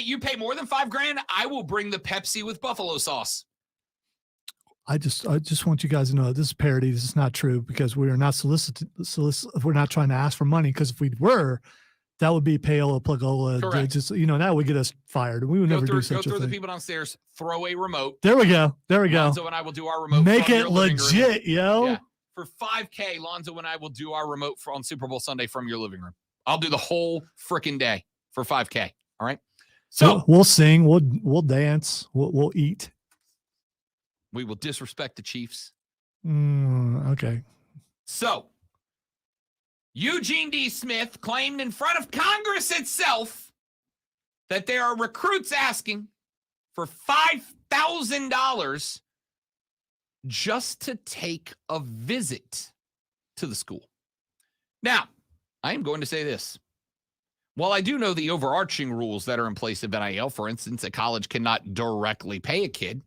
you pay more than $5,000, I will bring the Pepsi with buffalo sauce.
I just want you guys to know this is parody. This is not true because we are not we're not trying to ask for money, because if we were, that would be payola plagola.
Correct.
Just that would get us fired. We would never do such
Go
a
through the
thing.
people downstairs, throw a remote.
There we go.
Lonzo and I will do our remote.
Make
from
it
your living room.
legit, yo.
Yeah. For $5,000, Lonzo and I will do our remote on Super Bowl Sunday from your living room. I'll do the whole freaking day for $5,000. All right. So
We'll sing, we'll dance, we'll eat.
we will disrespect the Chiefs.
Okay.
So Eugene D. Smith claimed in front of Congress itself that there are recruits asking for $5,000 just to take a visit to the school. Now, I am going to say this. While I do know the overarching rules that are in place of NIL, for instance, a college cannot directly pay a kid,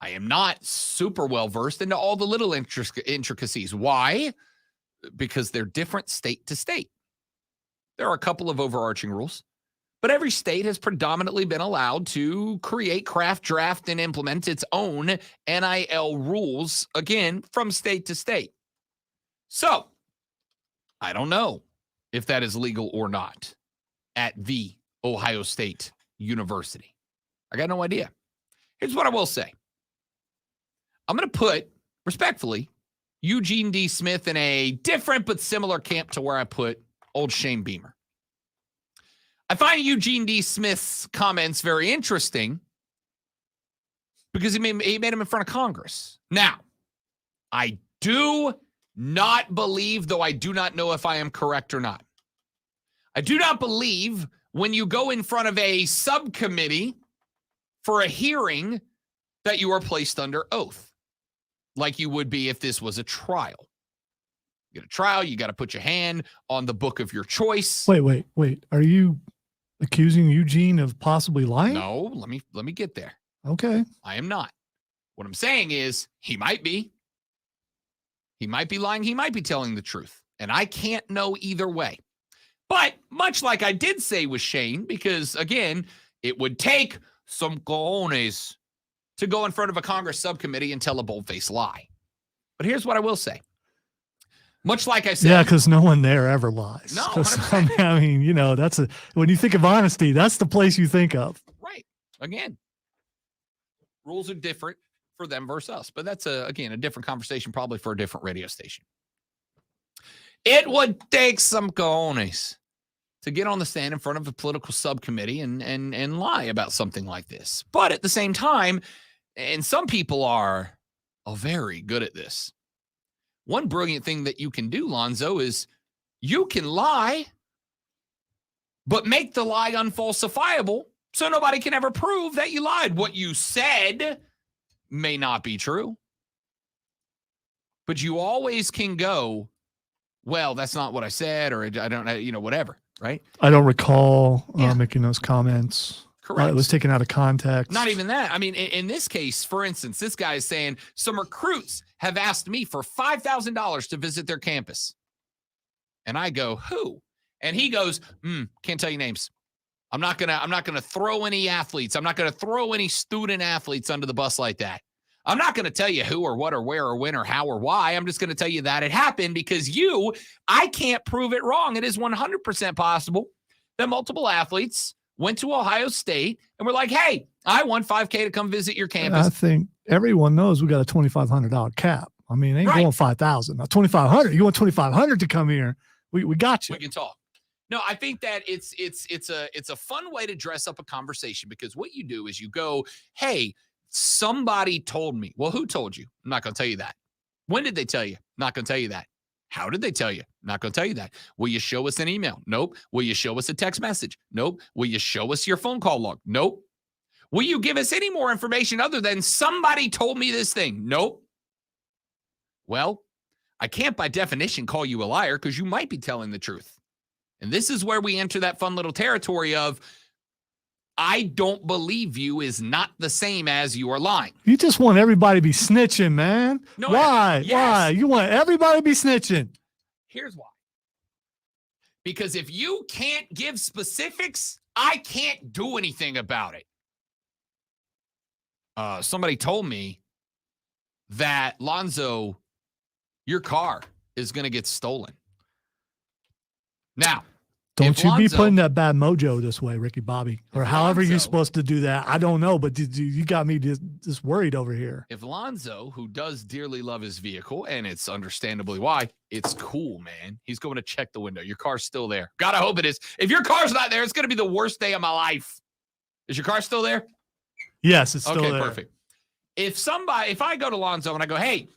I am not super well versed into all the little intricacies. Why? Because they're different state to state. There are a couple of overarching rules, but every state has predominantly been allowed to create, craft, draft, and implement its own NIL rules, again, from state to state. So, I don't know if that is legal or not at the Ohio State University. I got no idea. Here's what I will say. I'm going to put, respectfully, Eugene D. Smith in a different but similar camp to where I put old Shane Beamer. I find Eugene D. Smith's comments very interesting because he made him in front of Congress. Now, I do not believe, though I do not know if I am correct or not. I do not believe when you go in front of a subcommittee for a hearing that you are placed under oath, like you would be if this was a trial. You get a trial, you got to put your hand on the book of your choice.
Wait. Are you accusing Eugene of possibly lying?
No, let me get there.
Okay.
I am not. What I'm saying is he might be. He might be lying. He might be telling the truth. And I can't know either way. But much like I did say with Shane, because, again, it would take some cojones to go in front of a Congress subcommittee and tell a bold-faced lie. But here's what I will say. Much like I said.
Yeah, because no one there ever lies.
No,
'Cause, I mean, that's when you think of honesty, that's the place you think of.
Right. Again, rules are different for them versus us. But that's, again, a different conversation, probably for a different radio station. It would take some cojones to get on the stand in front of a political subcommittee and lie about something like this. But at the same time, and some people are very good at this. One brilliant thing that you can do, Lonzo, is you can lie, but make the lie unfalsifiable so nobody can ever prove that you lied. What you said may not be true, but you always can go, well, that's not what I said, or I don't know, whatever, right?
I don't recall making those comments.
Correct.
It was taken out of context.
Not even that. I mean, in this case, for instance, this guy is saying some recruits have asked me for $5,000 to visit their campus. And I go, who? And he goes, can't tell you names. I'm not gonna throw any athletes. I'm not gonna throw any student athletes under the bus like that. I'm not gonna tell you who or what or where or when or how or why. I'm just gonna tell you that it happened because I can't prove it wrong. It is 100% possible that multiple athletes went to Ohio State and were like, "Hey, I won $5K to come visit your campus."
I think everyone knows we got a $2,500 cap. I mean, it ain't going 5,000. Now, 2,500. You want 2,500 to come here? We got you.
We can talk. No, I think that it's a fun way to dress up a conversation because what you do is you go, "Hey, somebody told me." Well, who told you? I'm not going to tell you that. When did they tell you? Not going to tell you that. How did they tell you? Not going to tell you that. Will you show us an email? Nope. Will you show us a text message? Nope. Will you show us your phone call log? Nope. Will you give us any more information other than somebody told me this thing? Nope. Well, I can't by definition call you a liar because you might be telling the truth. And this is where we enter that fun little territory of I don't believe you is not the same as you are lying.
You just want everybody to be snitching, man.
No,
why?
yes.
Why? You want everybody to be snitching.
Here's why. Because if you can't give specifics, I can't do anything about it. Somebody told me that, Lonzo, your car is going to get stolen. Now,
don't you
Lonzo,
be putting that bad mojo this way, Ricky Bobby, or however you're supposed to do that. I don't know, but you got me just worried over here.
If Lonzo, who does dearly love his vehicle, and it's understandably why, it's cool, man. He's going to check the window. Your car's still there. Gotta hope it is. If your car's not there, it's going to be the worst day of my life. Is your car still there?
Yes, it's still there.
Okay, perfect. If I go to Lonzo and I go, "Hey,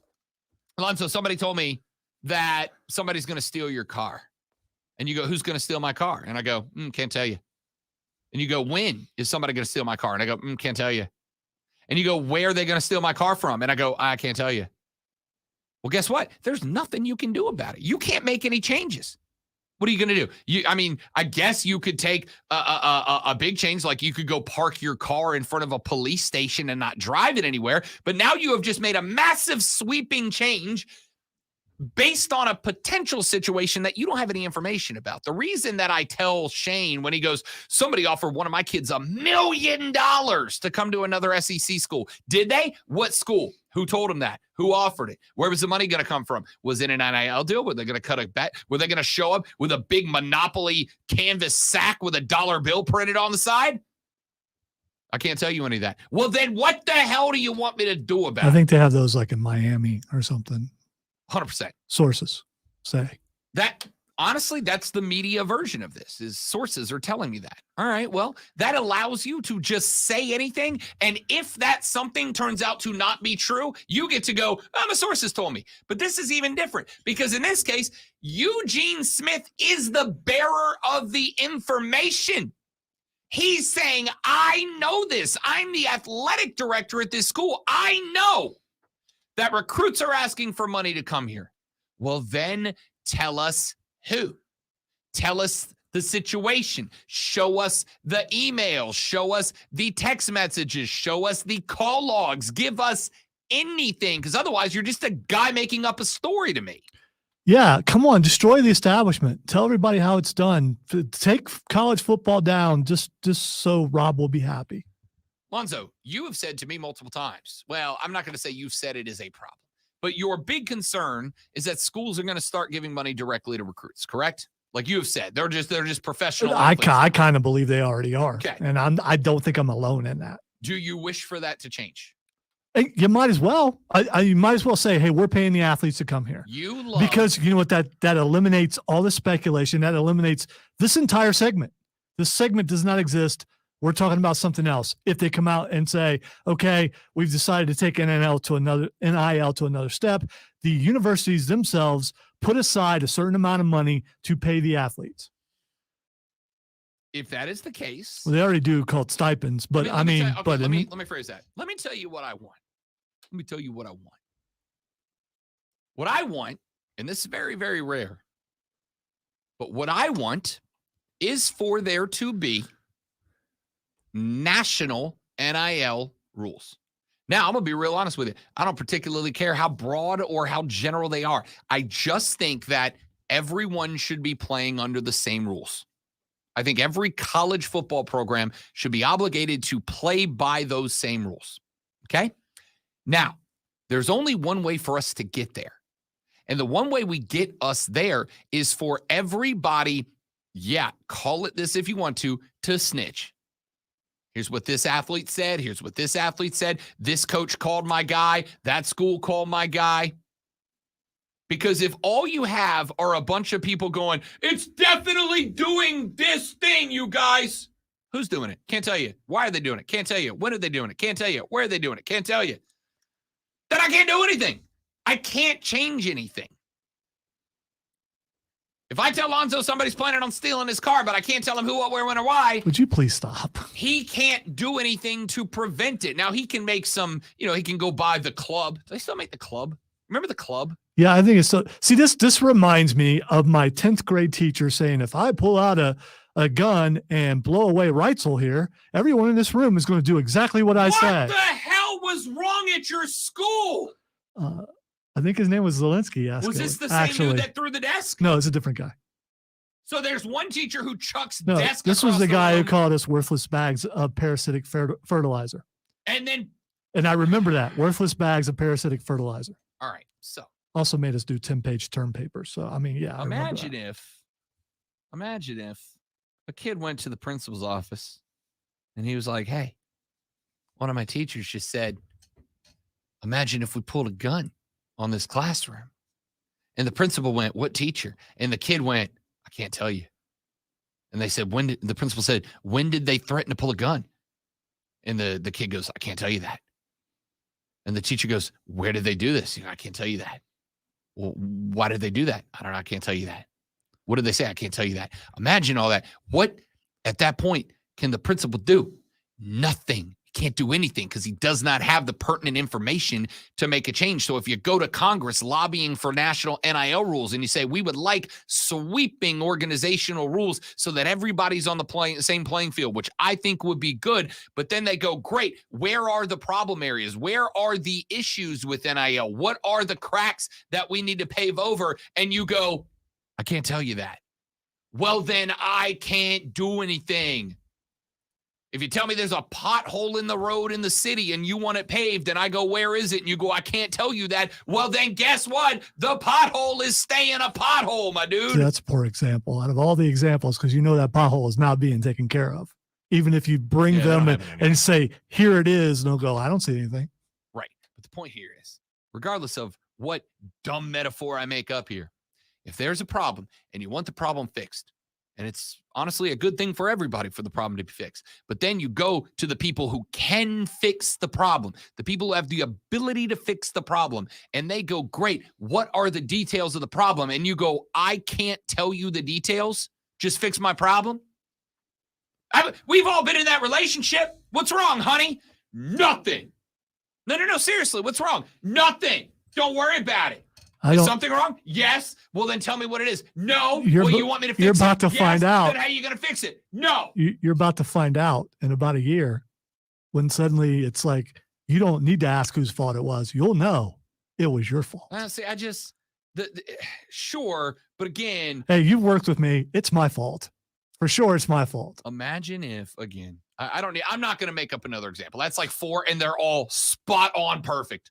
Lonzo, somebody told me that somebody's going to steal your car." And you go, "Who's going to steal my car?" And I go, "Can't tell you." And you go, "When is somebody going to steal my car?" And I go, "Can't tell you." And you go, "Where are they going to steal my car from?" And I go, "I can't tell you." Well, guess what? There's nothing you can do about it. You can't make any changes. What are you going to do? I guess you could take a big change, like you could go park your car in front of a police station and not drive it anywhere. But now you have just made a massive sweeping change based on a potential situation that you don't have any information about. The reason that I tell Shane when he goes, "Somebody offered one of my kids $1 million to come to another SEC school." Did they? What school? Who told him that? Who offered it? Where was the money going to come from? Was it an NIL deal? Were they going to cut a bet? Were they going to show up with a big Monopoly canvas sack with a dollar bill printed on the side? I can't tell you any of that. Well, then what the hell do you want me to do about it?
I think they have those like in Miami or something.
100%.
Sources say.
That, honestly, that's the media version of this, is sources are telling me that. All right, well, that allows you to just say anything. And if that something turns out to not be true, you get to go, "My sources told me." But this is even different because in this case, Eugene Smith is the bearer of the information. He's saying, "I know this. I'm the athletic director at this school. I know that recruits are asking for money to come here." Well, then tell us who. Tell us the situation. Show us the email. Show us the text messages. Show us the call logs. Give us anything, because otherwise you're just a guy making up a story to me.
Yeah, come on, destroy the establishment. Tell everybody how it's done. Take college football down just so Rob will be happy.
Lonzo, you have said to me multiple times, well, I'm not going to say you've said it is a problem, but your big concern is that schools are going to start giving money directly to recruits, correct? Like you have said, they're just professional.
I kind of believe they already are.
Okay.
And I don't think I'm alone in that.
Do you wish for that to change?
Hey, you might as well. You might as well say, "Hey, we're paying the athletes to come here." Because you know what, that eliminates all the speculation. That eliminates this entire segment. This segment does not exist. We're talking about something else. If they come out and say, "Okay, we've decided to take NIL to another step," the universities themselves put aside a certain amount of money to pay the athletes.
If that is the case,
well, they already do called stipends, but
let me
let
me phrase that. Let me tell you what I want. Let me tell you what I want. What I want, and this is very, very rare, but what I want is for there to be national NIL rules. Now, I'm going to be real honest with you. I don't particularly care how broad or how general they are. I just think that everyone should be playing under the same rules. I think every college football program should be obligated to play by those same rules. Okay? Now, there's only one way for us to get there. And the one way we get us there is for everybody, call it this if you want to snitch. Here's what this athlete said. Here's what this athlete said. This coach called my guy. That school called my guy. Because if all you have are a bunch of people going, it's definitely doing this thing, you guys. Who's doing it? Can't tell you. Why are they doing it? Can't tell you. When are they doing it? Can't tell you. Where are they doing it? Can't tell you. Then I can't do anything. I can't change anything. If I tell Lonzo somebody's planning on stealing his car, but I can't tell him who, what, where, when, or why.
Would you please stop?
He can't do anything to prevent it. Now, he can make some, he can go buy the club. Do they still make the club? Remember the club?
Yeah, I think it's so. See, this reminds me of my 10th grade teacher saying, if I pull out a gun and blow away Reitzel here, everyone in this room is going to do exactly what I said.
What the hell was wrong at your school?
I think his name was Zelensky.
Was this the same dude that threw the desk?
No, it's a different guy.
So there's one teacher who chucks
No,
desk.
this was the guy who
room.
called us worthless bags of parasitic fertilizer.
And
I remember that, worthless bags of parasitic fertilizer.
All right, so.
Also made us do 10-page term papers. So, I mean, yeah.
Imagine if a kid went to the principal's office and he was like, hey, one of my teachers just said, imagine if we pulled a gun on this classroom. And the principal went, what teacher? And the kid went, I can't tell you. And they said, the principal said, when did they threaten to pull a gun? And the kid goes, I can't tell you that. And the teacher goes, where did they do this? I can't tell you that. Well, why did they do that? I don't know. I can't tell you that. What did they say? I can't tell you that. Imagine all that. What, at that point, can the principal do? Nothing. He can't do anything because he does not have the pertinent information to make a change. So if you go to Congress lobbying for national NIL rules and you say, we would like sweeping organizational rules so that everybody's on the same playing field, which I think would be good. But then they go, great, where are the problem areas? Where are the issues with NIL? What are the cracks that we need to pave over? And you go, I can't tell you that. Well, then I can't do anything. If you tell me there's a pothole in the road in the city and you want it paved and I go, where is it? And you go, I can't tell you that. Well, then guess what? The pothole is staying a pothole, my dude.
See, that's a poor example out of all the examples because you know that pothole is not being taken care of. Even if you bring them and say, here it is, and they'll go, I don't see anything.
Right. But the point here is, regardless of what dumb metaphor I make up here, if there's a problem and you want the problem fixed, and it's honestly a good thing for everybody for the problem to be fixed. But then you go to the people who can fix the problem, the people who have the ability to fix the problem, and they go, great, what are the details of the problem? And you go, I can't tell you the details. Just fix my problem. We've all been in that relationship. What's wrong, honey? Nothing. No, seriously, what's wrong? Nothing. Don't worry about it. Is something wrong? Yes. Well, then tell me what it is. No. Well, you want me to fix it?
You're about to find out.
Then how are you going to fix it? No.
You're about to find out in about a year when suddenly it's like, you don't need to ask whose fault it was. You'll know it was your fault.
See, sure. But again.
Hey, you've worked with me. It's my fault. For sure, it's my fault.
Imagine if, again, I'm not going to make up another example. That's like 4, and they're all spot on perfect.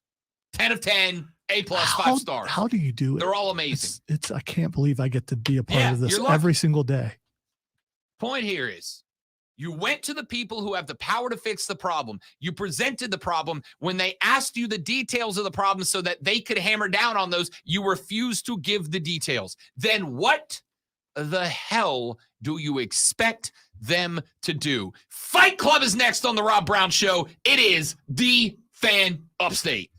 10 of 10. A+, 5 stars.
How do you do it?
They're all amazing.
I can't believe I get to be a part of this every single day.
Point here is, you went to the people who have the power to fix the problem. You presented the problem. When they asked you the details of the problem so that they could hammer down on those, you refused to give the details. Then what the hell do you expect them to do? Fight Club is next on the Rob Brown Show. It is the Fan Upstate.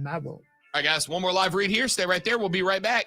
All
right, guys, one more live read here. Stay right there. We'll be right back.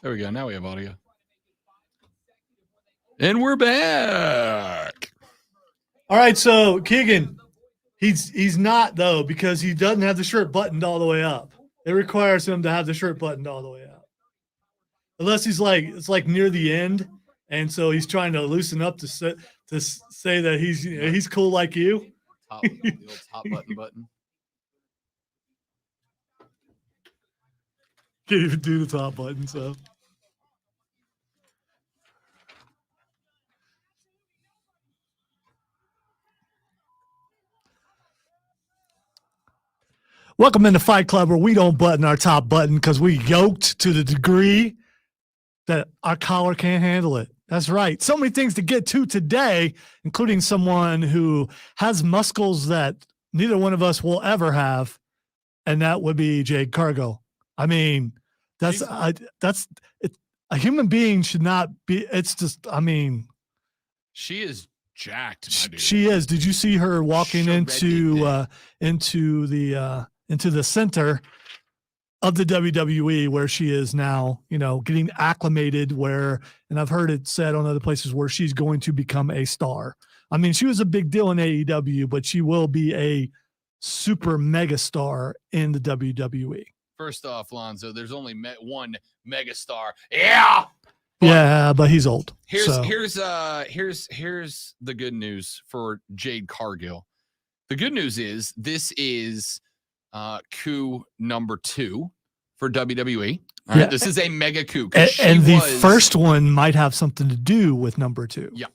There we go. Now we have audio. And we're back.
All right, so Keegan, he's not though because he doesn't have the shirt buttoned all the way up. It requires him to have the shirt buttoned all the way up, unless he's like it's like near the end, and so he's trying to loosen up to say that he's cool like you.
The old top button.
Can't even do the top button, so. Welcome into Fight Club, where we don't button our top button because we yoked to the degree that our collar can't handle it. That's right. So many things to get to today, including someone who has muscles that neither one of us will ever have, and that would be Jade Cargill. I mean, that's a human being should not be. It's just, I mean,
she is jacked. My dude.
She is. Did you see her walking into the center of the WWE where she is now, getting acclimated and I've heard it said on other places where she's going to become a star. I mean, she was a big deal in AEW, but she will be a super mega star in the WWE.
First off, Lonzo, there's only one megastar. Yeah.
But he's old.
Here's the good news for Jade Cargill. The good news is this is coup number 2 for WWE. All right, this is a mega coup.
And the first one might have something to do with number 2.
Yeah.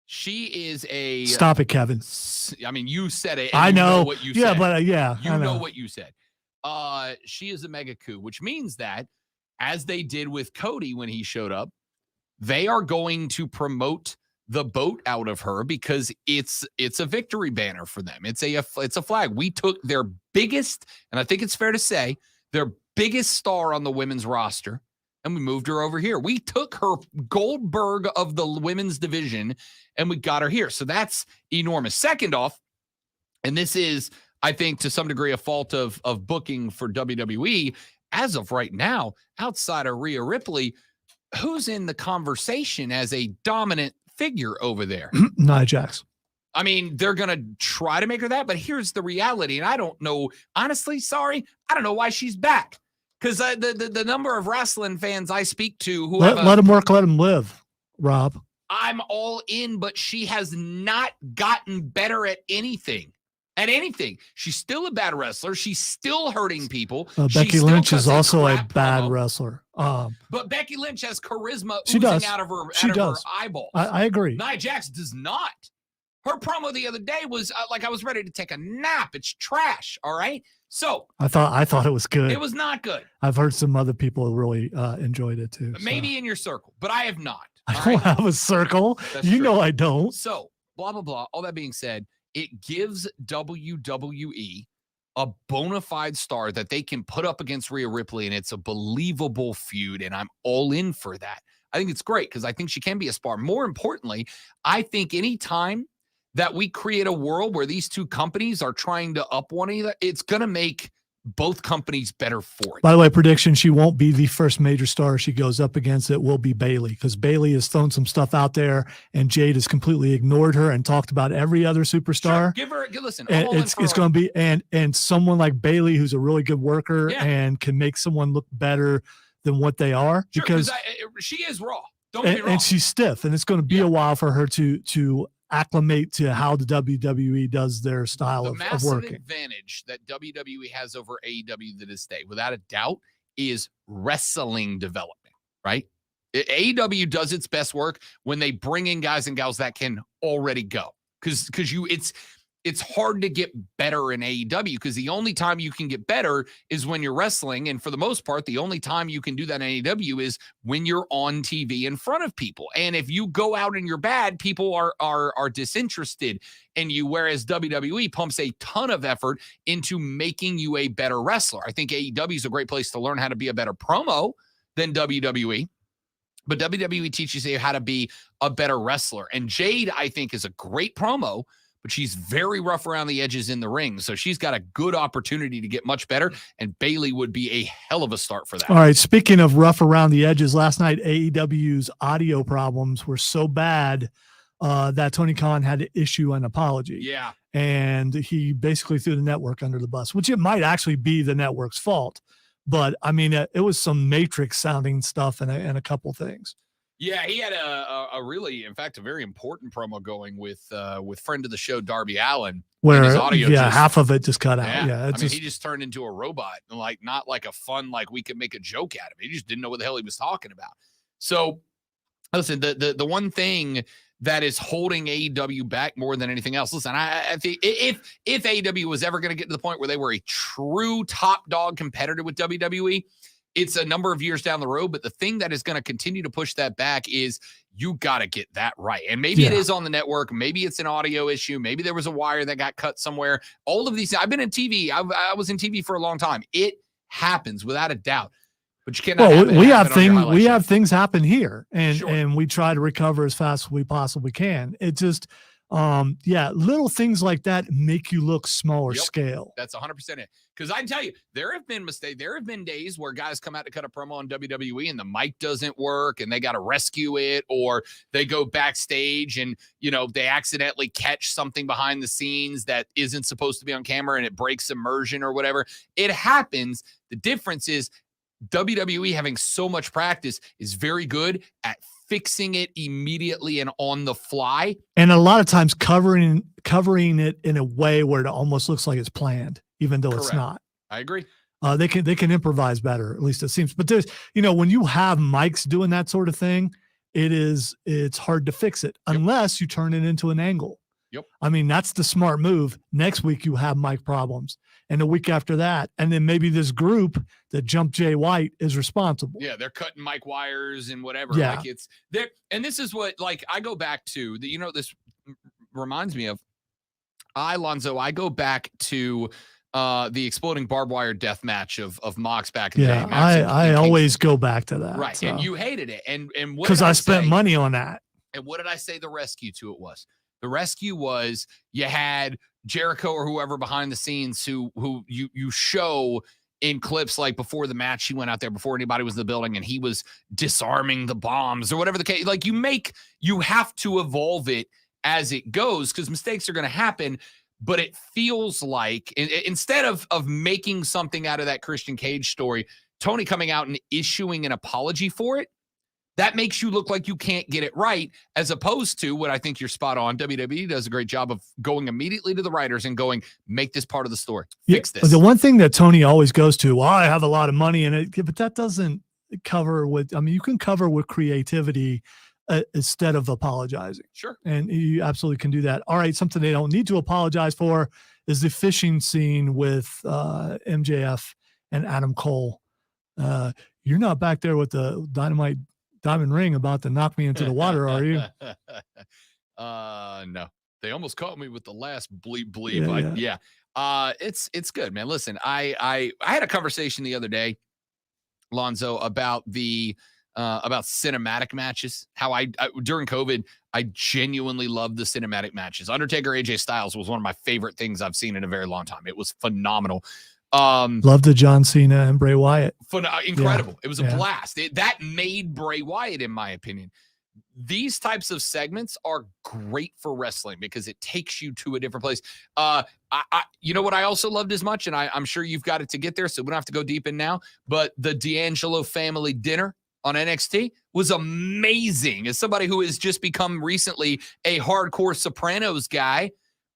She is a...
Stop it, Kevin.
I mean, you said it.
I know.
What you said.
But yeah.
You know what you said. She is a mega coup, which means that, as they did with Cody when he showed up, they are going to promote the boat out of her because it's a victory banner for them. It's a flag. We took their biggest, and I think it's fair to say, their biggest star on the women's roster, and we moved her over here. We took her Goldberg of the women's division, and we got her here. So that's enormous. Second off, and this is, I think, to some degree, a fault of booking for WWE. As of right now, outside of Rhea Ripley, who's in the conversation as a dominant figure over there?
Nia Jax.
I mean, they're going to try to make her that, but here's the reality. And I don't know, honestly, I don't know why she's back. Because the number of wrestling fans I speak to who
let him work, let him live, Rob.
I'm all in, but she has not gotten better at anything. She's still a bad wrestler. She's still hurting people.
Becky Lynch is also a bad wrestler.
But Becky Lynch has charisma
oozing
out of her eyeballs.
I agree.
Nia Jax does not. Her promo the other day was like I was ready to take a nap. It's trash. All right. So
I thought it was good.
It was not good.
I've heard some other people really enjoyed it too.
Maybe in your circle, but I have not.
I don't have a circle. That's true. I don't.
So blah, blah, blah. All that being said, it gives WWE a bona fide star that they can put up against Rhea Ripley, and it's a believable feud, and I'm all in for that. I think it's great because I think she can be a star. More importantly, I think any time that we create a world where these two companies are trying to up one another, it's going to make both companies better for it.
By the way, prediction, she won't be the first major star she goes up against. It will be Bayley because Bayley has thrown some stuff out there and Jade has completely ignored her and talked about every other superstar.
Sure. Listen.
And it's going to be, and someone like Bayley, who's a really good worker and can make someone look better than what they are.
Sure,
because
she is raw. Don't get me wrong.
And she's stiff, and it's going to be a while for her to acclimate to how the WWE does their style of working.
The massive advantage that WWE has over AEW to this day, without a doubt, is wrestling development, right? AEW does its best work when they bring in guys and gals that can already go. Because it's hard to get better in AEW because the only time you can get better is when you're wrestling. And for the most part, the only time you can do that in AEW is when you're on TV in front of people. And if you go out and you're bad, people are disinterested in you, whereas WWE pumps a ton of effort into making you a better wrestler. I think AEW is a great place to learn how to be a better promo than WWE. But WWE teaches you how to be a better wrestler. And Jade, I think, is a great promo. but she's very rough around the edges in the ring. So she's got a good opportunity to get much better, and Bailey would be a hell of a start for that.
All right. Speaking of rough around the edges, last night AEW's audio problems were so bad that Tony Khan had to issue an apology.
Yeah.
And he basically threw the network under the bus, which it might actually be the network's fault. But I mean, it was some Matrix sounding stuff and a couple things.
Yeah, he had a really, in fact, a very important promo going with friend of the show Darby Allin.
Where
his audio
half of it just cut out. Yeah,
I mean, he just turned into a robot, and like not like a fun, like we could make a joke out of it. He just didn't know what the hell he was talking about. So, listen, the one thing that is holding AEW back more than anything else. Listen, I think if AEW was ever going to get to the point where they were a true top dog competitor with WWE, it's a number of years down the road. But the thing that is going to continue to push that back is you got to get that right. And maybe it is on the network. Maybe it's an audio issue. Maybe there was a wire that got cut somewhere. All of these, I've been in TV. I was in TV for a long time. It happens without a doubt. But you cannot.
Well, we have things happen here, and we try to recover as fast as we possibly can. It just, little things like that make you look smaller scale.
That's 100% it. Because I tell you, there have been mistakes. There have been days where guys come out to cut a promo on WWE and the mic doesn't work and they got to rescue it, or they go backstage and, they accidentally catch something behind the scenes that isn't supposed to be on camera and it breaks immersion or whatever. It happens. The difference is WWE, having so much practice, is very good at fixing it immediately and on the fly.
And a lot of times covering it in a way where it almost looks like it's planned, even though it's not.
I agree.
They can improvise better, at least it seems. But there's, when you have mics doing that sort of thing, it's hard to fix it unless you turn it into an angle.
Yep.
I mean, that's the smart move. Next week you have mic problems, and the week after that, and then maybe this group that jumped Jay White is responsible.
Yeah, they're cutting mic wires and whatever.
Yeah.
Like it's there, and this is what I go back to. This reminds me of Lonzo. I go back to the exploding barbed wire death match of Mox back in the day.
I always go back to that.
Right,
so.
And you hated it, and
because I spent money on that.
And what did I say the rescue to it was? The rescue was you had Jericho or whoever behind the scenes who you show in clips like before the match, he went out there before anybody was in the building and he was disarming the bombs or whatever the case. Like you have to evolve it as it goes because mistakes are going to happen. But it feels like instead of making something out of that Christian Cage story, Tony coming out and issuing an apology for it, that makes you look like you can't get it right, as opposed to what I think you're spot on. WWE does a great job of going immediately to the writers and going, make this part of the story. Fix this.
The one thing that Tony always goes to, well, I have a lot of money in it, but that doesn't cover you can cover with creativity instead of apologizing.
Sure.
And you absolutely can do that. All right. Something they don't need to apologize for is the fishing scene with MJF and Adam Cole. You're not back there with the diamond ring about to knock me into the water, are you?
No. They almost caught me with the last bleep. It's good, man. Listen, I had a conversation the other day, Lonzo, about about cinematic matches. How I during COVID, I genuinely loved the cinematic matches. Undertaker AJ Styles was one of my favorite things I've seen in a very long time. It was phenomenal.
Love the John Cena and Bray Wyatt.
Incredible. Yeah. It was a blast. That made Bray Wyatt, in my opinion. These types of segments are great for wrestling because it takes you to a different place. You know what I also loved as much, and I'm sure you've got it to get there, so we don't have to go deep in now, but the D'Angelo family dinner on NXT was amazing. As somebody who has just become recently a hardcore Sopranos guy,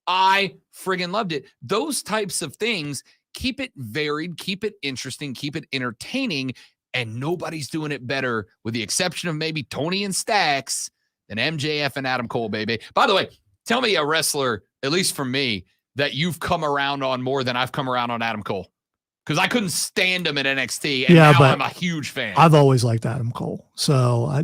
I friggin' loved it. Those types of things, keep it varied, keep it interesting, keep it entertaining, and nobody's doing it better, with the exception of maybe Tony and Stacks, than MJF and Adam Cole, baby. By the way, tell me a wrestler, at least for me, that you've come around on more than I've come around on Adam Cole. Because I couldn't stand him at NXT, and now I'm a huge fan.
I've always liked Adam Cole. So,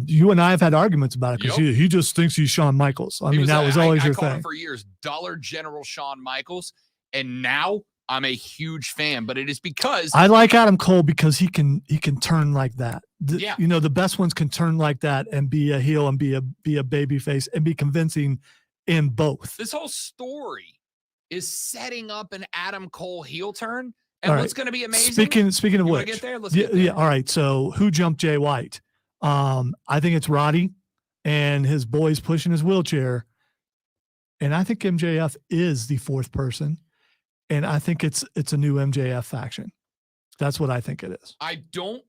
you and I have had arguments about it because he just thinks he's Shawn Michaels. I mean, that was always your thing.
I called him for years Dollar General Shawn Michaels, and now I'm a huge fan. But it is because
I like Adam Cole because he can turn like that. The best ones can turn like that and be a heel and be a baby face and be convincing in both.
This whole story is setting up an Adam Cole heel turn. And
All
what's
right.
going to be amazing?
Speaking of
You wanna
which,
get there? Let's
yeah,
get there.
yeah. All right. So who jumped Jay White? I think it's Roddy and his boys pushing his wheelchair. And I think MJF is the fourth person. And I think it's a new MJF faction. That's what I think it is.
I don't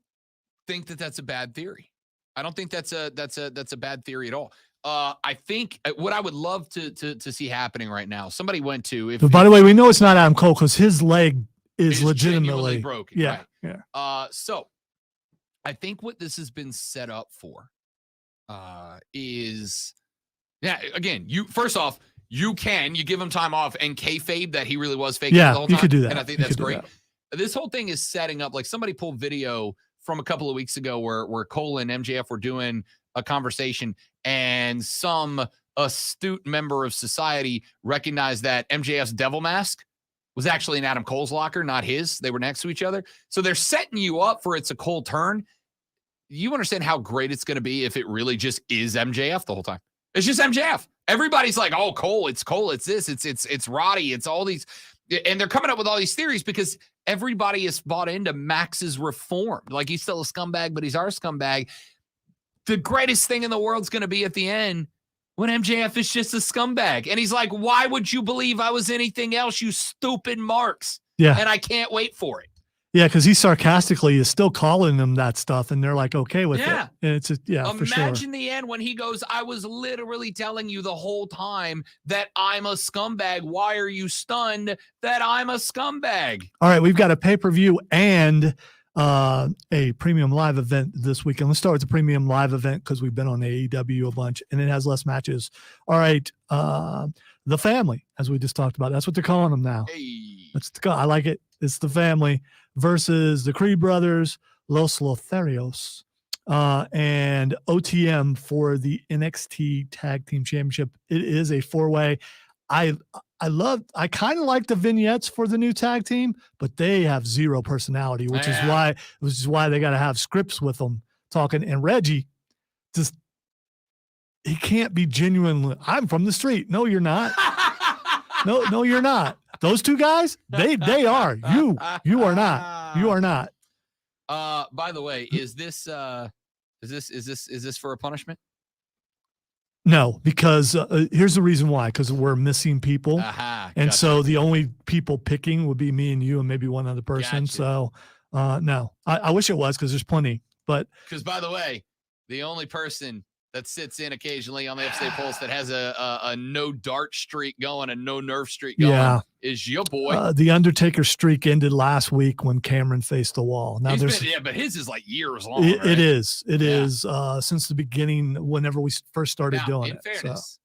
think that that's a bad theory. I don't think that's a bad theory at all. I think what I would love to see happening right now. Somebody went to.
But by the way, we know it's not Adam Cole because his leg is legitimately
genuinely broken.
Yeah,
right.
yeah.
So I think what this has been set up for is, again, you give him time off and kayfabe that he really was faking the whole time.
You could do that.
And I think that's great. This whole thing is setting up, like somebody pulled video from a couple of weeks ago where Cole and MJF were doing a conversation and some astute member of society recognized that MJF's devil mask was actually in Adam Cole's locker, not his. They were next to each other. So they're setting you up for it's a Cole turn. You understand how great it's going to be if it really just is MJF the whole time. It's just MJF. Everybody's like, oh, Cole, it's this, it's Roddy, it's all these. And they're coming up with all these theories because everybody is bought into Max's reform. Like he's still a scumbag, but he's our scumbag. The greatest thing in the world's going to be at the end when MJF is just a scumbag. And he's like, why would you believe I was anything else, you stupid marks?
Yeah.
And I can't wait for it.
Yeah, because he sarcastically is still calling them that stuff, and they're like okay with it. And it's for sure.
Imagine the end when he goes, I was literally telling you the whole time that I'm a scumbag. Why are you stunned that I'm a scumbag?
All right, we've got a pay-per-view and a premium live event this weekend. Let's start with the premium live event because we've been on AEW a bunch, and it has less matches. All right, the family, as we just talked about. That's what they're calling them now.
Hey.
I like it. It's the family versus the Creed brothers, Los Lotharios, and OTM for the NXT Tag Team Championship. It is a four-way. I kind of like the vignettes for the new tag team, but they have zero personality, which is why they got to have scripts with them talking. And Reggie, he can't be genuinely. I'm from the street. No, you're not. No, you're not. Those two guys, they are. You are not. You are not.
By the way, is this for a punishment?
No, because here's the reason why. Because we're missing people, and so the only people picking would be me and you and maybe one other person.
Gotcha.
So no, I wish it was because there's plenty. But
because by the way, the only person that sits in occasionally on the FCA Pulse that has a no dart streak going, a no nerve streak going is your boy.
The Undertaker streak ended last week when Cameron faced the wall. Now
but his is like years long.
It is since the beginning, whenever we first started doing it.
In fairness,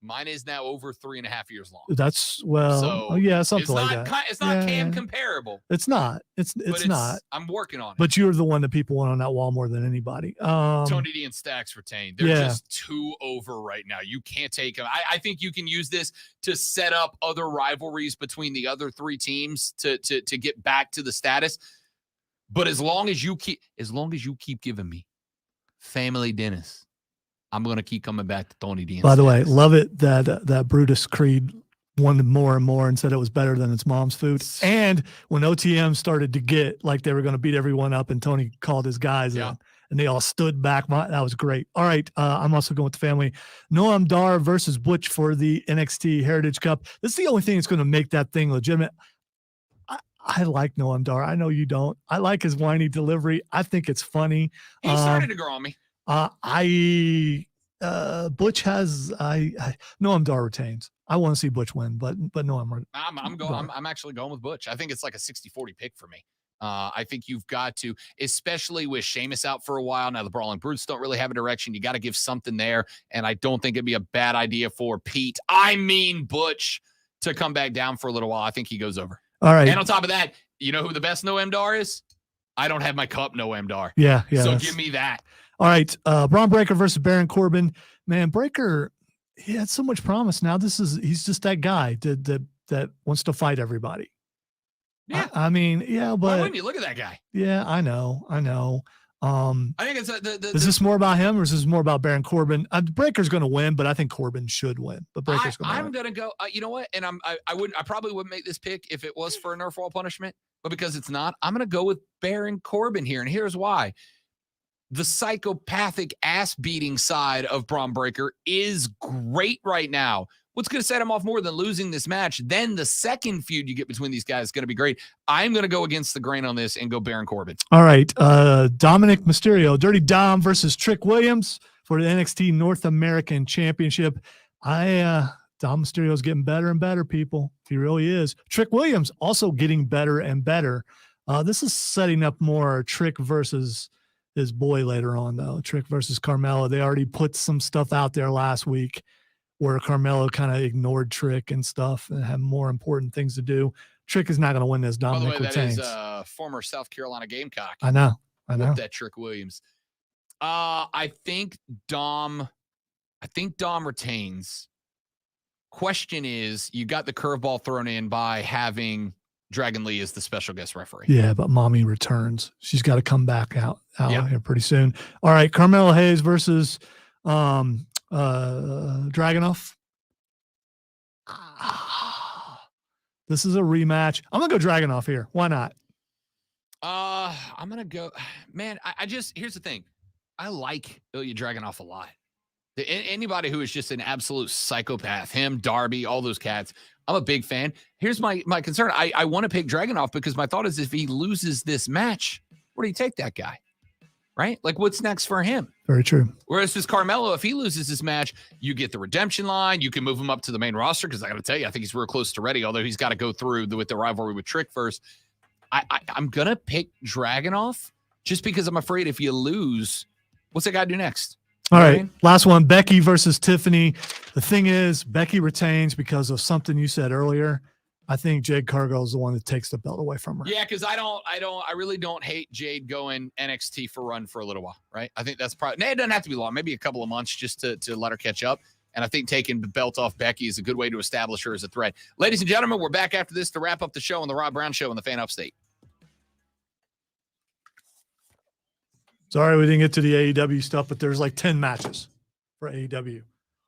mine is now over 3.5 years long.
That's something like that.
It's not Cam comparable.
It's not. It's not.
I'm working on it.
But you're the one that people want on that wall more than anybody.
Tony D and Stacks retained. They're just too over right now. You can't take them. I think you can use this to set up other rivalries between the other three teams to get back to the status. But as long as you keep giving me family dinners, I'm going to keep coming back to Tony D.
By the way, love it that Brutus Creed wanted more and more and said it was better than its mom's food. And when OTM started to get like they were going to beat everyone up and Tony called his guys in and they all stood back. That was great. All right. I'm also going with the family. Noam Dar versus Butch for the NXT Heritage Cup. This is the only thing that's going to make that thing legitimate. I like Noam Dar. I know you don't. I like his whiny delivery. I think it's funny.
He started to grow on me.
Butch has Noam Dar retains. I want to see Butch win, but no,
I'm actually going with Butch. I think it's like a 60-40 pick for me. I think you've got to, especially with Sheamus out for a while now. The Brawling Brutes don't really have a direction. You got to give something there, and I don't think it'd be a bad idea for Butch to come back down for a little while. I think he goes over.
All right.
And on top of that, you know who the best Noam Dar is? I don't have my cup Noam Dar.
Yeah.
So give me that.
All right, Braun Breaker versus Baron Corbin. Man, Breaker, he had so much promise. Now he's just that guy that wants to fight everybody.
Yeah.
I mean, yeah, but
why wouldn't you look at that guy?
Yeah, I know.
I think it's
Is this more about him or is this more about Baron Corbin? Breaker's going to win, but I think Corbin should win. But Breaker's going to win.
I'm going to go. You know what? And I probably wouldn't make this pick if it was for a Nerf wall punishment, but because it's not, I'm going to go with Baron Corbin here, and here's why. The psychopathic ass beating side of Braun Breaker is great right now. What's going to set him off more than losing this match? Then the second feud you get between these guys is going to be great. I'm going to go against the grain on this and go Baron Corbin.
All right. Dominic Mysterio, Dirty Dom versus Trick Williams for the NXT North American Championship. Dom Mysterio is getting better and better, people. He really is. Trick Williams also getting better and better. This is setting up more Trick versus his boy later on, though. Trick versus Carmelo. They already put some stuff out there last week where Carmelo kind of ignored Trick and stuff and had more important things to do. Trick is not going to win this. Dominic
By the way,
retains.
that is former South Carolina Gamecock.
I know.
That Trick Williams. I think Dom retains. Question is, you got the curveball thrown in by having Dragon Lee as the special guest referee.
Yeah, but mommy returns. She's got to come back out here pretty soon. All right, Carmelo Hayes versus Dragunov. This is a rematch. I'm gonna go Dragunov here. Why not?
I'm gonna go. Man, I just here's the thing. I like Ilya Dragunov a lot. Anybody who is just an absolute psychopath, him, Darby, all those cats, I'm a big fan. Here's my concern. I want to pick Dragunov because my thought is if he loses this match, where do you take that guy? Right? Like, what's next for him?
Very true.
Whereas this Carmelo, if he loses this match, you get the redemption line. You can move him up to the main roster because I got to tell you, I think he's real close to ready, although he's got to go through with the rivalry with Trick first. I'm going to pick Dragunov just because I'm afraid if you lose, what's that guy do next?
All right, last one, Becky versus Tiffany. The thing is, Becky retains because of something you said earlier. I think Jade Cargill is the one that takes the belt away from her.
Yeah, because I really don't hate Jade going NXT for run for a little while, right? I think that's probably, it doesn't have to be long, maybe a couple of months just to let her catch up. And I think taking the belt off Becky is a good way to establish her as a threat. Ladies and gentlemen, we're back after this to wrap up the show on the Rob Brown Show on the Fan Upstate.
Sorry we didn't get to the AEW stuff, but there's like 10 matches for AEW.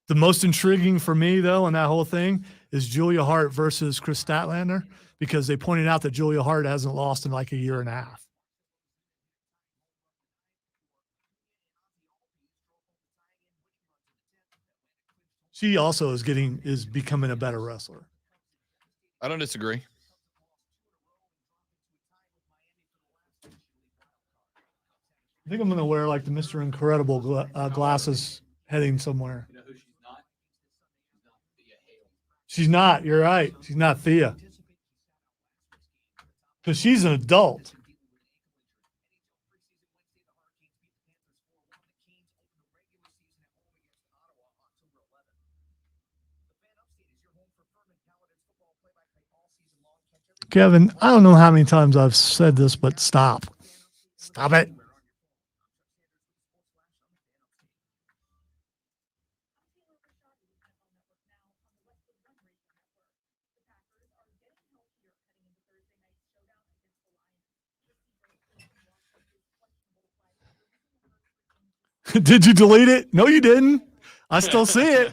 The most intriguing for me, though, in that whole thing is Julia Hart versus Chris Statlander, because they pointed out that Julia Hart hasn't lost in like a year and a half. She also is becoming a better wrestler.
I don't disagree.
I think I'm going to wear like the Mr. Incredible glasses heading somewhere.
You know who she's not?
She's not. You're right. She's not Thea. Because she's an adult. Kevin, I don't know how many times I've said this, but stop. Stop it. Did you delete it? No, you didn't. I still see it.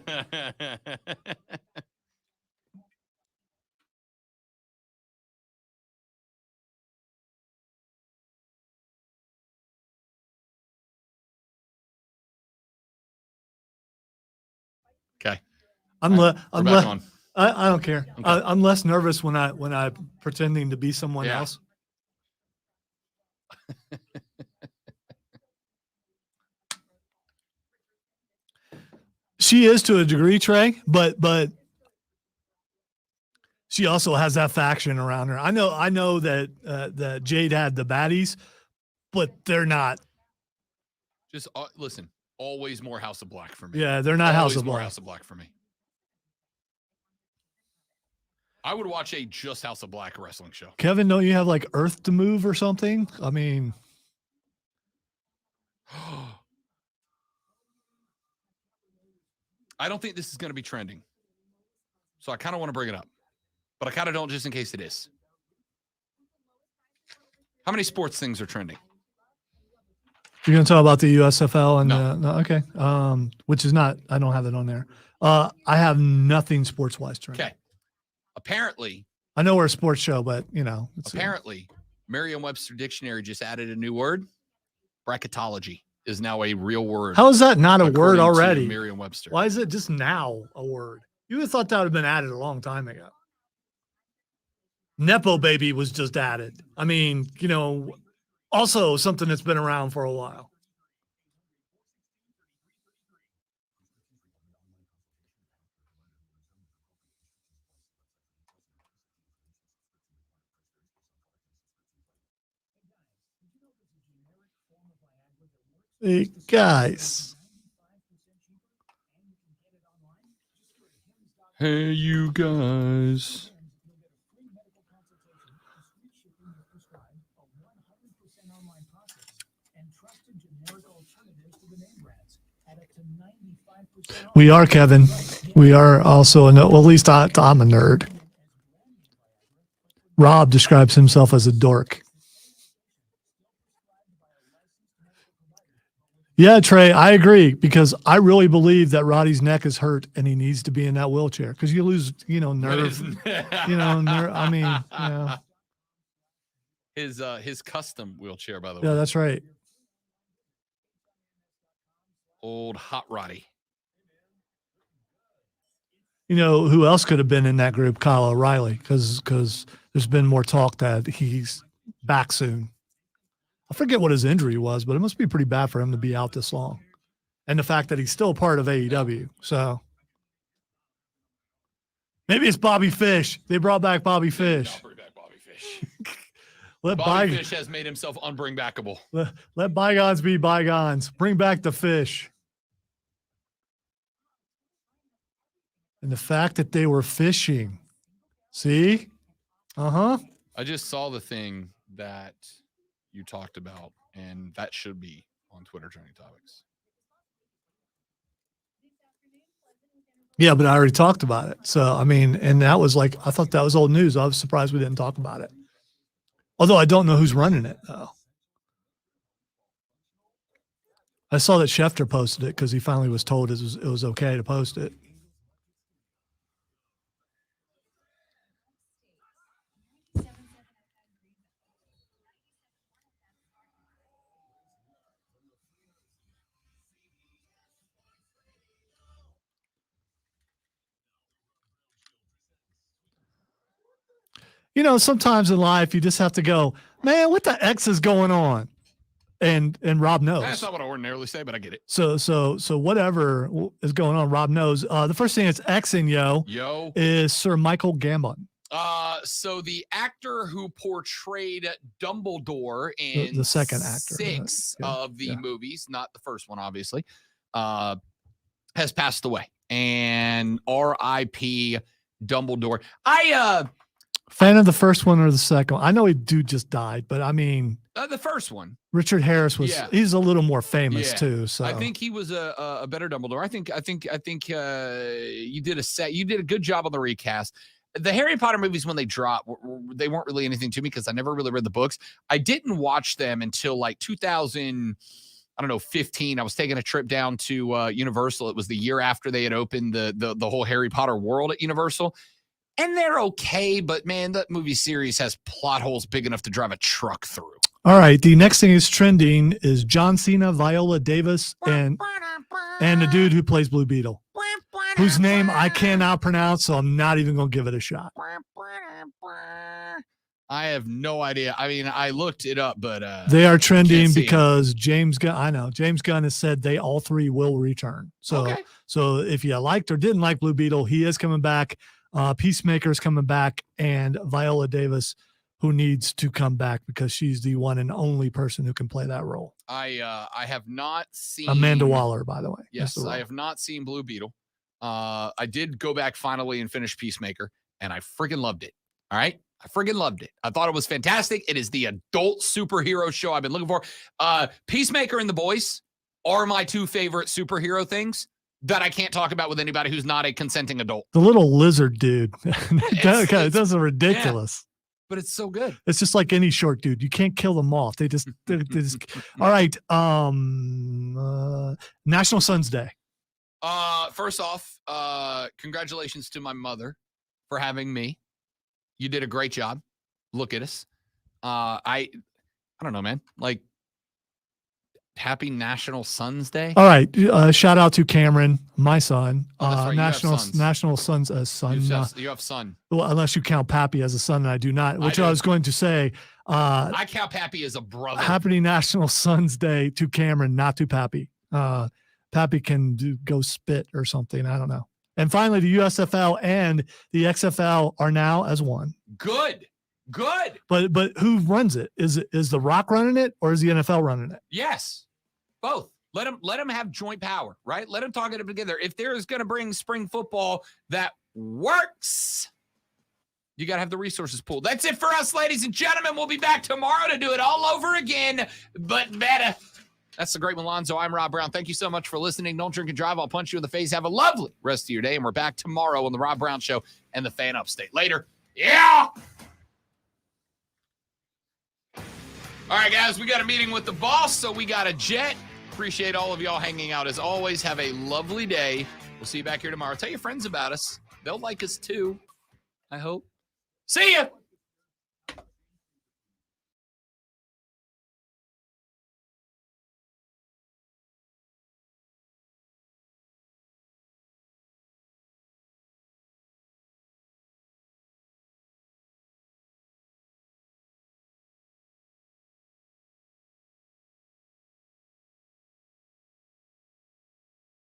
Okay.
I don't care. Okay. I'm less nervous when I'm pretending to be someone else. She is to a degree, Trey, but she also has that faction around her. I know that Jade had the baddies, but they're not.
Just listen. Always more House of Black for me.
Yeah, they're not House of Black.
More House of Black for me. I would watch a just House of Black wrestling show.
Kevin, don't you have like Earth to move or something? I mean.
I don't think this is going to be trending. So I kind of want to bring it up. But I kind of don't just in case it is. How many sports things are trending?
You're going to talk about the USFL and
No.
no, okay. Which is not, I don't have it on there. I have nothing sports wise.
Okay. Apparently,
I know we're a sports show, but it's
apparently, Merriam-Webster Dictionary just added a new word. Bracketology is now a real word.
How is that not a word
according to
already?
Merriam-Webster.
Why is it just now a word? You would have thought that would have been added a long time ago. Nepo baby was just added. I mean, also something that's been around for a while. Hey, guys.
Hey, you guys.
We are, Kevin. We are also, well, at least I'm a nerd. Rob describes himself as a dork. Yeah, Trey, I agree because I really believe that Roddy's neck is hurt and he needs to be in that wheelchair because you lose, nerve. Nerve. I mean,
His custom wheelchair, by the way.
Yeah, that's right.
Old Hot Roddy.
Who else could have been in that group? Kyle O'Reilly, because there's been more talk that he's back soon. I forget what his injury was, but it must be pretty bad for him to be out this long. And the fact that he's still part of AEW. So maybe it's Bobby Fish. They brought back Bobby Fish.
Bring back Bobby Fish.
Bobby
Fish has made himself unbringbackable.
Let bygones be bygones. Bring back the fish. And the fact that they were fishing. See? Uh-huh.
I just saw the thing that you talked about, and that should be on Twitter Trending Topics.
Yeah, but I already talked about it. So, I mean, and that was I thought that was old news. I was surprised we didn't talk about it. Although I don't know who's running it, though. I saw that Schefter posted it because he finally was told it was okay to post it. Sometimes in life you just have to go, man, what the X is going on? And Rob knows.
That's not what I ordinarily say, but I get it.
So whatever is going on, Rob knows. The first thing that's Xing
Yo
is Sir Michael Gambon.
So the actor who portrayed Dumbledore in
the second actor
6 of the movies, not the first one, obviously, has passed away. And R.I.P. Dumbledore.
Fan of the first one or the second one? I know dude just died, but I mean,
the first one.
Richard Harris he's a little more famous too. So
I think he was a better Dumbledore. I think you did a good job on the recast. The Harry Potter movies, when they dropped, they weren't really anything to me because I never really read the books. I didn't watch them until 2015. I was taking a trip down to Universal. It was the year after they had opened the whole Harry Potter world at Universal. And they're okay, but man, that movie series has plot holes big enough to drive a truck through.
All right. The next thing is trending is John Cena, Viola Davis, and the dude who plays Blue Beetle, whose name I cannot pronounce, so I'm not even going to give it a shot.
I have no idea. I mean, I looked it up, but
they are trending because James Gunn has said they all three will return. So, So if you liked or didn't like Blue Beetle, he is coming back. Peacemaker's coming back, and Viola Davis, who needs to come back because she's the one and only person who can play that role.
I have not seen
Amanda Waller, by the way.
Yes, I have not seen Blue Beetle. I did go back finally and finish Peacemaker, and I friggin' loved it. All right, I friggin' loved it. I thought it was fantastic. It is the adult superhero show I've been looking for. Peacemaker and The Boys are my two favorite superhero things that I can't talk about with anybody who's not a consenting adult.
The little lizard dude. That's ridiculous.
but it's so good.
It's just like any short dude. You can't kill them off. They just all right. National Sons Day.
First off, congratulations to my mother for having me. You did a great job. Look at us. I don't know, man. Like, happy National Sons Day.
All right. Shout out to Cameron, my son.
Oh, that's right.
National Sons son.
You have son.
Well, unless you count Pappy as a son, and I do not. Which I was going to say.
I count Pappy as a brother.
Happy National Sons Day to Cameron, not to Pappy. Pappy can go spit or something. I don't know. And finally, the USFL and the XFL are now as one.
Good.
But who runs it? Is The Rock running it, or is the NFL running it?
Yes, both. Let them have joint power, right? Let them talk it together. If there's going to bring spring football that works, you got to have the resources pooled. That's it for us, ladies and gentlemen. We'll be back tomorrow to do it all over again, but better. That's the great one, Lonzo. I'm Rob Brown. Thank you so much for listening. Don't drink and drive. I'll punch you in the face. Have a lovely rest of your day, and we're back tomorrow on the Rob Brown Show and the Fan Upstate. Later. Yeah! All right, guys, we got a meeting with the boss, so we got a jet. Appreciate all of y'all hanging out. As always, have a lovely day. We'll see you back here tomorrow. Tell your friends about us. They'll like us too, I hope. See ya!